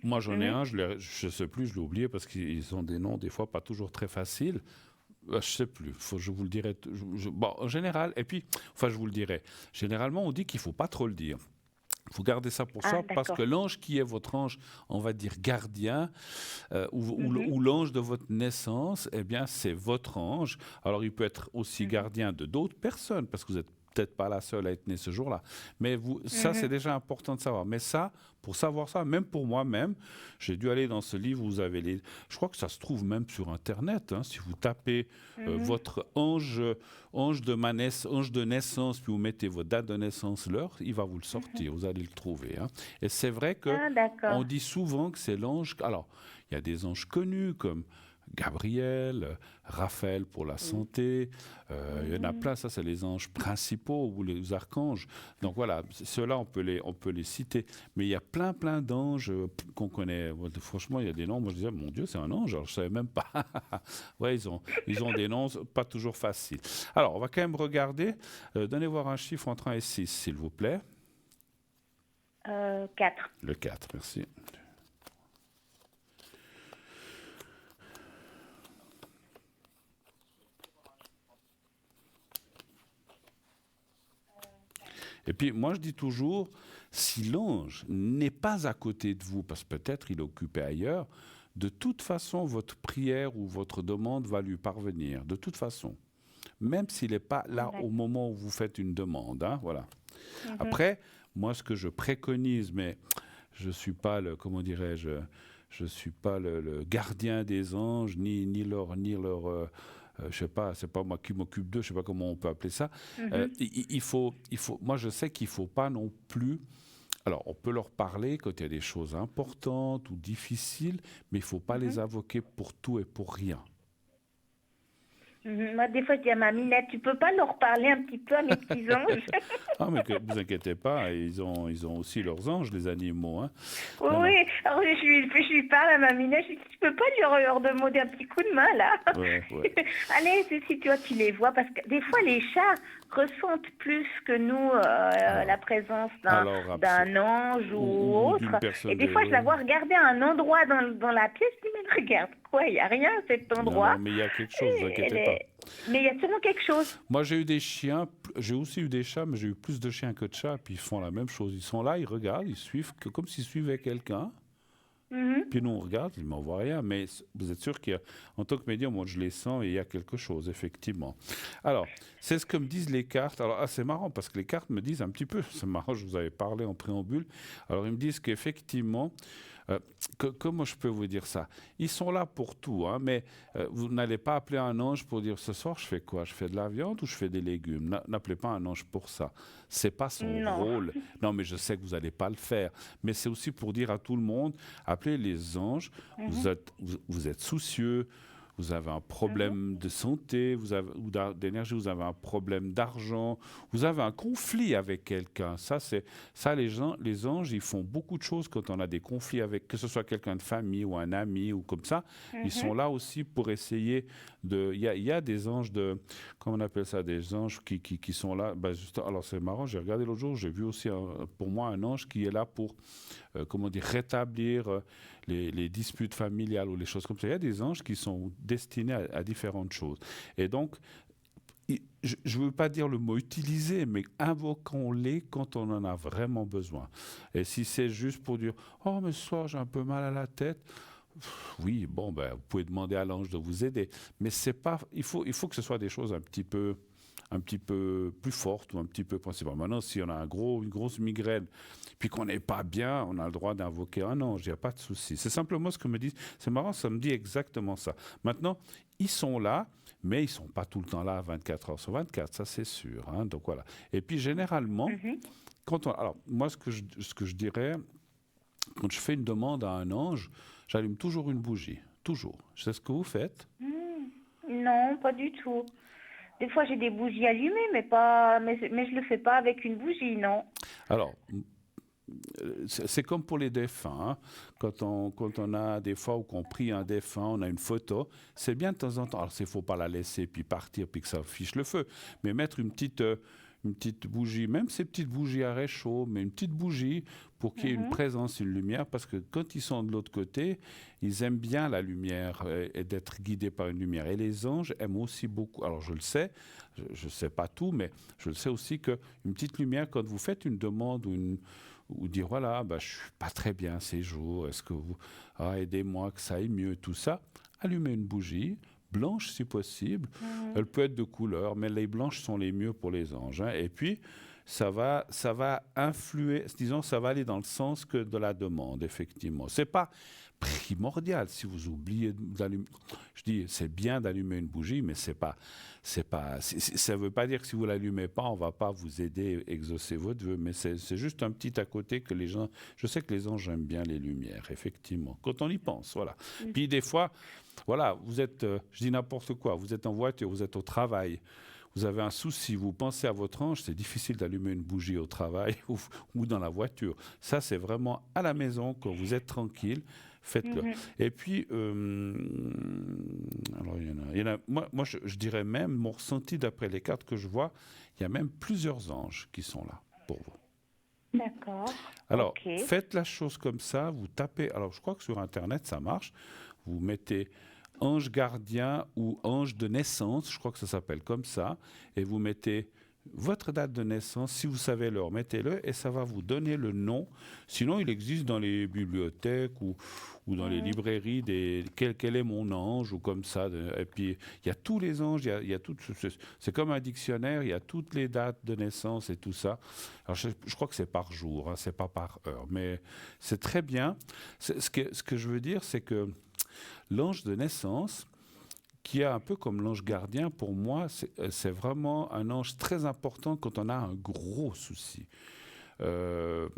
[SPEAKER 1] Moi, j'en ai un, je ne sais plus, je l'ai oublié parce qu'ils ont des noms, des fois, pas toujours très faciles. Je ne sais plus, je vous le dirai. En général, et puis, je vous le dirai. Généralement, on dit qu'il ne faut pas trop le dire. Vous gardez ça pour ça, parce que l'ange qui est votre ange, on va dire gardien, ou l'ange de votre naissance, eh bien, c'est votre ange. Alors, il peut être aussi gardien de d'autres personnes, parce que vous n'êtes peut-être pas la seule à être née ce jour-là. Mais ça, c'est déjà important de savoir. Mais ça, pour savoir ça, même pour moi-même, j'ai dû aller dans ce livre où vous avez je crois que ça se trouve même sur Internet. Hein, si vous tapez votre ange de naissance, puis vous mettez votre date de naissance, l'heure, il va vous le sortir. Vous allez le trouver. Hein. Et c'est vrai qu'on dit souvent que c'est l'ange... Alors, il y a des anges connus comme... Gabriel, Raphaël pour la santé, il y en a plein, ça c'est les anges principaux ou les archanges. Donc voilà, ceux-là on peut les citer. Mais il y a plein d'anges qu'on connaît. Franchement, il y a des noms, moi je disais, mon Dieu, c'est un ange, alors je ne savais même pas. Ouais, ils ont des noms pas toujours faciles. Alors, on va quand même regarder. Donnez voir un chiffre entre 1 et 6, s'il vous plaît.
[SPEAKER 4] 4.
[SPEAKER 1] Le 4, merci. Et puis, moi, je dis toujours, si l'ange n'est pas à côté de vous, parce que peut-être il est occupé ailleurs, de toute façon, votre prière ou votre demande va lui parvenir, de toute façon. Même s'il n'est pas là au moment où vous faites une demande. Hein, voilà. Après, moi, ce que je préconise, mais je ne suis pas comment dirais-je, je suis pas le gardien des anges, ni leur je sais pas, c'est pas moi qui m'occupe d'eux, je sais pas comment on peut appeler ça. Moi je sais qu'il faut pas non plus. Alors, on peut leur parler quand il y a des choses importantes ou difficiles, mais il ne faut pas les invoquer pour tout et pour rien.
[SPEAKER 4] Moi, des fois, je dis à ma Minette, tu peux pas leur parler un petit peu à mes petits anges?
[SPEAKER 1] Ah, mais ne vous inquiétez pas, ils ont aussi leurs anges, les animaux. Hein.
[SPEAKER 4] Oui,
[SPEAKER 1] Non, non.
[SPEAKER 4] oui. Alors, je lui parle à ma Minette, je lui dis, tu peux pas leur demander un petit coup de main, là?
[SPEAKER 1] Ouais, ouais.
[SPEAKER 4] Allez, si tu vois, tu les vois, parce que des fois, les chats ressentent plus que nous la présence d'un ange ou
[SPEAKER 1] ou
[SPEAKER 4] autre.
[SPEAKER 1] d'une personne
[SPEAKER 4] Et des fois, je la vois regarder à un endroit dans la pièce, je dis, mais regarde, quoi, il n'y a rien à cet endroit.
[SPEAKER 1] Non, mais il y a quelque chose, ne vous inquiétez pas.
[SPEAKER 4] Mais il y a sûrement quelque chose.
[SPEAKER 1] Moi, j'ai eu des chiens, j'ai aussi eu des chats, mais j'ai eu plus de chiens que de chats, puis ils font la même chose. Ils sont là, ils regardent, ils suivent, comme s'ils suivaient quelqu'un. Puis nous, on regarde, ils m'en voient rien, mais vous êtes sûr qu'en tant que médium, moi, je les sens et il y a quelque chose, effectivement. Alors, c'est ce que me disent les cartes. Alors, c'est marrant parce que les cartes me disent un petit peu, c'est marrant, je vous avais parlé en préambule. Alors, ils me disent qu'effectivement, comment je peux vous dire ça? Ils sont là pour tout, hein, mais vous n'allez pas appeler un ange pour dire ce soir je fais quoi? Je fais de la viande ou je fais des légumes? N'appelez pas un ange pour ça. C'est pas son rôle. Non, mais je sais que vous n'allez pas le faire. Mais c'est aussi pour dire à tout le monde, appelez les anges. Vous êtes soucieux. Vous avez un problème de santé, ou d'énergie, vous avez un problème d'argent, vous avez un conflit avec quelqu'un. Ça, les anges, ils font beaucoup de choses quand on a des conflits avec, que ce soit quelqu'un de famille ou un ami ou comme ça. Ils sont là aussi pour essayer de. Il y a des anges comment on appelle ça, des anges qui sont là. Alors c'est marrant, j'ai regardé l'autre jour, j'ai vu aussi pour moi un ange qui est là pour rétablir les disputes familiales ou les choses comme ça. Il y a des anges qui sont destinés à différentes choses. Et donc, je ne veux pas dire le mot utiliser, mais invoquons-les quand on en a vraiment besoin. Et si c'est juste pour dire « Oh, mais ce soir, j'ai un peu mal à la tête », oui, bon, vous pouvez demander à l'ange de vous aider. Mais c'est pas, il faut que ce soit des choses un petit peu plus fortes ou un petit peu principales. Maintenant, si on a une grosse migraine, puis qu'on n'est pas bien, on a le droit d'invoquer un ange, il n'y a pas de souci. C'est simplement ce que me disent. C'est marrant, ça me dit exactement ça. Maintenant, ils sont là, mais ils ne sont pas tout le temps là 24 heures sur 24, ça c'est sûr. Hein, donc voilà. Et puis généralement, alors moi ce que je dirais, quand je fais une demande à un ange, j'allume toujours une bougie. Toujours. C'est ce que vous faites?
[SPEAKER 4] Non, pas du tout. Des fois, j'ai des bougies allumées, mais je le fais pas avec une bougie, non.
[SPEAKER 1] Alors, c'est comme pour les défunts. Hein. Quand on a des fois où qu'on prie un défunt, on a une photo, c'est bien de temps en temps. Alors, il ne faut pas la laisser puis partir puis que ça fiche le feu, mais mettre une petite bougie, même ces petites bougies à réchaud, mais une petite bougie pour qu'il y ait une présence, une lumière, parce que quand ils sont de l'autre côté, ils aiment bien la lumière et d'être guidés par une lumière. Et les anges aiment aussi beaucoup, alors je le sais, je ne sais pas tout, mais je le sais aussi qu'une petite lumière, quand vous faites une demande ou dire voilà, je ne suis pas très bien ces jours, est-ce que vous aidez-moi que ça aille mieux, tout ça, allumez une bougie, blanche si possible. Elle peut être de couleur, mais les blanches sont les mieux pour les anges. Hein. Et puis, ça va influer, disons, ça va aller dans le sens que de la demande, effectivement. C'est pas primordial si vous oubliez d'allumer. Je dis, c'est bien d'allumer une bougie, mais ça ne veut pas dire que si vous l'allumez pas, on va pas vous aider à exaucer votre vœu, mais c'est juste un petit à côté que les gens. Je sais que les anges aiment bien les lumières, effectivement. Quand on y pense, voilà. Puis des fois. Voilà, vous êtes, je dis n'importe quoi, vous êtes en voiture, vous êtes au travail, vous avez un souci, vous pensez à votre ange, c'est difficile d'allumer une bougie au travail ou dans la voiture. Ça, c'est vraiment à la maison, quand vous êtes tranquille, faites-le. Et puis, alors il y en a moi je dirais même, mon ressenti d'après les cartes que je vois, il y a même plusieurs anges qui sont là pour vous.
[SPEAKER 4] D'accord.
[SPEAKER 1] Alors, faites la chose comme ça, vous tapez, alors je crois que sur Internet, ça marche, vous mettez ange gardien ou ange de naissance, je crois que ça s'appelle comme ça, et vous mettez votre date de naissance, si vous savez l'heure, mettez-le et ça va vous donner le nom. Sinon, il existe dans les bibliothèques ou dans les librairies quel est mon ange ou comme ça. Et puis, il y a tous les anges, il y a tout. C'est comme un dictionnaire, il y a toutes les dates de naissance et tout ça. Alors, je crois que c'est par jour, hein, c'est pas par heure, mais c'est très bien. Ce que je veux dire, c'est que l'ange de naissance, qui est un peu comme l'ange gardien, pour moi, c'est vraiment un ange très important quand on a un gros souci. Je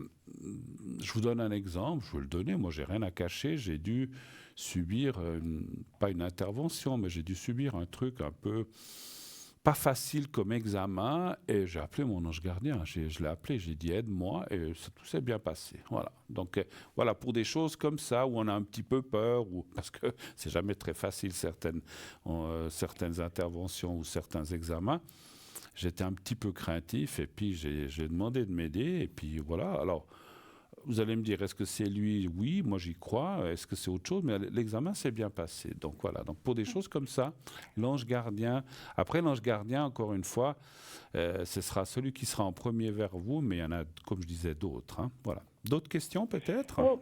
[SPEAKER 1] vous donne un exemple, je vais le donner, moi j'ai rien à cacher, j'ai dû subir, pas une intervention, mais j'ai dû subir un truc un peu pas facile comme examen, et j'ai appelé mon ange gardien, je l'ai appelé, j'ai dit aide-moi, et tout s'est bien passé. Voilà. Donc voilà, pour des choses comme ça, où on a un petit peu peur, parce que c'est jamais très facile certaines interventions ou certains examens, j'étais un petit peu craintif, et puis j'ai demandé de m'aider, et puis voilà. Alors, vous allez me dire, est-ce que c'est lui? Oui, moi j'y crois. Est-ce que c'est autre chose? Mais l'examen s'est bien passé. Donc voilà. Donc pour des choses comme ça, l'ange gardien. Après l'ange gardien, encore une fois, ce sera celui qui sera en premier vers vous, mais il y en a, comme je disais, d'autres. Hein. Voilà. D'autres questions peut-être?
[SPEAKER 4] Oh.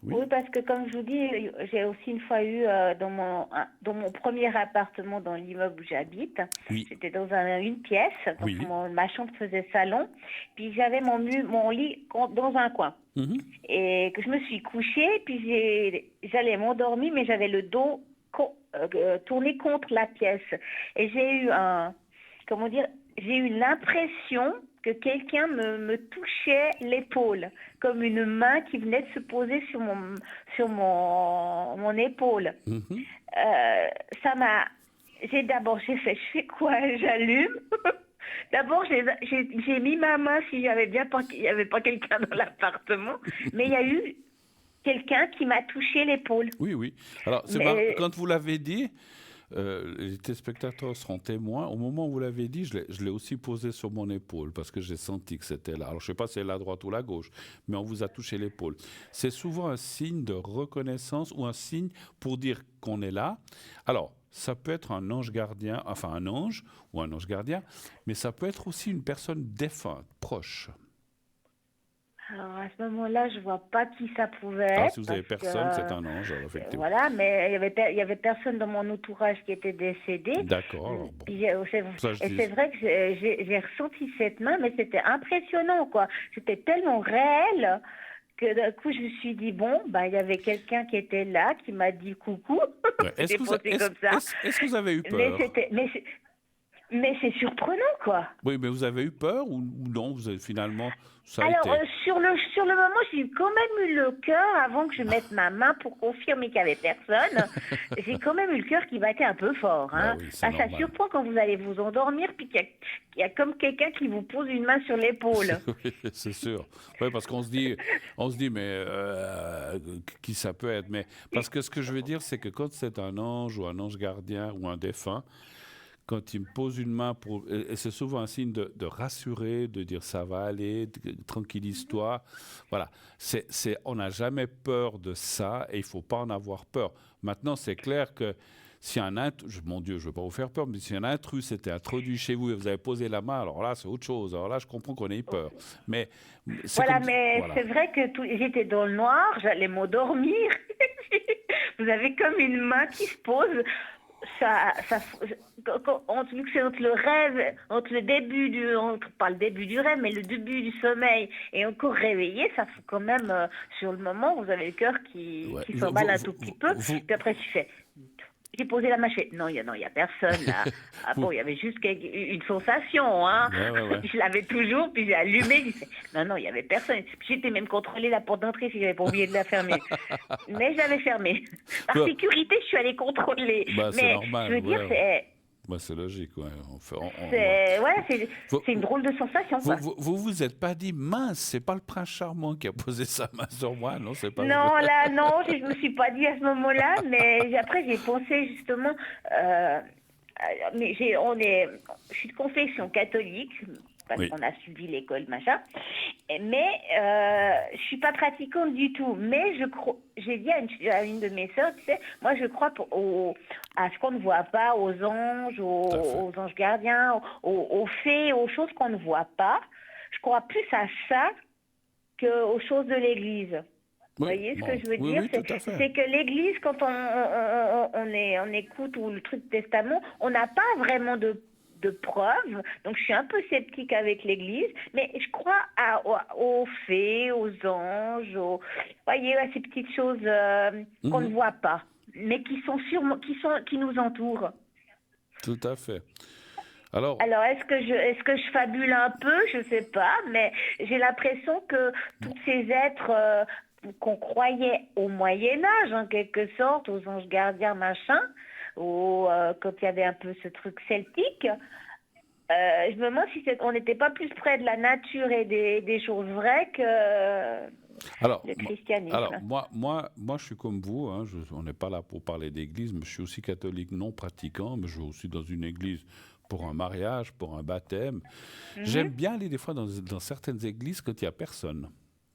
[SPEAKER 4] Oui, parce que comme je vous dis, j'ai aussi une fois eu dans mon premier appartement dans l'immeuble où j'habite, j'étais dans une pièce, donc ma chambre faisait salon, puis j'avais mon lit dans un coin. Et que je me suis couchée, puis j'allais m'endormir, mais j'avais le dos tourné contre la pièce. Et j'ai eu j'ai eu l'impression que quelqu'un me touchait l'épaule, comme une main qui venait de se poser sur mon épaule. J'ai fait, je fais quoi? J'allume. D'abord, j'ai mis ma main s'il n'y avait pas quelqu'un dans l'appartement, mais il y a eu quelqu'un qui m'a touché l'épaule.
[SPEAKER 1] Oui. Alors, quand vous l'avez dit, les téléspectateurs seront témoins. Au moment où vous l'avez dit, je l'ai aussi posé sur mon épaule parce que j'ai senti que c'était là. Alors, je ne sais pas si c'est la droite ou la gauche, mais on vous a touché l'épaule. C'est souvent un signe de reconnaissance ou un signe pour dire qu'on est là. Alors, ça peut être un ange gardien, enfin un ange ou un ange gardien, mais ça peut être aussi une personne défunte, proche.
[SPEAKER 4] Alors à ce moment-là, je vois pas qui ça pouvait être.
[SPEAKER 1] Si vous avez personne, c'est un ange, alors, effectivement.
[SPEAKER 4] Voilà, mais il y avait personne dans mon entourage qui était décédé.
[SPEAKER 1] D'accord. Alors, bon.
[SPEAKER 4] C'est vrai que j'ai ressenti cette main, mais c'était impressionnant, quoi. C'était tellement réel que d'un coup, je me suis dit, il y avait quelqu'un qui était là, qui m'a dit coucou.
[SPEAKER 1] Ouais. Est-ce que vous avez eu peur?
[SPEAKER 4] Mais c'est surprenant, quoi.
[SPEAKER 1] Oui, mais vous avez eu peur ou non? Vous avez finalement...
[SPEAKER 4] Alors, sur le moment, j'ai quand même eu le cœur, avant que je mette ma main pour confirmer qu'il n'y avait personne, j'ai quand même eu le cœur qui battait un peu fort. Hein.
[SPEAKER 1] Oui,
[SPEAKER 4] ça surprend quand vous allez vous endormir, puis qu'il y a comme quelqu'un qui vous pose une main sur l'épaule.
[SPEAKER 1] Oui, c'est sûr. Oui, parce qu'on se dit, mais qui ça peut être? Mais parce que ce que je veux dire, c'est que quand c'est un ange ou un ange gardien ou un défunt, quand il me pose une main, et c'est souvent un signe de rassurer, de dire ça va aller, tranquillise-toi. Voilà, on n'a jamais peur de ça et il ne faut pas en avoir peur. Maintenant, c'est clair que si un intrus, mon Dieu, je ne veux pas vous faire peur, mais si un intrus s'était introduit chez vous et vous avez posé la main, alors là, c'est autre chose. Alors là, je comprends qu'on ait peur. Mais c'est
[SPEAKER 4] vrai que j'étais dans le noir, j'allais m'endormir. Vous avez comme une main qui se pose. Vu que c'est entre le rêve, pas le début du rêve, mais le début du sommeil et encore réveillé, ça fout quand même, sur le moment, vous avez le cœur qui s'emballe un tout petit peu, puis après tu fais... J'ai posé la machine. Non, il n'y a personne là. Ah bon, il y avait juste une sensation. Hein. Ouais. Je l'avais toujours, puis j'ai allumé. J'ai fait, non, il n'y avait personne. J'étais même contrôlé la porte d'entrée si j'avais pas oublié de la fermer. Mais je l'avais fermée. Par sécurité, je suis allée contrôler.
[SPEAKER 1] C'est normal.
[SPEAKER 4] Je veux dire,
[SPEAKER 1] c'est logique, ouais.
[SPEAKER 4] C'est une drôle de sensation.
[SPEAKER 1] Vous êtes pas dit, mince, c'est pas le prince charmant qui a posé sa main sur moi, non? C'est pas
[SPEAKER 4] non, je me suis pas dit à ce moment-là, mais après j'ai pensé justement, mais je suis de confession catholique, parce qu'on a suivi l'école, machin. Mais je suis pas pratiquante du tout. Mais j'ai dit à une de mes sœurs, tu sais, moi je crois à ce qu'on ne voit pas, aux anges, aux anges gardiens, aux fées, aux choses qu'on ne voit pas. Je crois plus à ça qu'aux choses de l'Église. Vous voyez ce que je veux dire? C'est que l'Église, quand on écoute ou le truc du testament, on n'a pas vraiment de preuves. Donc, je suis un peu sceptique avec l'Église, mais je crois aux fées, aux anges, voyez, à ces petites choses qu'on ne voit pas, mais qui nous entourent.
[SPEAKER 1] Tout à fait.
[SPEAKER 4] Alors, est-ce que je fabule un peu? Je sais pas, mais j'ai l'impression que tous ces êtres qu'on croyait au Moyen-Âge, en quelque sorte, aux anges gardiens, machin, ou quand il y avait un peu ce truc celtique, je me demande si on n'était pas plus près de la nature et des choses vraies que le christianisme.
[SPEAKER 1] Alors, moi, je suis comme vous, hein, on n'est pas là pour parler d'église, mais je suis aussi catholique non pratiquant, mais je vais aussi dans une église pour un mariage, pour un baptême. J'aime bien aller des fois dans certaines églises quand il n'y a personne.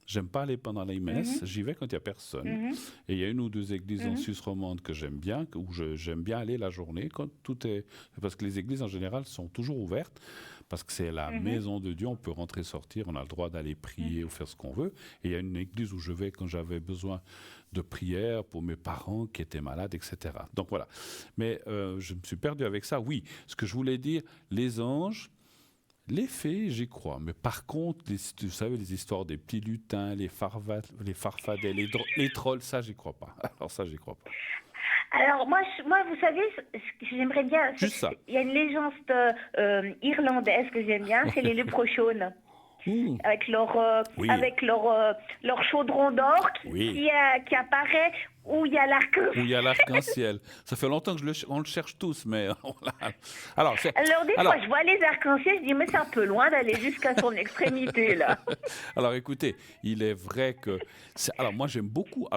[SPEAKER 1] J'aime pas aller pendant les messes, j'y vais quand il n'y a personne. Et il y a une ou deux églises en Suisse romande que j'aime bien, où j'aime bien aller la journée, quand tout est... Parce que les églises en général sont toujours ouvertes, parce que c'est la maison de Dieu, on peut rentrer, sortir, on a le droit d'aller prier ou faire ce qu'on veut. Et il y a une église où je vais quand j'avais besoin de prière pour mes parents qui étaient malades, etc. Donc voilà. Mais je me suis perdu avec ça. Oui, ce que je voulais dire, les anges... Les fées, j'y crois. Mais par contre, vous savez, les histoires des petits lutins, les farfadets, les trolls, ça, j'y crois pas. Alors ça, j'y crois pas.
[SPEAKER 4] Alors moi, vous savez, ce que j'aimerais bien...
[SPEAKER 1] Juste ça.
[SPEAKER 4] Il y a une légende irlandaise que j'aime bien, c'est les leprechauns. Avec leur chaudron d'or qui apparaît où il y a l'arc-en-ciel.
[SPEAKER 1] Où il y a l'arc-en-ciel. Ça fait longtemps que on le cherche tous, mais... Alors
[SPEAKER 4] des fois, je vois les arcs-en-ciel, je dis, mais c'est un peu loin d'aller jusqu'à son extrémité, là.
[SPEAKER 1] Alors, écoutez, il est vrai que... Alors, moi, j'aime beaucoup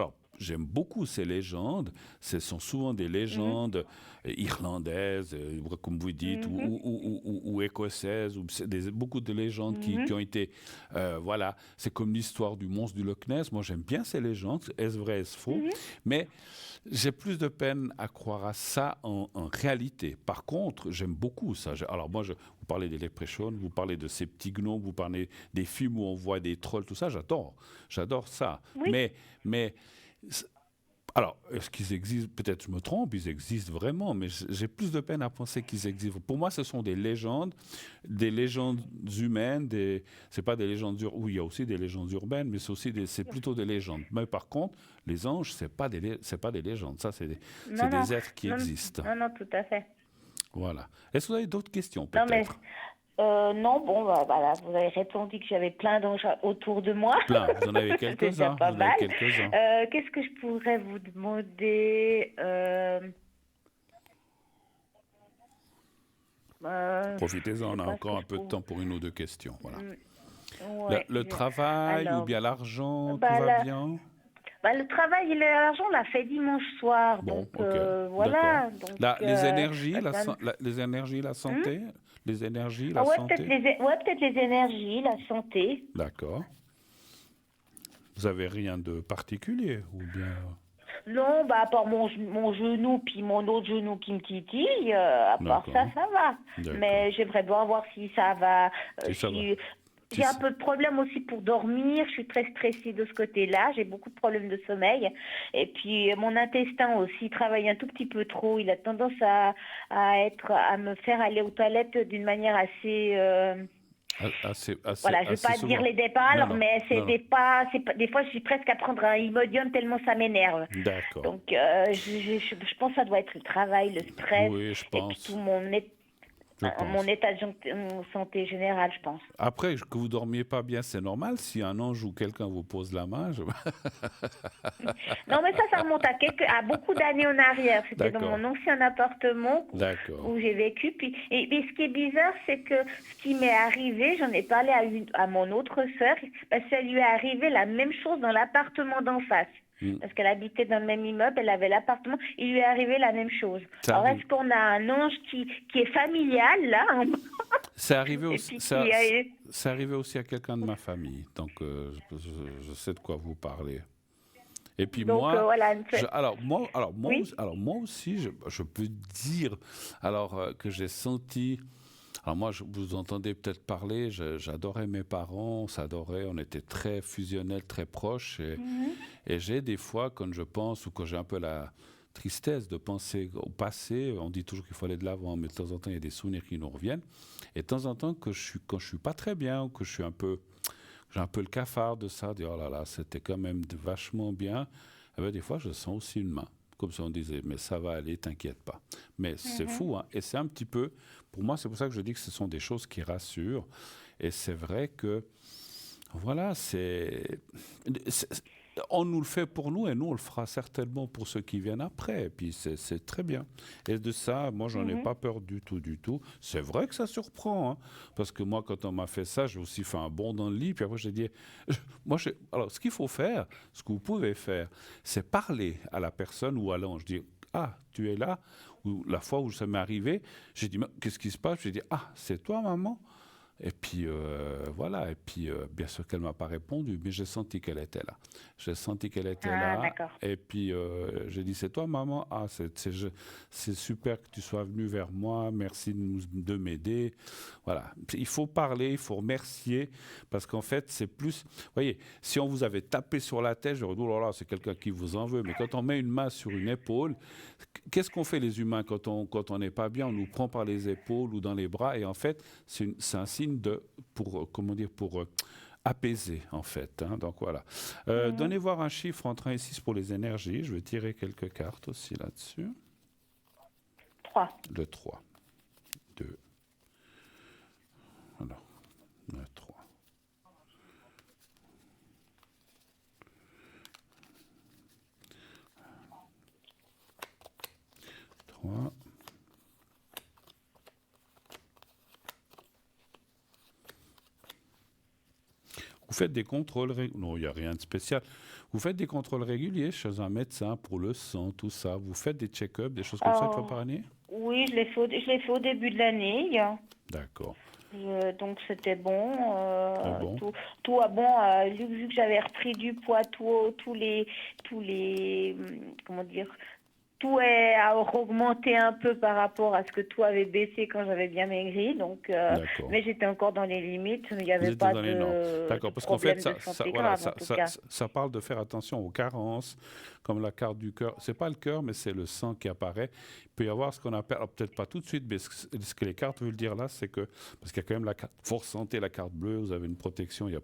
[SPEAKER 1] ces légendes. Ce sont souvent des légendes irlandaises, comme vous dites, ou écossaises. Beaucoup de légendes qui ont été... voilà, c'est comme l'histoire du monstre du Loch Ness. Moi, j'aime bien ces légendes. Est-ce vrai, est-ce faux? Mais j'ai plus de peine à croire à ça en réalité. Par contre, j'aime beaucoup ça. Alors moi, vous parlez des leprechauns, vous parlez de ces petits gnomes, vous parlez des films où on voit des trolls, tout ça, j'adore ça. Mais alors, est-ce qu'ils existent? Peut-être je me trompe, ils existent vraiment, mais j'ai plus de peine à penser qu'ils existent. Pour moi, ce sont des légendes humaines, c'est pas des légendes oui, il y a aussi des légendes urbaines, mais c'est plutôt des légendes. Mais par contre, les anges, c'est pas des légendes, ça, c'est des êtres qui existent.
[SPEAKER 4] Non, tout à fait.
[SPEAKER 1] Voilà. Est-ce que vous avez d'autres questions, peut-être?
[SPEAKER 4] Non, bon, voilà, vous avez répondu que j'avais plein d'anges autour de moi.
[SPEAKER 1] Plein, vous en avez quelques-uns.
[SPEAKER 4] Qu'est-ce que je pourrais vous demander
[SPEAKER 1] Profitez-en, on a encore un peu de temps pour une ou deux questions. Voilà.
[SPEAKER 4] Ouais,
[SPEAKER 1] le travail ou bien l'argent, tout va bien?
[SPEAKER 4] Le travail et l'argent, on l'a fait dimanche soir.
[SPEAKER 1] Bon,
[SPEAKER 4] donc, voilà. Donc,
[SPEAKER 1] les énergies, la santé? Les énergies, la santé?
[SPEAKER 4] Peut-être les énergies, la santé.
[SPEAKER 1] D'accord. Vous avez rien de particulier ou bien...
[SPEAKER 4] Non, à part mon genou puis mon autre genou qui me titille, à part ça va. Mais j'aimerais bien voir si ça va... J'ai un peu de problème aussi pour dormir, je suis très stressée de ce côté-là, j'ai beaucoup de problèmes de sommeil. Et puis mon intestin aussi travaille un tout petit peu trop, il a tendance à me faire aller aux toilettes d'une manière assez... voilà, je ne veux pas dire les départs, mais des fois je suis presque à prendre un Imodium tellement ça m'énerve.
[SPEAKER 1] D'accord.
[SPEAKER 4] Donc je pense que ça doit être le travail, le stress,
[SPEAKER 1] je pense.
[SPEAKER 4] Et puis tout mon état de santé générale, je pense.
[SPEAKER 1] Après, que vous ne dormiez pas bien, c'est normal. Si un ange ou quelqu'un vous pose la main...
[SPEAKER 4] Non, mais ça remonte à beaucoup d'années en arrière. C'était dans mon ancien appartement où j'ai vécu. Et ce qui est bizarre, c'est que ce qui m'est arrivé, j'en ai parlé à mon autre sœur, ça lui est arrivé la même chose dans l'appartement d'en face. Parce qu'elle habitait dans le même immeuble, elle avait l'appartement, il lui est arrivé la même chose. Alors est-ce qu'on a un ange qui est familial là
[SPEAKER 1] C'est arrivé aussi, c'est arrivé aussi à quelqu'un de ma famille, donc je sais de quoi vous parlez. Et puis donc, moi,
[SPEAKER 4] voilà,
[SPEAKER 1] moi aussi, je peux dire que j'ai senti. Alors moi, vous entendez peut-être parler, j'adorais mes parents, on s'adorait, on était très fusionnels, très proches. Et j'ai des fois, quand je pense ou quand j'ai un peu la tristesse de penser au passé, on dit toujours qu'il faut aller de l'avant, mais de temps en temps, il y a des souvenirs qui nous reviennent. Et de temps en temps, quand je suis pas très bien ou que je suis j'ai un peu le cafard de ça, de oh là là, c'était quand même vachement bien. Eh bien, des fois, je sens aussi une main. Comme si on disait, mais ça va aller, t'inquiète pas. Mais c'est fou, hein. Et c'est un petit peu, pour moi, c'est pour ça que je dis que ce sont des choses qui rassurent. Et c'est vrai que, voilà, on nous le fait pour nous et nous, on le fera certainement pour ceux qui viennent après. Et puis, c'est très bien. Et de ça, moi, j'en ai pas peur du tout, du tout. C'est vrai que ça surprend, hein, parce que moi, quand on m'a fait ça, j'ai aussi fait un bond dans le lit. Puis après, j'ai dit, alors, ce qu'il faut faire, ce que vous pouvez faire, c'est parler à la personne ou à l'ange. Dire, ah, tu es là. Ou la fois où ça m'est arrivé, j'ai dit, qu'est-ce qui se passe? J'ai dit, ah, c'est toi, maman? Et puis voilà, et puis bien sûr qu'elle ne m'a pas répondu, mais j'ai senti qu'elle était là. J'ai senti qu'elle était là.
[SPEAKER 4] D'accord.
[SPEAKER 1] Et puis j'ai dit, c'est toi maman? Ah, c'est super que tu sois venu vers moi, merci de m'aider. Voilà, il faut parler, il faut remercier, parce qu'en fait c'est plus... Vous voyez, si on vous avait tapé sur la tête, j'aurais dit, oh là là, c'est quelqu'un qui vous en veut. Mais quand on met une main sur une épaule, qu'est-ce qu'on fait les humains quand on n'est pas bien? On nous prend par les épaules ou dans les bras, et en fait c'est un signe pour apaiser en fait. Hein, donc voilà. Donnez voir un chiffre entre 1 et 6 pour les énergies. Je vais tirer quelques cartes aussi là-dessus.
[SPEAKER 4] 3.
[SPEAKER 1] Le 3. 2. Alors, le 3. 3. Vous faites des contrôles réguliers. Non, il n'y a rien de spécial. Vous faites des contrôles réguliers chez un médecin pour le sang, tout ça. Vous faites des check-ups, des choses comme ça une fois par année?
[SPEAKER 4] Oui, je l'ai fait au début de l'année.
[SPEAKER 1] D'accord.
[SPEAKER 4] Donc c'était bon.
[SPEAKER 1] Bon.
[SPEAKER 4] Tout a bon. Vu que j'avais repris du poids, tous les, comment dire, tout a augmenté un peu par rapport à ce que tout avait baissé quand j'avais bien maigri. Donc, mais j'étais encore dans les limites. Il n'y avait pas
[SPEAKER 1] D'accord, parce qu'en fait, ça parle de faire attention aux carences, comme la carte du cœur. C'est pas le cœur, mais c'est le sang qui apparaît. Il peut y avoir ce qu'on appelle, alors peut-être pas tout de suite, mais ce que les cartes veulent dire là, c'est que, parce qu'il y a quand même la carte force santé, la carte bleue, vous avez une protection, il n'y a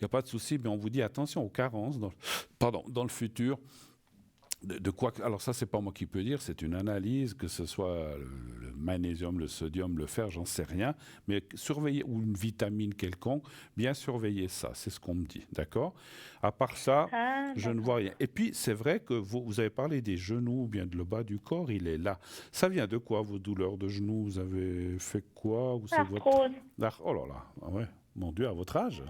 [SPEAKER 1] pas de souci, mais on vous dit attention aux carences dans le futur. De quoi, alors ça, c'est pas moi qui peux dire, c'est une analyse, que ce soit le magnésium, le sodium, le fer, j'en sais rien, mais surveiller, ou une vitamine quelconque, bien surveiller ça, c'est ce qu'on me dit, d'accord? À part ça, je ne vois rien. Et puis, c'est vrai que vous avez parlé des genoux, ou bien de le bas du corps, il est là. Ça vient de quoi, vos douleurs de genoux? Vous avez fait quoi?
[SPEAKER 4] Arthrose.
[SPEAKER 1] Oh là là, ah ouais, mon Dieu, à votre âge?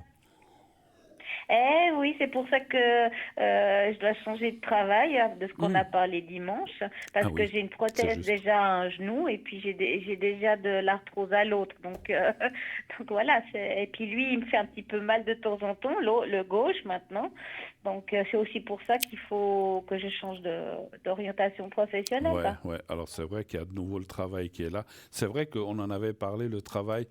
[SPEAKER 4] Oui, c'est pour ça que je dois changer de travail, de ce qu'on a parlé dimanche, parce que j'ai une prothèse déjà à un genou et puis j'ai déjà de l'arthrose à l'autre. Donc voilà. Et puis lui, il me fait un petit peu mal de temps en temps, le gauche maintenant. Donc c'est aussi pour ça qu'il faut que je change d'orientation professionnelle.
[SPEAKER 1] Ouais. Alors c'est vrai qu'il y a de nouveau le travail qui est là. C'est vrai qu'on en avait parlé, le travail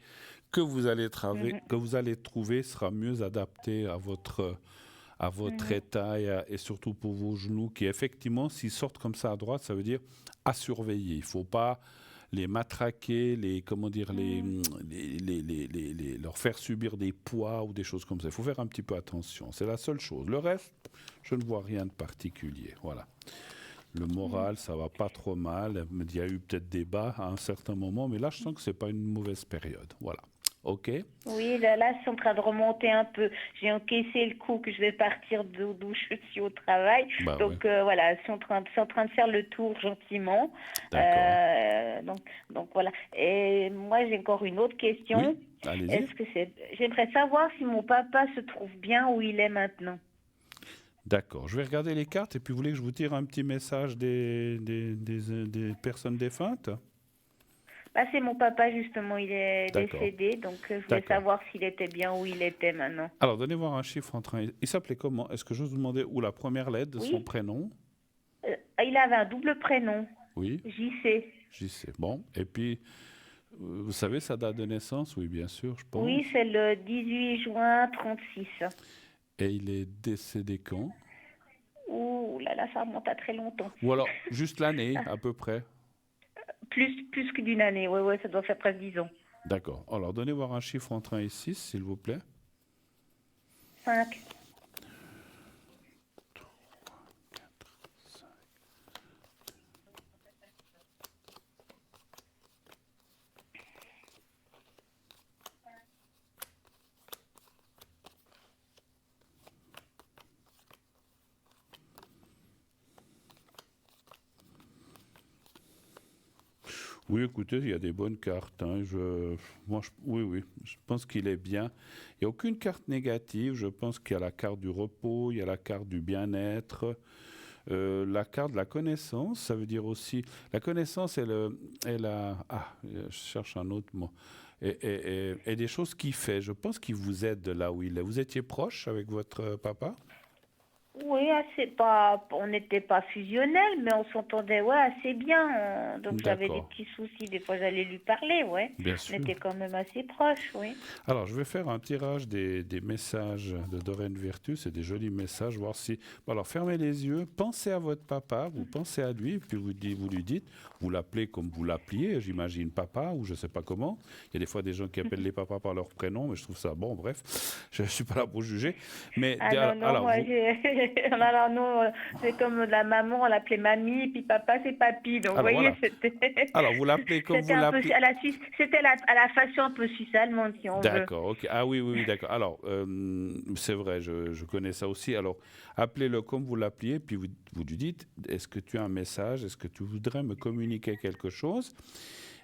[SPEAKER 1] que vous allez trouver sera mieux adapté à votre état et surtout pour vos genoux qui effectivement s'ils sortent comme ça à droite, ça veut dire à surveiller. Il ne faut pas les matraquer, leur faire subir des poids ou des choses comme ça. Il faut faire un petit peu attention. C'est la seule chose. Le reste, je ne vois rien de particulier. Voilà. Le moral, ça va pas trop mal. Il y a eu peut-être des bas à un certain moment, mais là, je sens que c'est pas une mauvaise période. Voilà. OK.
[SPEAKER 4] Oui, là, je suis en train de remonter un peu. J'ai encaissé le coup que je vais partir d'où je suis au travail. Donc voilà, je suis en train de faire le tour gentiment. Donc voilà. Et moi, j'ai encore une autre question.
[SPEAKER 1] Oui, allez-y.
[SPEAKER 4] J'aimerais savoir si mon papa se trouve bien où il est maintenant.
[SPEAKER 1] D'accord. Je vais regarder les cartes et puis vous voulez que je vous tire un petit message des personnes défuntes?
[SPEAKER 4] C'est mon papa, justement, il est décédé, donc je voulais savoir s'il était bien où il était maintenant.
[SPEAKER 1] Alors, donnez voir un chiffre entre 1 et... Il s'appelait comment? Est-ce que je vous demandais où la première lettre de son prénom?
[SPEAKER 4] Il avait un double prénom.
[SPEAKER 1] Oui.
[SPEAKER 4] JC.
[SPEAKER 1] JC, bon. Et puis, vous savez sa date de naissance? Oui, bien sûr, je pense.
[SPEAKER 4] Oui, c'est le 18 juin 36.
[SPEAKER 1] Et il est décédé quand?
[SPEAKER 4] Ouh là là, ça remonte à très longtemps.
[SPEAKER 1] Ou alors, juste l'année, à peu près?
[SPEAKER 4] Plus que d'une année, oui, ça doit faire presque 10 ans.
[SPEAKER 1] D'accord. Alors, donnez voir un chiffre entre 1 et 6, s'il vous plaît.
[SPEAKER 4] 5.
[SPEAKER 1] Oui, écoutez, il y a des bonnes cartes. Hein. Oui, je pense qu'il est bien. Il n'y a aucune carte négative. Je pense qu'il y a la carte du repos, il y a la carte du bien-être, la carte de la connaissance. Ça veut dire aussi... La connaissance, je cherche un autre mot. Et des choses qu'il fait. Je pense qu'il vous aide de là où il est. Vous étiez proche avec votre papa?
[SPEAKER 4] Oui, on n'était pas fusionnels, mais on s'entendait assez bien. Donc j'avais des petits soucis, des fois j'allais lui parler,
[SPEAKER 1] Bien sûr.
[SPEAKER 4] On était quand même assez proches, oui.
[SPEAKER 1] Alors, je vais faire un tirage des messages de Doreen Virtus, c'est des jolis messages, voir si... Bon, alors, fermez les yeux, pensez à votre papa, vous pensez à lui, puis vous lui dites, vous l'appelez comme vous l'appeliez, j'imagine papa, ou je ne sais pas comment. Il y a des fois des gens qui appellent les papas par leur prénom, mais je trouve ça bon, bref, je ne suis pas là pour juger. Mais,
[SPEAKER 4] alors nous, c'est comme la maman, on l'appelait mamie, puis papa, c'est papy. Donc,
[SPEAKER 1] alors,
[SPEAKER 4] vous voyez,
[SPEAKER 1] voilà.
[SPEAKER 4] c'était...
[SPEAKER 1] Alors, vous l'appelez comme vous l'appelez...
[SPEAKER 4] C'était à la façon un peu suisse-allemande, si on veut.
[SPEAKER 1] D'accord, ok. Ah oui, d'accord. Alors, c'est vrai, je connais ça aussi. Alors, appelez-le comme vous l'appeliez, puis vous lui dites, est-ce que tu as un message? Est-ce que tu voudrais me communiquer quelque chose?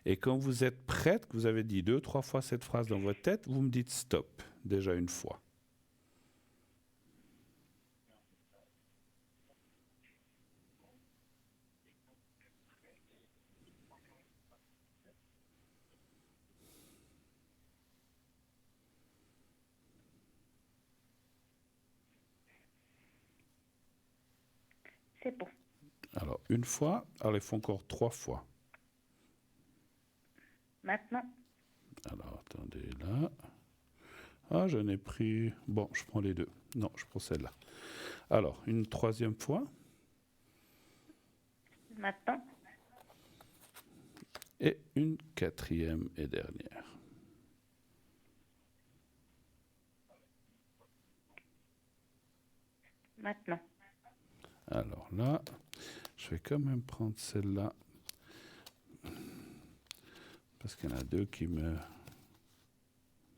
[SPEAKER 1] Et quand vous êtes prête, que vous avez dit 2, 3 fois cette phrase dans votre tête, vous me dites stop, déjà une fois.
[SPEAKER 4] C'est bon.
[SPEAKER 1] Alors, une fois, alors il faut encore 3 fois.
[SPEAKER 4] Maintenant.
[SPEAKER 1] Alors, attendez, là. Ah, j'en ai pris... Bon, je prends les deux. Non, je prends celle-là. Alors, une 3e fois.
[SPEAKER 4] Maintenant.
[SPEAKER 1] Et une 4e et dernière.
[SPEAKER 4] Maintenant.
[SPEAKER 1] Alors là, je vais quand même prendre celle-là. Parce qu'il y en a 2 qui me...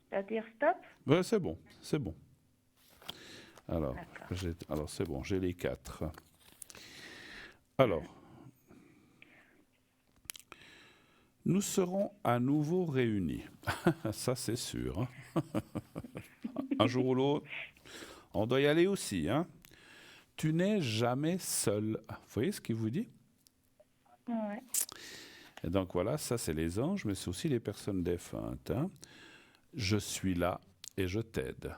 [SPEAKER 4] C'est-à-dire stop?
[SPEAKER 1] Ouais, c'est bon, c'est bon. Alors, c'est bon, j'ai les 4. Alors, nous serons à nouveau réunis. Ça, c'est sûr. Hein. Un jour ou l'autre, on doit y aller aussi. Hein. Tu n'es jamais seul. Vous voyez ce qu'il vous dit?
[SPEAKER 4] Ouais.
[SPEAKER 1] Et donc voilà, ça c'est les anges, mais c'est aussi les personnes défuntes. Hein. Je suis là et je t'aide.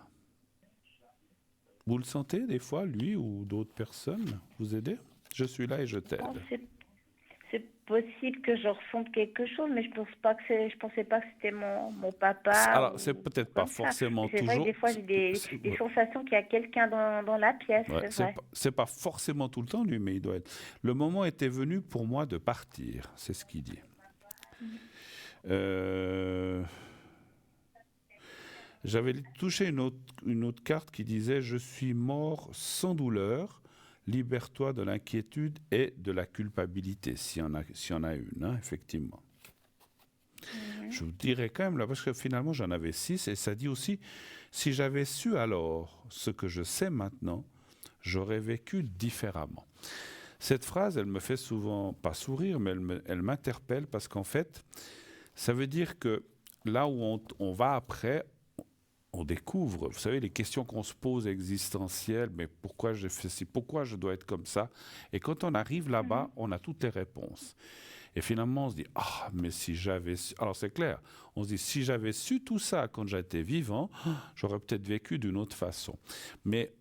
[SPEAKER 1] Vous le sentez des fois, lui ou d'autres personnes, vous aider? Je suis là et je t'aide.
[SPEAKER 4] C'est possible que je ressente quelque chose, mais je pensais pas que c'était mon papa.
[SPEAKER 1] Alors, c'est peut-être pas forcément toujours...
[SPEAKER 4] C'est vrai, des fois, j'ai des sensations qu'il y a quelqu'un dans la pièce,
[SPEAKER 1] c'est pas forcément tout le temps, lui, mais il doit être... Le moment était venu pour moi de partir, c'est ce qu'il dit. J'avais touché une autre carte qui disait « Je suis mort sans douleur, libère-toi de l'inquiétude et de la culpabilité », s'il y en a une, hein, effectivement. Je vous dirais quand même, là, parce que finalement j'en avais 6, et ça dit aussi « Si j'avais su alors ce que je sais maintenant, j'aurais vécu différemment ». Cette phrase, elle me fait souvent, pas sourire, mais elle m'interpelle, parce qu'en fait, ça veut dire que là où on va après, on découvre, vous savez, les questions qu'on se pose existentielles, mais pourquoi j'ai fait ci, pourquoi je dois être comme ça? Et quand on arrive là-bas, on a toutes les réponses. Et finalement, on se dit, ah, mais si j'avais su... Alors c'est clair, on se dit, si j'avais su tout ça quand j'étais vivant, j'aurais peut-être vécu d'une autre façon. Mais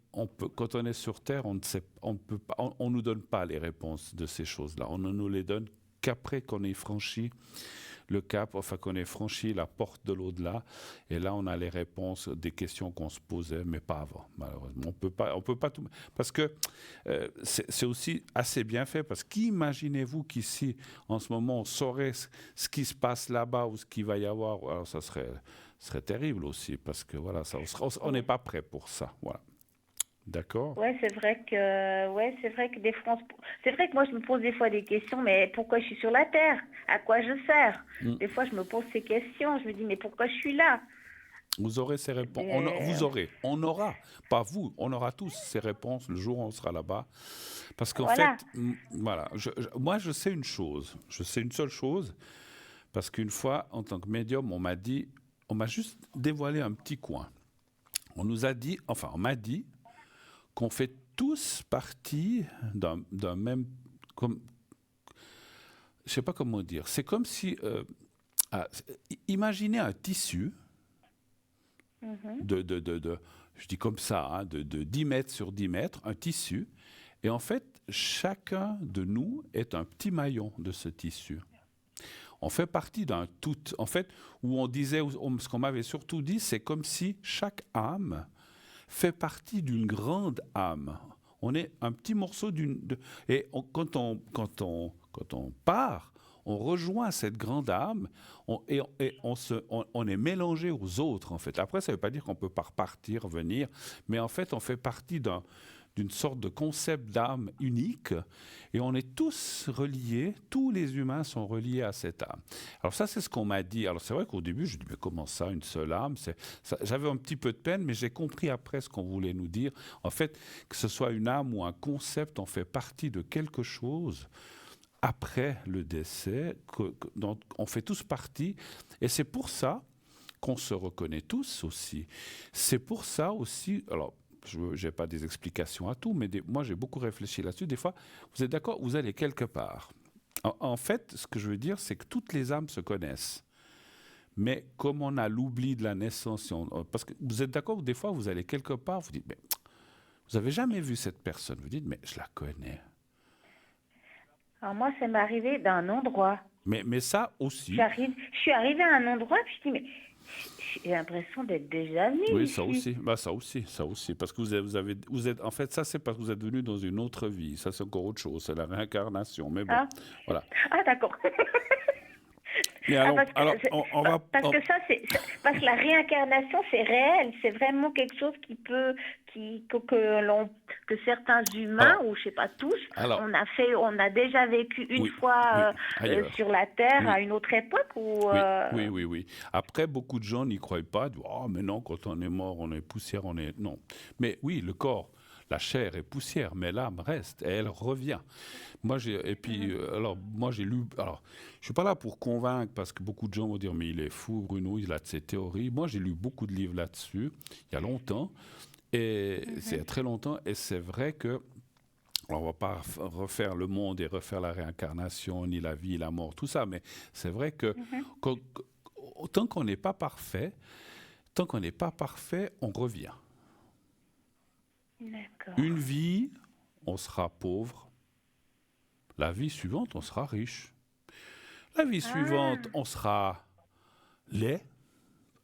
[SPEAKER 1] quand on est sur Terre, on ne nous donne pas les réponses de ces choses-là. On ne nous les donne qu'après qu'on ait franchi le cap, enfin qu'on ait franchi la porte de l'au-delà. Et là, on a les réponses des questions qu'on se posait, mais pas avant, malheureusement. On peut pas tout... Parce que c'est aussi assez bien fait, parce qu'imaginez-vous qu'ici, en ce moment, on saurait ce qui se passe là-bas ou ce qu'il va y avoir. Alors, ça serait terrible aussi, parce que voilà, on n'est pas prêt pour ça. Voilà. D'accord.
[SPEAKER 4] C'est vrai que des fois, c'est vrai que moi je me pose des fois des questions, mais pourquoi je suis sur la Terre? À quoi je sers? Des fois je me pose ces questions, je me dis mais pourquoi je suis là?
[SPEAKER 1] Vous aurez ces réponses. On aura, pas vous, on aura tous ces réponses le jour où on sera là-bas. Parce qu'en fait, voilà, moi je sais une chose, je sais une seule chose, parce qu'une fois, en tant que médium, on m'a juste dévoilé un petit coin. On m'a dit qu'on fait tous partie d'un même... Je ne sais pas comment dire. C'est comme si... imaginez un tissu je dis comme ça, hein, de 10 mètres sur 10 mètres, un tissu. Et en fait, chacun de nous est un petit maillon de ce tissu. On fait partie d'un tout. En fait, où on disait, ce qu'on m'avait surtout dit, c'est comme si chaque âme fait partie d'une grande âme. On est un petit morceau et quand on part, on rejoint cette grande âme on est mélangé aux autres, en fait. Après, ça ne veut pas dire qu'on ne peut pas repartir, venir, mais en fait, on fait partie d'une sorte de concept d'âme unique, et on est tous reliés, tous les humains sont reliés à cette âme. Alors ça, c'est ce qu'on m'a dit. Alors c'est vrai qu'au début, je dis, mais comment ça, une seule âme? J'avais un petit peu de peine, mais j'ai compris après ce qu'on voulait nous dire. En fait, que ce soit une âme ou un concept, on fait partie de quelque chose après le décès, dont on fait tous partie, et c'est pour ça qu'on se reconnaît tous aussi. C'est pour ça aussi, alors je n'ai pas des explications à tout, mais moi j'ai beaucoup réfléchi là-dessus. Des fois, vous êtes d'accord, vous allez quelque part. En fait, ce que je veux dire, c'est que toutes les âmes se connaissent. Mais comme on a l'oubli de la naissance, parce que vous êtes d'accord, des fois vous allez quelque part, vous dites, mais vous n'avez jamais vu cette personne. Vous dites, mais je la connais.
[SPEAKER 4] Alors moi, ça m'est arrivé d'un endroit.
[SPEAKER 1] Mais ça aussi.
[SPEAKER 4] Je suis arrivée à un endroit, puis je dis, mais j'ai l'impression d'être déjà venue.
[SPEAKER 1] Oui, ça aussi. Bah, ça aussi. Parce que vous êtes, en fait, ça, c'est parce que vous êtes venu dans une autre vie. Ça, c'est encore autre chose. C'est la réincarnation. Mais bon, voilà.
[SPEAKER 4] Ah, d'accord.
[SPEAKER 1] Mais parce
[SPEAKER 4] que la réincarnation, c'est réel, c'est vraiment quelque chose que certains humains, ou je sais pas tous, on a déjà vécu une fois sur la Terre à une autre époque.
[SPEAKER 1] Oui. Après, beaucoup de gens n'y croient pas. Disent, mais non, quand on est mort, on est poussière, non. Mais oui, le corps, la chair est poussière, mais l'âme reste et elle revient. Moi, j'ai lu. Alors, je suis pas là pour convaincre parce que beaucoup de gens vont dire mais il est fou, Bruno, il a de ces théories. Moi, j'ai lu beaucoup de livres là-dessus il y a longtemps et c'est il y a très longtemps et c'est vrai que. Alors, on va pas refaire le monde et refaire la réincarnation, ni la vie, la mort, tout ça, mais c'est vrai que tant qu'on n'est pas parfait, on revient.
[SPEAKER 4] D'accord.
[SPEAKER 1] Une vie, on sera pauvre. La vie suivante, on sera riche. La vie suivante, on sera laid,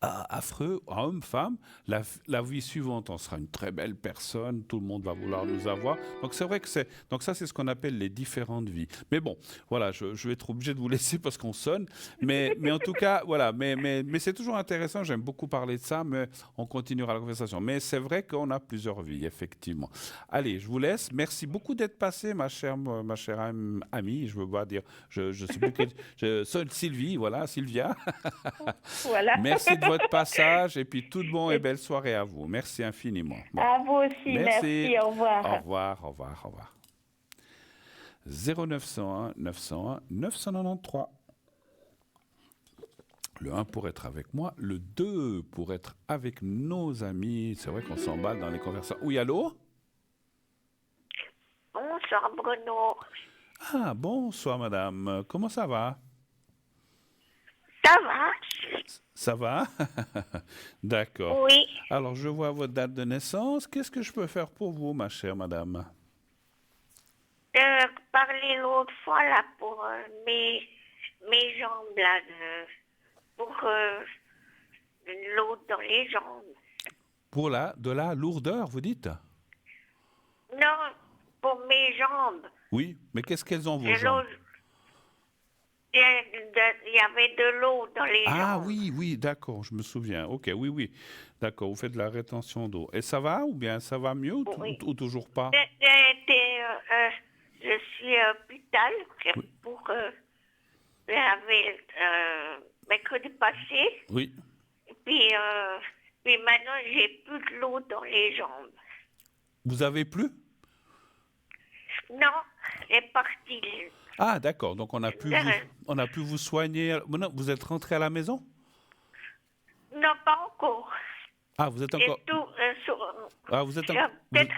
[SPEAKER 1] affreux, homme, femme. La vie suivante, on sera une très belle personne. Tout le monde va vouloir nous avoir. Donc c'est vrai que donc ça, c'est ce qu'on appelle les différentes vies. Mais bon, voilà, je vais être obligé de vous laisser parce qu'on sonne. Mais en tout cas, voilà. Mais c'est toujours intéressant. J'aime beaucoup parler de ça, mais on continuera la conversation. Mais c'est vrai qu'on a plusieurs vies, effectivement. Allez, je vous laisse. Merci beaucoup d'être passé, ma chère amie. Je veux pas dire, je sais plus que sonne Sylvie, voilà, Sylvia.
[SPEAKER 4] Voilà.
[SPEAKER 1] Merci de votre passage et puis tout de bon et belle soirée à vous. Merci infiniment.
[SPEAKER 4] Bon. À vous aussi, merci. Au revoir.
[SPEAKER 1] Au revoir. 0901 901 993. Le 1 pour être avec moi, le 2 pour être avec nos amis. C'est vrai qu'on s'emballe dans les conversations. Oui, allô?
[SPEAKER 5] Bonsoir Bruno.
[SPEAKER 1] Ah, bonsoir madame. Comment ça va?
[SPEAKER 5] Ça va?
[SPEAKER 1] Ça va? D'accord.
[SPEAKER 5] Oui.
[SPEAKER 1] Alors, je vois votre date de naissance. Qu'est-ce que je peux faire pour vous, ma chère madame?
[SPEAKER 5] Parler l'autre fois là pour mes jambes là, pour l'eau dans les jambes.
[SPEAKER 1] Pour de la lourdeur, vous dites?
[SPEAKER 5] Non, pour mes jambes.
[SPEAKER 1] Oui, mais qu'est-ce qu'elles ont vos
[SPEAKER 5] De
[SPEAKER 1] jambes?
[SPEAKER 5] l'eau. Il y avait de l'eau dans les jambes.
[SPEAKER 1] Ah oui, oui, d'accord, je me souviens. Ok, oui, oui. D'accord, vous faites de la rétention d'eau. Et ça va ou bien ça va mieux
[SPEAKER 5] Oui.
[SPEAKER 1] ou toujours pas?
[SPEAKER 5] Je suis à l'hôpital pour laver mercredi passé.
[SPEAKER 1] Oui.
[SPEAKER 5] Puis maintenant, j'ai plus de l'eau dans les jambes.
[SPEAKER 1] Vous avez plus?
[SPEAKER 5] Non, elle est partie.
[SPEAKER 1] Ah, d'accord. Donc on a pu vous soigner. Maintenant, vous êtes rentré à la maison?
[SPEAKER 5] Non, pas encore.
[SPEAKER 1] Ah, vous êtes encore. Ah, vous êtes encore.
[SPEAKER 5] Peut-être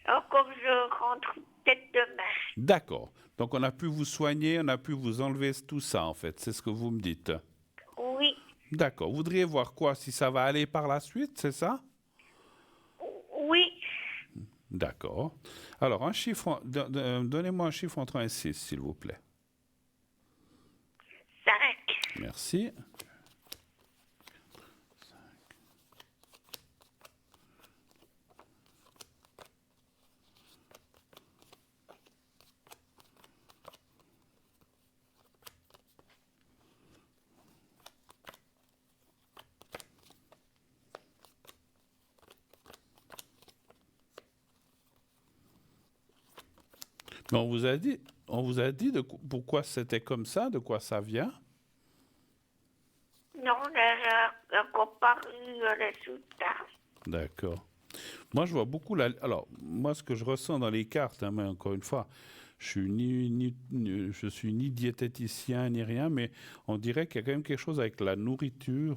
[SPEAKER 5] je rentre peut-être demain.
[SPEAKER 1] D'accord. Donc on a pu vous soigner, on a pu vous enlever tout ça en fait. C'est ce que vous me dites.
[SPEAKER 5] Oui.
[SPEAKER 1] D'accord. Vous voudriez voir quoi? Si ça va aller par la suite, c'est ça?
[SPEAKER 5] Oui.
[SPEAKER 1] D'accord. Alors, un chiffre, donnez-moi un chiffre entre 1 et 6, s'il vous plaît.
[SPEAKER 5] 5.
[SPEAKER 1] Merci. Mais on vous a dit pourquoi c'était comme ça, de quoi ça vient?
[SPEAKER 5] Non, on n'a encore pas eu le résultat.
[SPEAKER 1] D'accord. Moi, je vois beaucoup alors, moi, ce que je ressens dans les cartes, hein, mais encore une fois, je suis ni diététicien ni rien, mais on dirait qu'il y a quand même quelque chose avec la nourriture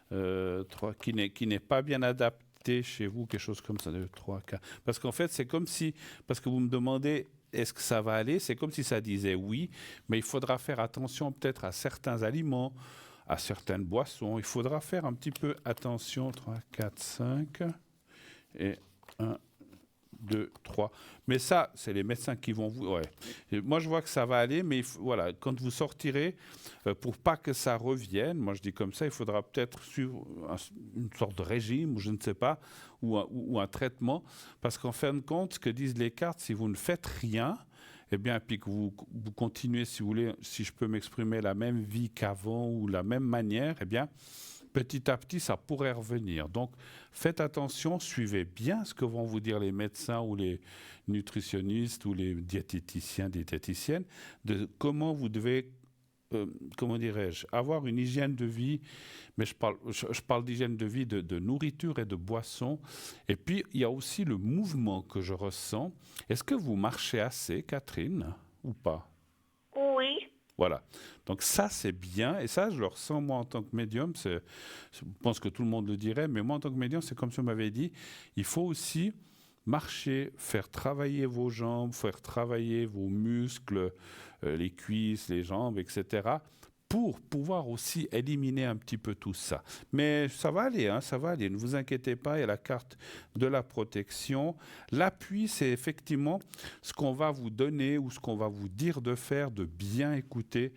[SPEAKER 1] qui n'est pas bien adapté chez vous, quelque chose comme ça, 2, 3, 4. Parce qu'en fait, c'est comme si, parce que vous me demandez, est-ce que ça va aller? C'est comme si ça disait oui, mais il faudra faire attention peut-être à certains aliments, à certaines boissons. Il faudra faire un petit peu attention. 3, 4, 5 et 1, 2, 3. Mais ça, c'est les médecins qui vont vous... Ouais. Et moi, je vois que ça va aller, mais voilà, quand vous sortirez, pour pas que ça revienne, moi je dis comme ça, il faudra peut-être suivre une sorte de régime, ou je ne sais pas, ou un traitement, parce qu'en fin de compte, ce que disent les cartes, si vous ne faites rien, eh bien, puis que vous continuez, si vous voulez, si je peux m'exprimer, la même vie qu'avant, ou la même manière, eh bien, petit à petit, ça pourrait revenir. Donc, faites attention, suivez bien ce que vont vous dire les médecins ou les nutritionnistes ou les diététiciens, diététiciennes, de comment vous devez, comment dirais-je, avoir une hygiène de vie. Mais je parle d'hygiène de vie, de nourriture et de boisson. Et puis, il y a aussi le mouvement que je ressens. Est-ce que vous marchez assez, Catherine, ou pas?
[SPEAKER 5] Oui.
[SPEAKER 1] Voilà. Donc ça, c'est bien. Et ça, je le ressens, moi, en tant que médium. Je pense que tout le monde le dirait. Mais moi, en tant que médium, c'est comme si on m'avait dit, il faut aussi marcher, faire travailler vos jambes, faire travailler vos muscles, les cuisses, les jambes, etc., pour pouvoir aussi éliminer un petit peu tout ça. Mais ça va aller, hein, ça va aller. Ne vous inquiétez pas, il y a la carte de la protection. L'appui, c'est effectivement ce qu'on va vous donner ou ce qu'on va vous dire de faire, de bien écouter.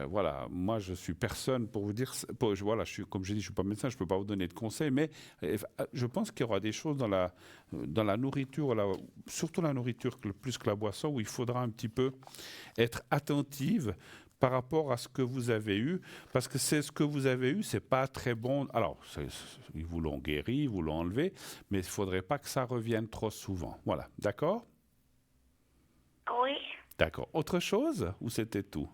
[SPEAKER 1] Voilà, moi je suis personne pour vous dire, voilà, comme je dis, je suis pas médecin, je peux pas vous donner de conseils, mais je pense qu'il y aura des choses dans la nourriture, surtout la nourriture plus que la boisson, où il faudra un petit peu être attentive par rapport à ce que vous avez eu, parce que c'est ce que vous avez eu, c'est pas très bon. Alors, ils vous l'ont guéri, ils vous l'ont enlevé, mais il faudrait pas que ça revienne trop souvent. Voilà, d'accord?
[SPEAKER 5] Oui.
[SPEAKER 1] D'accord. Autre chose ou c'était tout?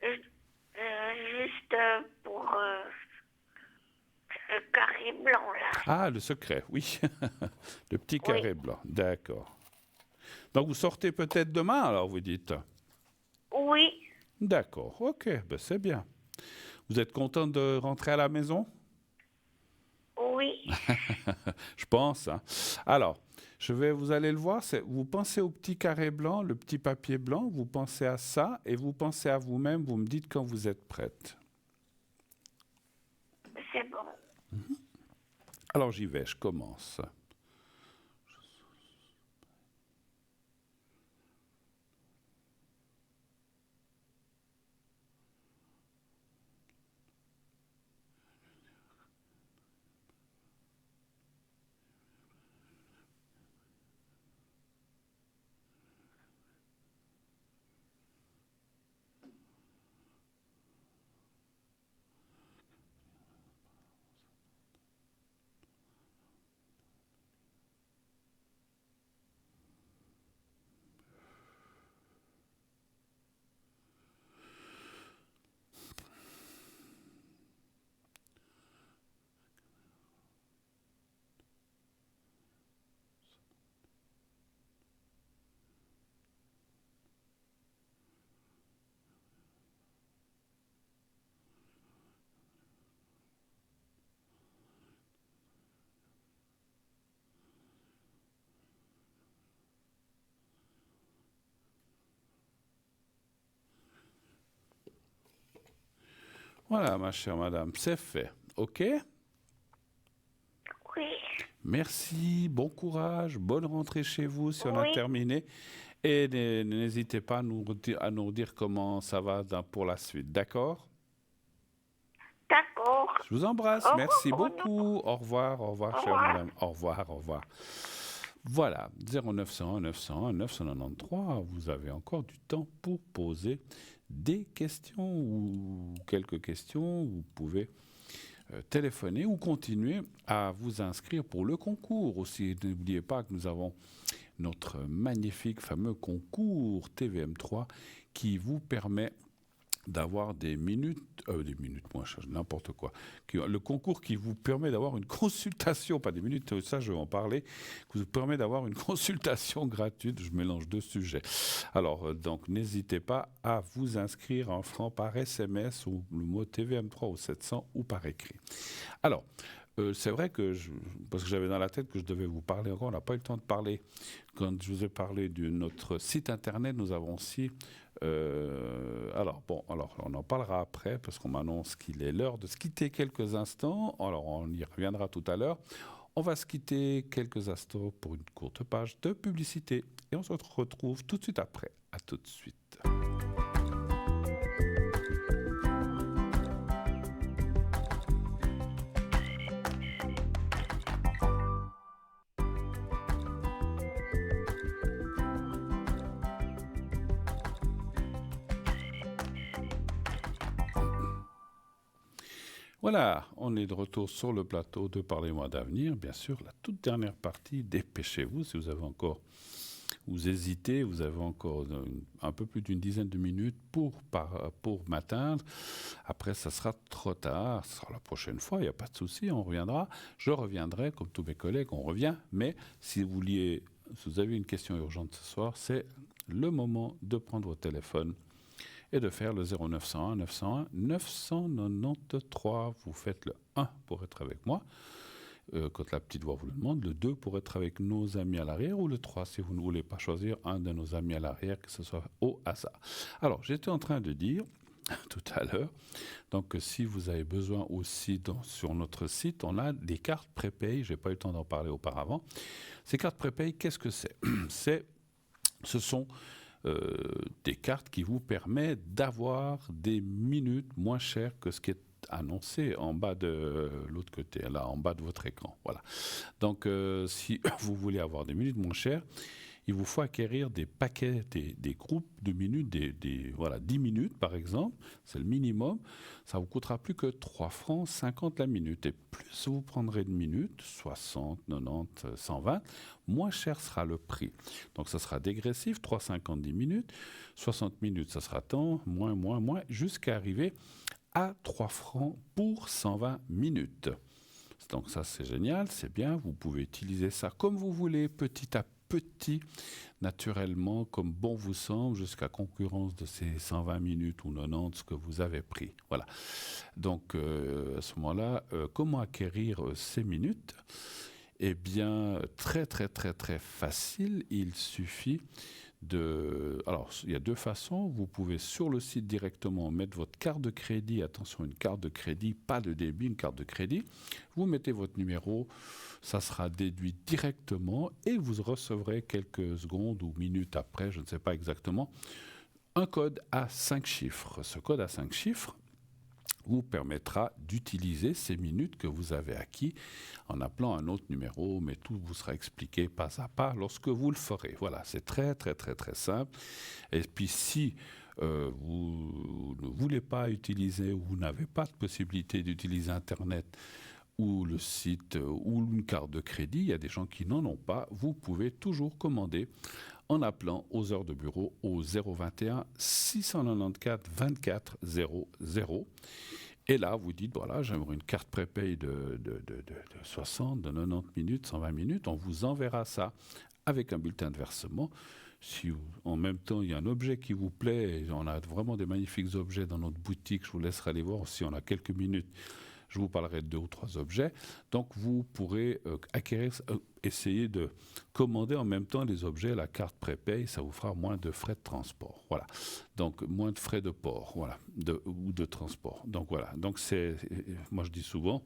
[SPEAKER 5] Juste pour le carré blanc, là.
[SPEAKER 1] Ah, le secret, oui. Le petit carré blanc, d'accord. Donc, vous sortez peut-être demain, alors, vous dites?
[SPEAKER 5] Oui.
[SPEAKER 1] D'accord, ok, ben c'est bien. Vous êtes contente de rentrer à la maison?
[SPEAKER 5] Oui.
[SPEAKER 1] Je pense. Hein. Alors, Vous allez le voir, vous pensez au petit carré blanc, le petit papier blanc, vous pensez à ça et vous pensez à vous-même, vous me dites quand vous êtes prête.
[SPEAKER 5] C'est bon.
[SPEAKER 1] Alors j'y vais, je commence. Voilà, ma chère madame, c'est fait. OK?
[SPEAKER 5] Oui.
[SPEAKER 1] Merci, bon courage, bonne rentrée chez vous si on a
[SPEAKER 5] Oui.
[SPEAKER 1] terminé. Et n'hésitez pas à nous dire comment ça va pour la suite, d'accord?
[SPEAKER 5] D'accord.
[SPEAKER 1] Je vous embrasse,
[SPEAKER 5] Au
[SPEAKER 1] merci
[SPEAKER 5] revoir.
[SPEAKER 1] beaucoup. Au revoir, chère
[SPEAKER 5] revoir.
[SPEAKER 1] madame. Au revoir. Voilà, 0901 901 993, vous avez encore du temps pour poser des questions ou quelques questions. Vous pouvez téléphoner ou continuer à vous inscrire pour le concours aussi. N'oubliez pas que nous avons notre magnifique fameux concours TVM3 qui vous permet d'avoir des minutes moins cher, n'importe quoi. Le concours qui vous permet d'avoir une consultation, pas des minutes, ça je vais en parler, qui vous permet d'avoir une consultation gratuite. Je mélange deux sujets. Alors, donc, n'hésitez pas à vous inscrire en francs par SMS ou le mot TVM3 au 700 ou par écrit. Alors, c'est vrai que, parce que j'avais dans la tête que je devais vous parler encore, on n'a pas eu le temps de parler. Quand je vous ai parlé de notre site internet, nous avons aussi... alors, on en parlera après, parce qu'on m'annonce qu'il est l'heure de se quitter quelques instants. Alors, on y reviendra tout à l'heure. On va se quitter quelques instants pour une courte page de publicité. Et on se retrouve tout de suite après. À tout de suite. Voilà, on est de retour sur le plateau de Parlez-moi d'avenir. Bien sûr, la toute dernière partie, dépêchez-vous si vous avez encore, vous hésitez, vous avez encore un peu plus d'une dizaine de minutes pour m'atteindre. Après, ça sera trop tard, ce sera la prochaine fois, il n'y a pas de souci, on reviendra. Je reviendrai, comme tous mes collègues, on revient. Mais si vous avez une question urgente ce soir, c'est le moment de prendre votre téléphone et de faire le 0901 901 993. Vous faites le 1 pour être avec moi, quand la petite voix vous le demande, le 2 pour être avec nos amis à l'arrière, ou le 3 si vous ne voulez pas choisir un de nos amis à l'arrière, que ce soit au hasard. Alors, j'étais en train de dire tout à l'heure, donc si vous avez besoin aussi, sur notre site, on a des cartes prépay, je n'ai pas eu le temps d'en parler auparavant. Ces cartes prépay, qu'est-ce que c'est? Ce sont des cartes qui vous permettent d'avoir des minutes moins chères que ce qui est annoncé en bas de l'autre côté, là, en bas de votre écran. Voilà. Donc, si vous voulez avoir des minutes moins chères, il vous faut acquérir des paquets, des groupes de minutes, 10 minutes par exemple, c'est le minimum. Ça vous coûtera plus que 3 francs 50 la minute. Et plus vous prendrez de minutes, 60, 90, 120, moins cher sera le prix. Donc ça sera dégressif, 3,50 10 minutes, 60 minutes, ça sera tant, moins, jusqu'à arriver à 3 francs pour 120 minutes. Donc ça c'est génial, c'est bien, vous pouvez utiliser ça comme vous voulez, petit à petit, naturellement, comme bon vous semble, jusqu'à concurrence de ces 120 minutes ou 90 que vous avez pris. Voilà. Donc, à ce moment-là, comment acquérir ces minutes? Eh bien, très très très très facile. Il suffit de... Alors, il y a deux façons. Vous pouvez sur le site directement mettre votre carte de crédit. Attention, une carte de crédit, pas de débit, une carte de crédit. Vous mettez votre numéro, ça sera déduit directement et vous recevrez quelques secondes ou minutes après, je ne sais pas exactement, un code à 5 chiffres. Ce code à 5 chiffres vous permettra d'utiliser ces minutes que vous avez acquis en appelant un autre numéro, mais tout vous sera expliqué pas à pas lorsque vous le ferez. Voilà, c'est très très très très simple. Et puis si vous ne voulez pas utiliser ou vous n'avez pas de possibilité d'utiliser Internet ou le site ou une carte de crédit, il y a des gens qui n'en ont pas, vous pouvez toujours commander en appelant aux heures de bureau au 021 694 24 00. Et là, vous dites, voilà, j'aimerais une carte prépay de 60, de 90 minutes, 120 minutes. On vous enverra ça avec un bulletin de versement. Si en même temps, il y a un objet qui vous plaît, et on a vraiment des magnifiques objets dans notre boutique, je vous laisserai aller voir si on a quelques minutes. Je vous parlerai de 2 ou 3 objets. Donc, vous pourrez essayer de commander en même temps les objets, la carte prépay, ça vous fera moins de frais de transport. Voilà. Donc, moins de frais de port, voilà, ou de transport. Donc, voilà. Donc, moi, je dis souvent,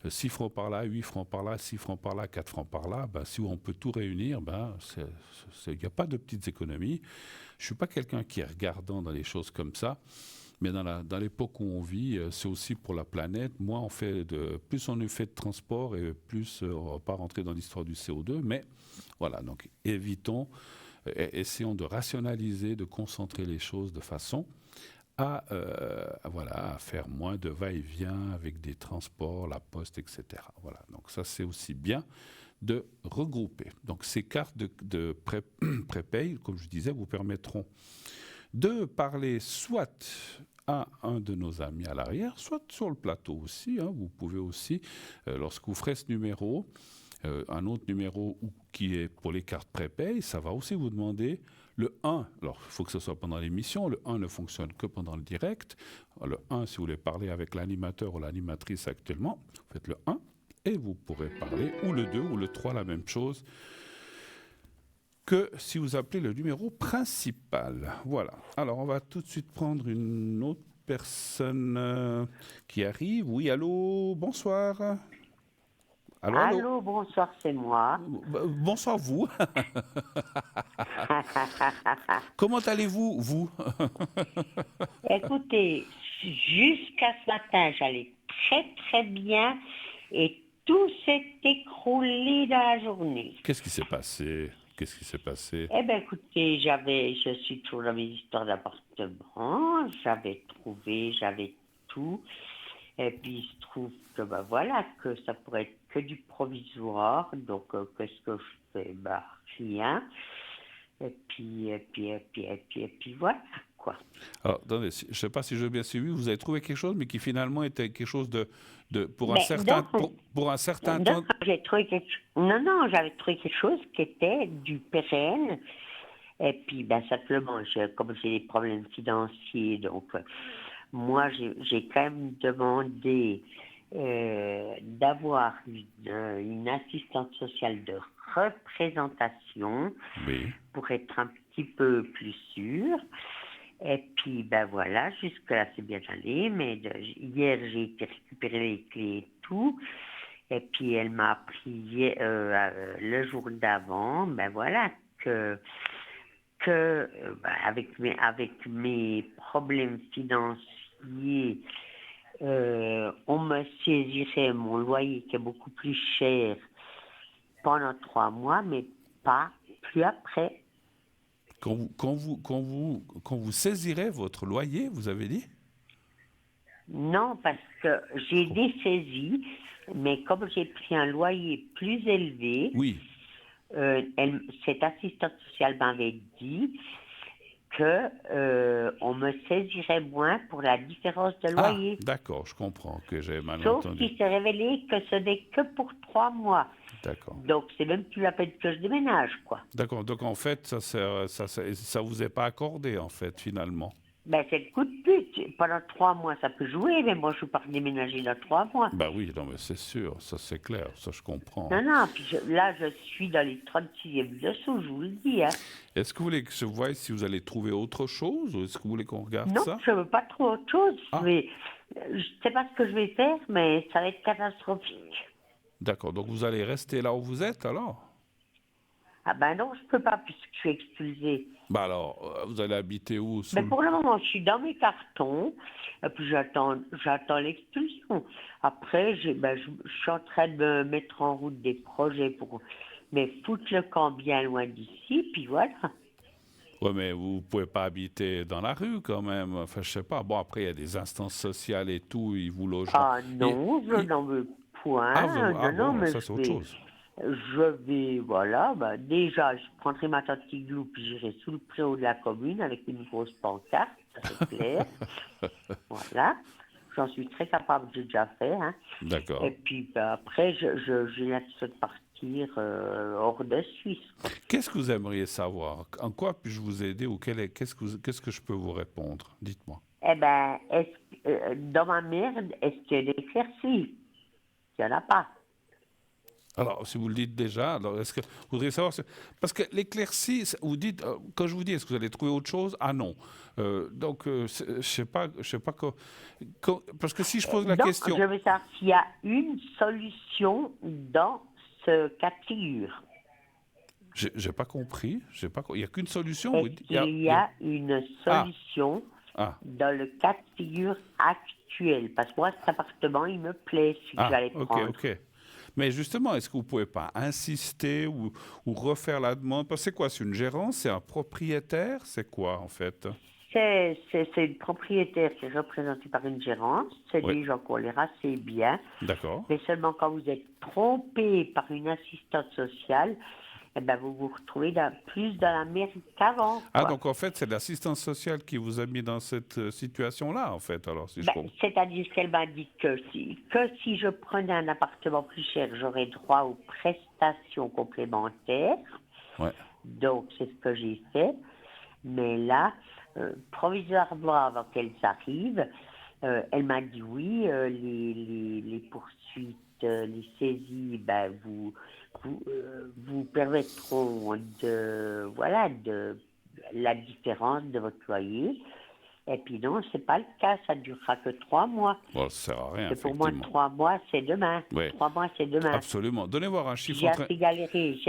[SPEAKER 1] 6 francs par là, 8 francs par là, 6 francs par là, 4 francs par là, ben, si on peut tout réunir, il n'y a pas de petites économies. Je ne suis pas quelqu'un qui est regardant dans les choses comme ça. Mais dans l'époque où on vit, c'est aussi pour la planète. Plus on fait de transport et plus on ne va pas rentrer dans l'histoire du CO2. Mais voilà, donc essayons de rationaliser, de concentrer les choses de façon à faire moins de va-et-vient avec des transports, la poste, etc. Voilà, donc ça c'est aussi bien de regrouper. Donc ces cartes de prépay, comme je disais, vous permettront de parler soit à un de nos amis à l'arrière, soit sur le plateau aussi. Vous pouvez aussi, lorsque vous ferez ce numéro, un autre numéro qui est pour les cartes prépay, ça va aussi vous demander le 1. Alors, il faut que ce soit pendant l'émission. Le 1 ne fonctionne que pendant le direct. Le 1, si vous voulez parler avec l'animateur ou l'animatrice actuellement, vous faites le 1 et vous pourrez parler, ou le 2 ou le 3, la même chose que si vous appelez le numéro principal. Voilà. Alors, on va tout de suite prendre une autre personne qui arrive. Oui, allô, bonsoir.
[SPEAKER 6] Allô, bonsoir, c'est moi.
[SPEAKER 1] Bonsoir, vous. Comment allez-vous, vous?
[SPEAKER 6] Écoutez, jusqu'à ce matin, j'allais très, très bien et tout s'est écroulé dans la journée.
[SPEAKER 1] Qu'est-ce qui s'est passé?
[SPEAKER 6] Eh bien, écoutez, je suis toujours dans mes histoires d'appartement, j'avais tout, et puis il se trouve que, que ça pourrait être que du provisoire, donc qu'est-ce que je fais? Rien, et puis voilà, quoi.
[SPEAKER 1] Alors, attendez, je ne sais pas si j'ai bien suivi, vous avez trouvé quelque chose, mais qui finalement était quelque chose pour un certain temps.
[SPEAKER 6] J'avais trouvé quelque chose qui était du pérenne. Et puis, simplement, comme j'ai des problèmes financiers, donc moi, j'ai quand même demandé d'avoir une assistante sociale de représentation pour être un petit peu plus sûre. Et puis, voilà, jusque-là, c'est bien allé. Mais hier, j'ai été récupérer les clés et tout. Et puis, elle m'a appris le jour d'avant, avec mes problèmes financiers, on me saisirait mon loyer qui est beaucoup plus cher pendant 3 mois, mais pas plus après.
[SPEAKER 1] Quand vous saisirez votre loyer, vous avez dit?
[SPEAKER 6] Non, parce que j'ai dessaisi, mais comme j'ai pris un loyer plus élevé, cette assistante sociale m'avait dit que on me saisirait moins pour la différence de loyer.
[SPEAKER 1] D'accord, je comprends que j'ai mal entendu.
[SPEAKER 6] Sauf qu'il s'est révélé que ce n'est que pour 3 mois.
[SPEAKER 1] D'accord.
[SPEAKER 6] Donc, c'est même plus la peine que je déménage, quoi.
[SPEAKER 1] D'accord. Donc, en fait, ça vous est pas accordé, en fait, finalement.
[SPEAKER 6] Ben, c'est le coup de pute. Pendant 3 mois, ça peut jouer, mais moi, je ne suis pas déménager dans 3 mois.
[SPEAKER 1] Bah oui, non, mais c'est sûr, ça c'est clair, ça je comprends.
[SPEAKER 6] Non, puis là, je suis dans les 36e dessous, je vous le dis. Hein.
[SPEAKER 1] Est-ce que vous voulez que je voie si vous allez trouver autre chose, ou est-ce que vous voulez qu'on regarde ça?
[SPEAKER 6] Non, je ne veux pas trouver autre chose. Mais, je ne sais pas ce que je vais faire, mais ça va être catastrophique.
[SPEAKER 1] D'accord, donc vous allez rester là où vous êtes alors?
[SPEAKER 6] Ah ben non, je ne peux pas, puisque je suis expulsée.
[SPEAKER 1] Bah alors, vous allez habiter où?
[SPEAKER 6] Mais pour le moment, je suis dans mes cartons, et puis j'attends l'expulsion. Après, je suis en train de me mettre en route des projets pour foutre le camp bien loin d'ici, puis voilà.
[SPEAKER 1] Oui, mais vous ne pouvez pas habiter dans la rue quand même. Enfin, je sais pas. Bon, après, il y a des instances sociales et tout, ils vous logent.
[SPEAKER 6] Ah non, je n'en veux point.
[SPEAKER 1] Bon,
[SPEAKER 6] mais
[SPEAKER 1] ça c'est autre chose.
[SPEAKER 6] Je vais, voilà, déjà, je prendrai ma tante Tiglou, puis j'irai sous le préau de la commune avec une grosse pancarte, c'est clair. Voilà, j'en suis très capable, j'ai déjà fait. Hein.
[SPEAKER 1] D'accord.
[SPEAKER 6] Et puis après, j'ai l'intention de partir hors de Suisse.
[SPEAKER 1] Qu'est-ce que vous aimeriez savoir? En quoi puis-je vous aider ou qu'est-ce que je peux vous répondre? Dites-moi.
[SPEAKER 6] Eh bien, dans ma merde, est-ce qu'il y a des éclaircies? Il n'y en a pas.
[SPEAKER 1] Alors, si vous le dites déjà, alors est-ce que vous voudriez savoir... Parce que l'éclaircie, vous dites, quand je vous dis, est-ce que vous allez trouver autre chose? Ah non. Donc, je ne sais pas parce que si je pose la question...
[SPEAKER 6] Je veux savoir s'il y a une solution dans ce cas de figure.
[SPEAKER 1] J'ai pas compris. Il n'y a qu'une solution?
[SPEAKER 6] Il y a une solution dans le cas de figure actuel. Parce que moi, cet appartement, il me plaît, si je vais le prendre.
[SPEAKER 1] OK. Mais justement, est-ce que vous ne pouvez pas insister ou refaire la demande? Parce que c'est quoi? C'est une gérance? C'est un propriétaire? C'est quoi, en fait?
[SPEAKER 6] C'est une propriétaire qui est représentée par une gérance. C'est des gens qu'on l'air assez bien.
[SPEAKER 1] D'accord.
[SPEAKER 6] Mais seulement quand vous êtes trompé par une assistante sociale, eh ben vous vous retrouvez plus dans la merde qu'avant.
[SPEAKER 1] Ah, donc en fait, c'est l'assistance sociale qui vous a mis dans cette situation-là, en fait, alors, si je comprends.
[SPEAKER 6] C'est-à-dire qu'elle m'a dit que si je prenais un appartement plus cher, j'aurais droit aux prestations complémentaires.
[SPEAKER 1] Ouais.
[SPEAKER 6] Donc, c'est ce que j'ai fait. Mais là, provisoirement, avant qu'elles arrivent, elle m'a dit oui, les poursuites, les saisies, vous permettront de la différence de votre loyer. Et puis non, c'est pas le cas, ça durera que 3 mois.
[SPEAKER 1] Bon, ça sert à rien,
[SPEAKER 6] pour moi, 3 mois, c'est demain.
[SPEAKER 1] Oui.
[SPEAKER 6] 3 mois, c'est demain.
[SPEAKER 1] Absolument. Donnez voir un chiffre.
[SPEAKER 6] J'ai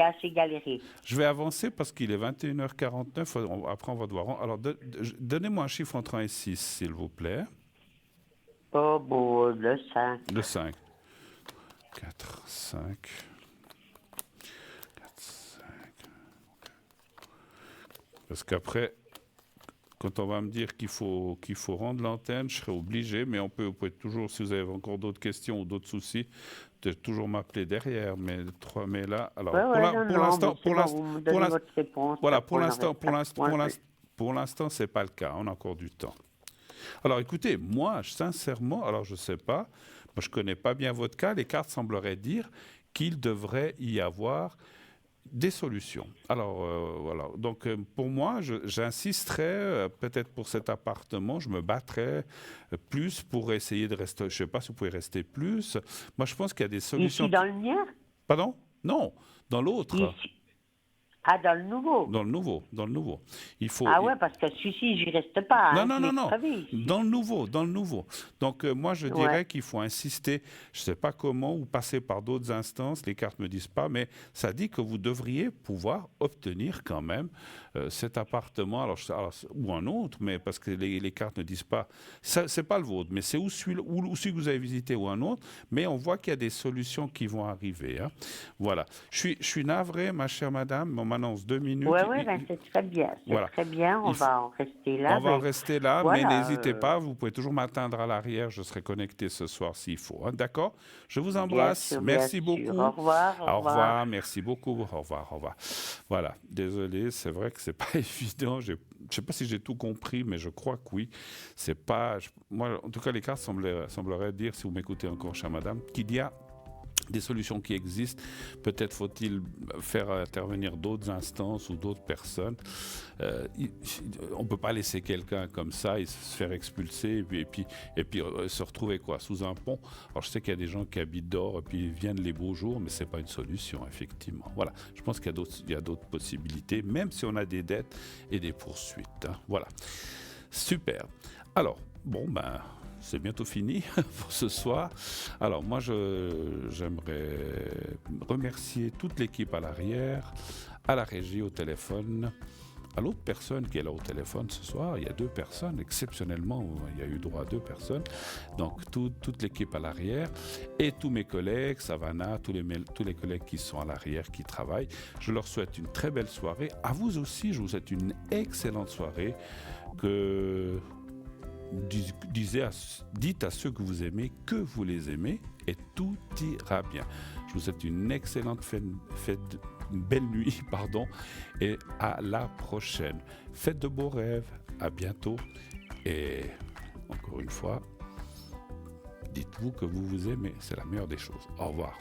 [SPEAKER 6] assez galéré.
[SPEAKER 1] Je vais avancer parce qu'il est 21h49. Après, on va devoir... Alors, donnez-moi un chiffre entre 1 et 6, s'il vous plaît.
[SPEAKER 6] Oh, bon, le 5.
[SPEAKER 1] Le 5. 4, 5... Parce qu'après, quand on va me dire qu'il faut rendre l'antenne, je serai obligé, mais vous pouvez toujours, si vous avez encore d'autres questions ou d'autres soucis, de toujours m'appeler derrière. Mais là, alors pour l'instant, c'est pas le cas. On a encore du temps. Alors, écoutez, moi, sincèrement, alors je sais pas, moi je connais pas bien votre cas. Les cartes sembleraient dire qu'il devrait y avoir des solutions. Alors, voilà. Donc, pour moi, j'insisterais, peut-être pour cet appartement, je me battrais plus pour essayer de rester. Je ne sais pas si vous pouvez rester plus. Moi, je pense qu'il y a des solutions.
[SPEAKER 6] Ici, dans le mien?
[SPEAKER 1] Pardon? Non, dans l'autre.
[SPEAKER 6] Ici. Ah, dans le nouveau?
[SPEAKER 1] Dans le nouveau.
[SPEAKER 6] Ouais, parce que celui-ci, j'y reste pas.
[SPEAKER 1] Non. Dans le nouveau. Donc, moi, je dirais qu'il faut insister, je ne sais pas comment, ou passer par d'autres instances, les cartes ne me disent pas, mais ça dit que vous devriez pouvoir obtenir quand même cet appartement, ou un autre, mais parce que les cartes ne disent pas, ce n'est pas le vôtre, mais c'est ou celui que vous avez visité ou un autre, mais on voit qu'il y a des solutions qui vont arriver. Hein. Voilà. Je suis navré, ma chère madame, on m'annonce 2 minutes.
[SPEAKER 6] Oui, c'est très bien. Très bien, on va en rester là.
[SPEAKER 1] On va en rester là, mais n'hésitez pas, vous pouvez toujours m'atteindre à l'arrière, je serai connecté ce soir s'il faut. Hein. D'accord? Je vous embrasse, merci beaucoup.
[SPEAKER 6] Au revoir.
[SPEAKER 1] Au revoir, merci beaucoup. Au revoir. Voilà, désolé, c'est vrai que c'est pas évident. Je ne sais pas si j'ai tout compris, mais je crois que oui. C'est pas. Moi, en tout cas, les cartes sembleraient dire, si vous m'écoutez encore, chère madame, qu'il y a des solutions qui existent. Peut-être faut-il faire intervenir d'autres instances ou d'autres personnes. On ne peut pas laisser quelqu'un comme ça et se faire expulser et puis se retrouver sous un pont. Alors je sais qu'il y a des gens qui habitent dehors et puis ils viennent les beaux jours, mais ce n'est pas une solution, effectivement. Voilà, je pense qu'il y a d'autres possibilités, même si on a des dettes et des poursuites. Hein. Voilà, super. Alors, c'est bientôt fini pour ce soir. Alors moi, j'aimerais remercier toute l'équipe à l'arrière, à la régie, au téléphone, à l'autre personne qui est là au téléphone ce soir. Il y a 2 personnes, exceptionnellement, il y a eu droit à 2 personnes. Donc toute l'équipe à l'arrière et tous mes collègues, Savannah, tous les collègues qui sont à l'arrière, qui travaillent. Je leur souhaite une très belle soirée. À vous aussi, je vous souhaite une excellente soirée. Dites à ceux que vous aimez que vous les aimez et tout ira bien. Je vous souhaite une excellente une belle nuit, et à la prochaine. Faites de beaux rêves, à bientôt et encore une fois, dites-vous que vous vous aimez, c'est la meilleure des choses. Au revoir.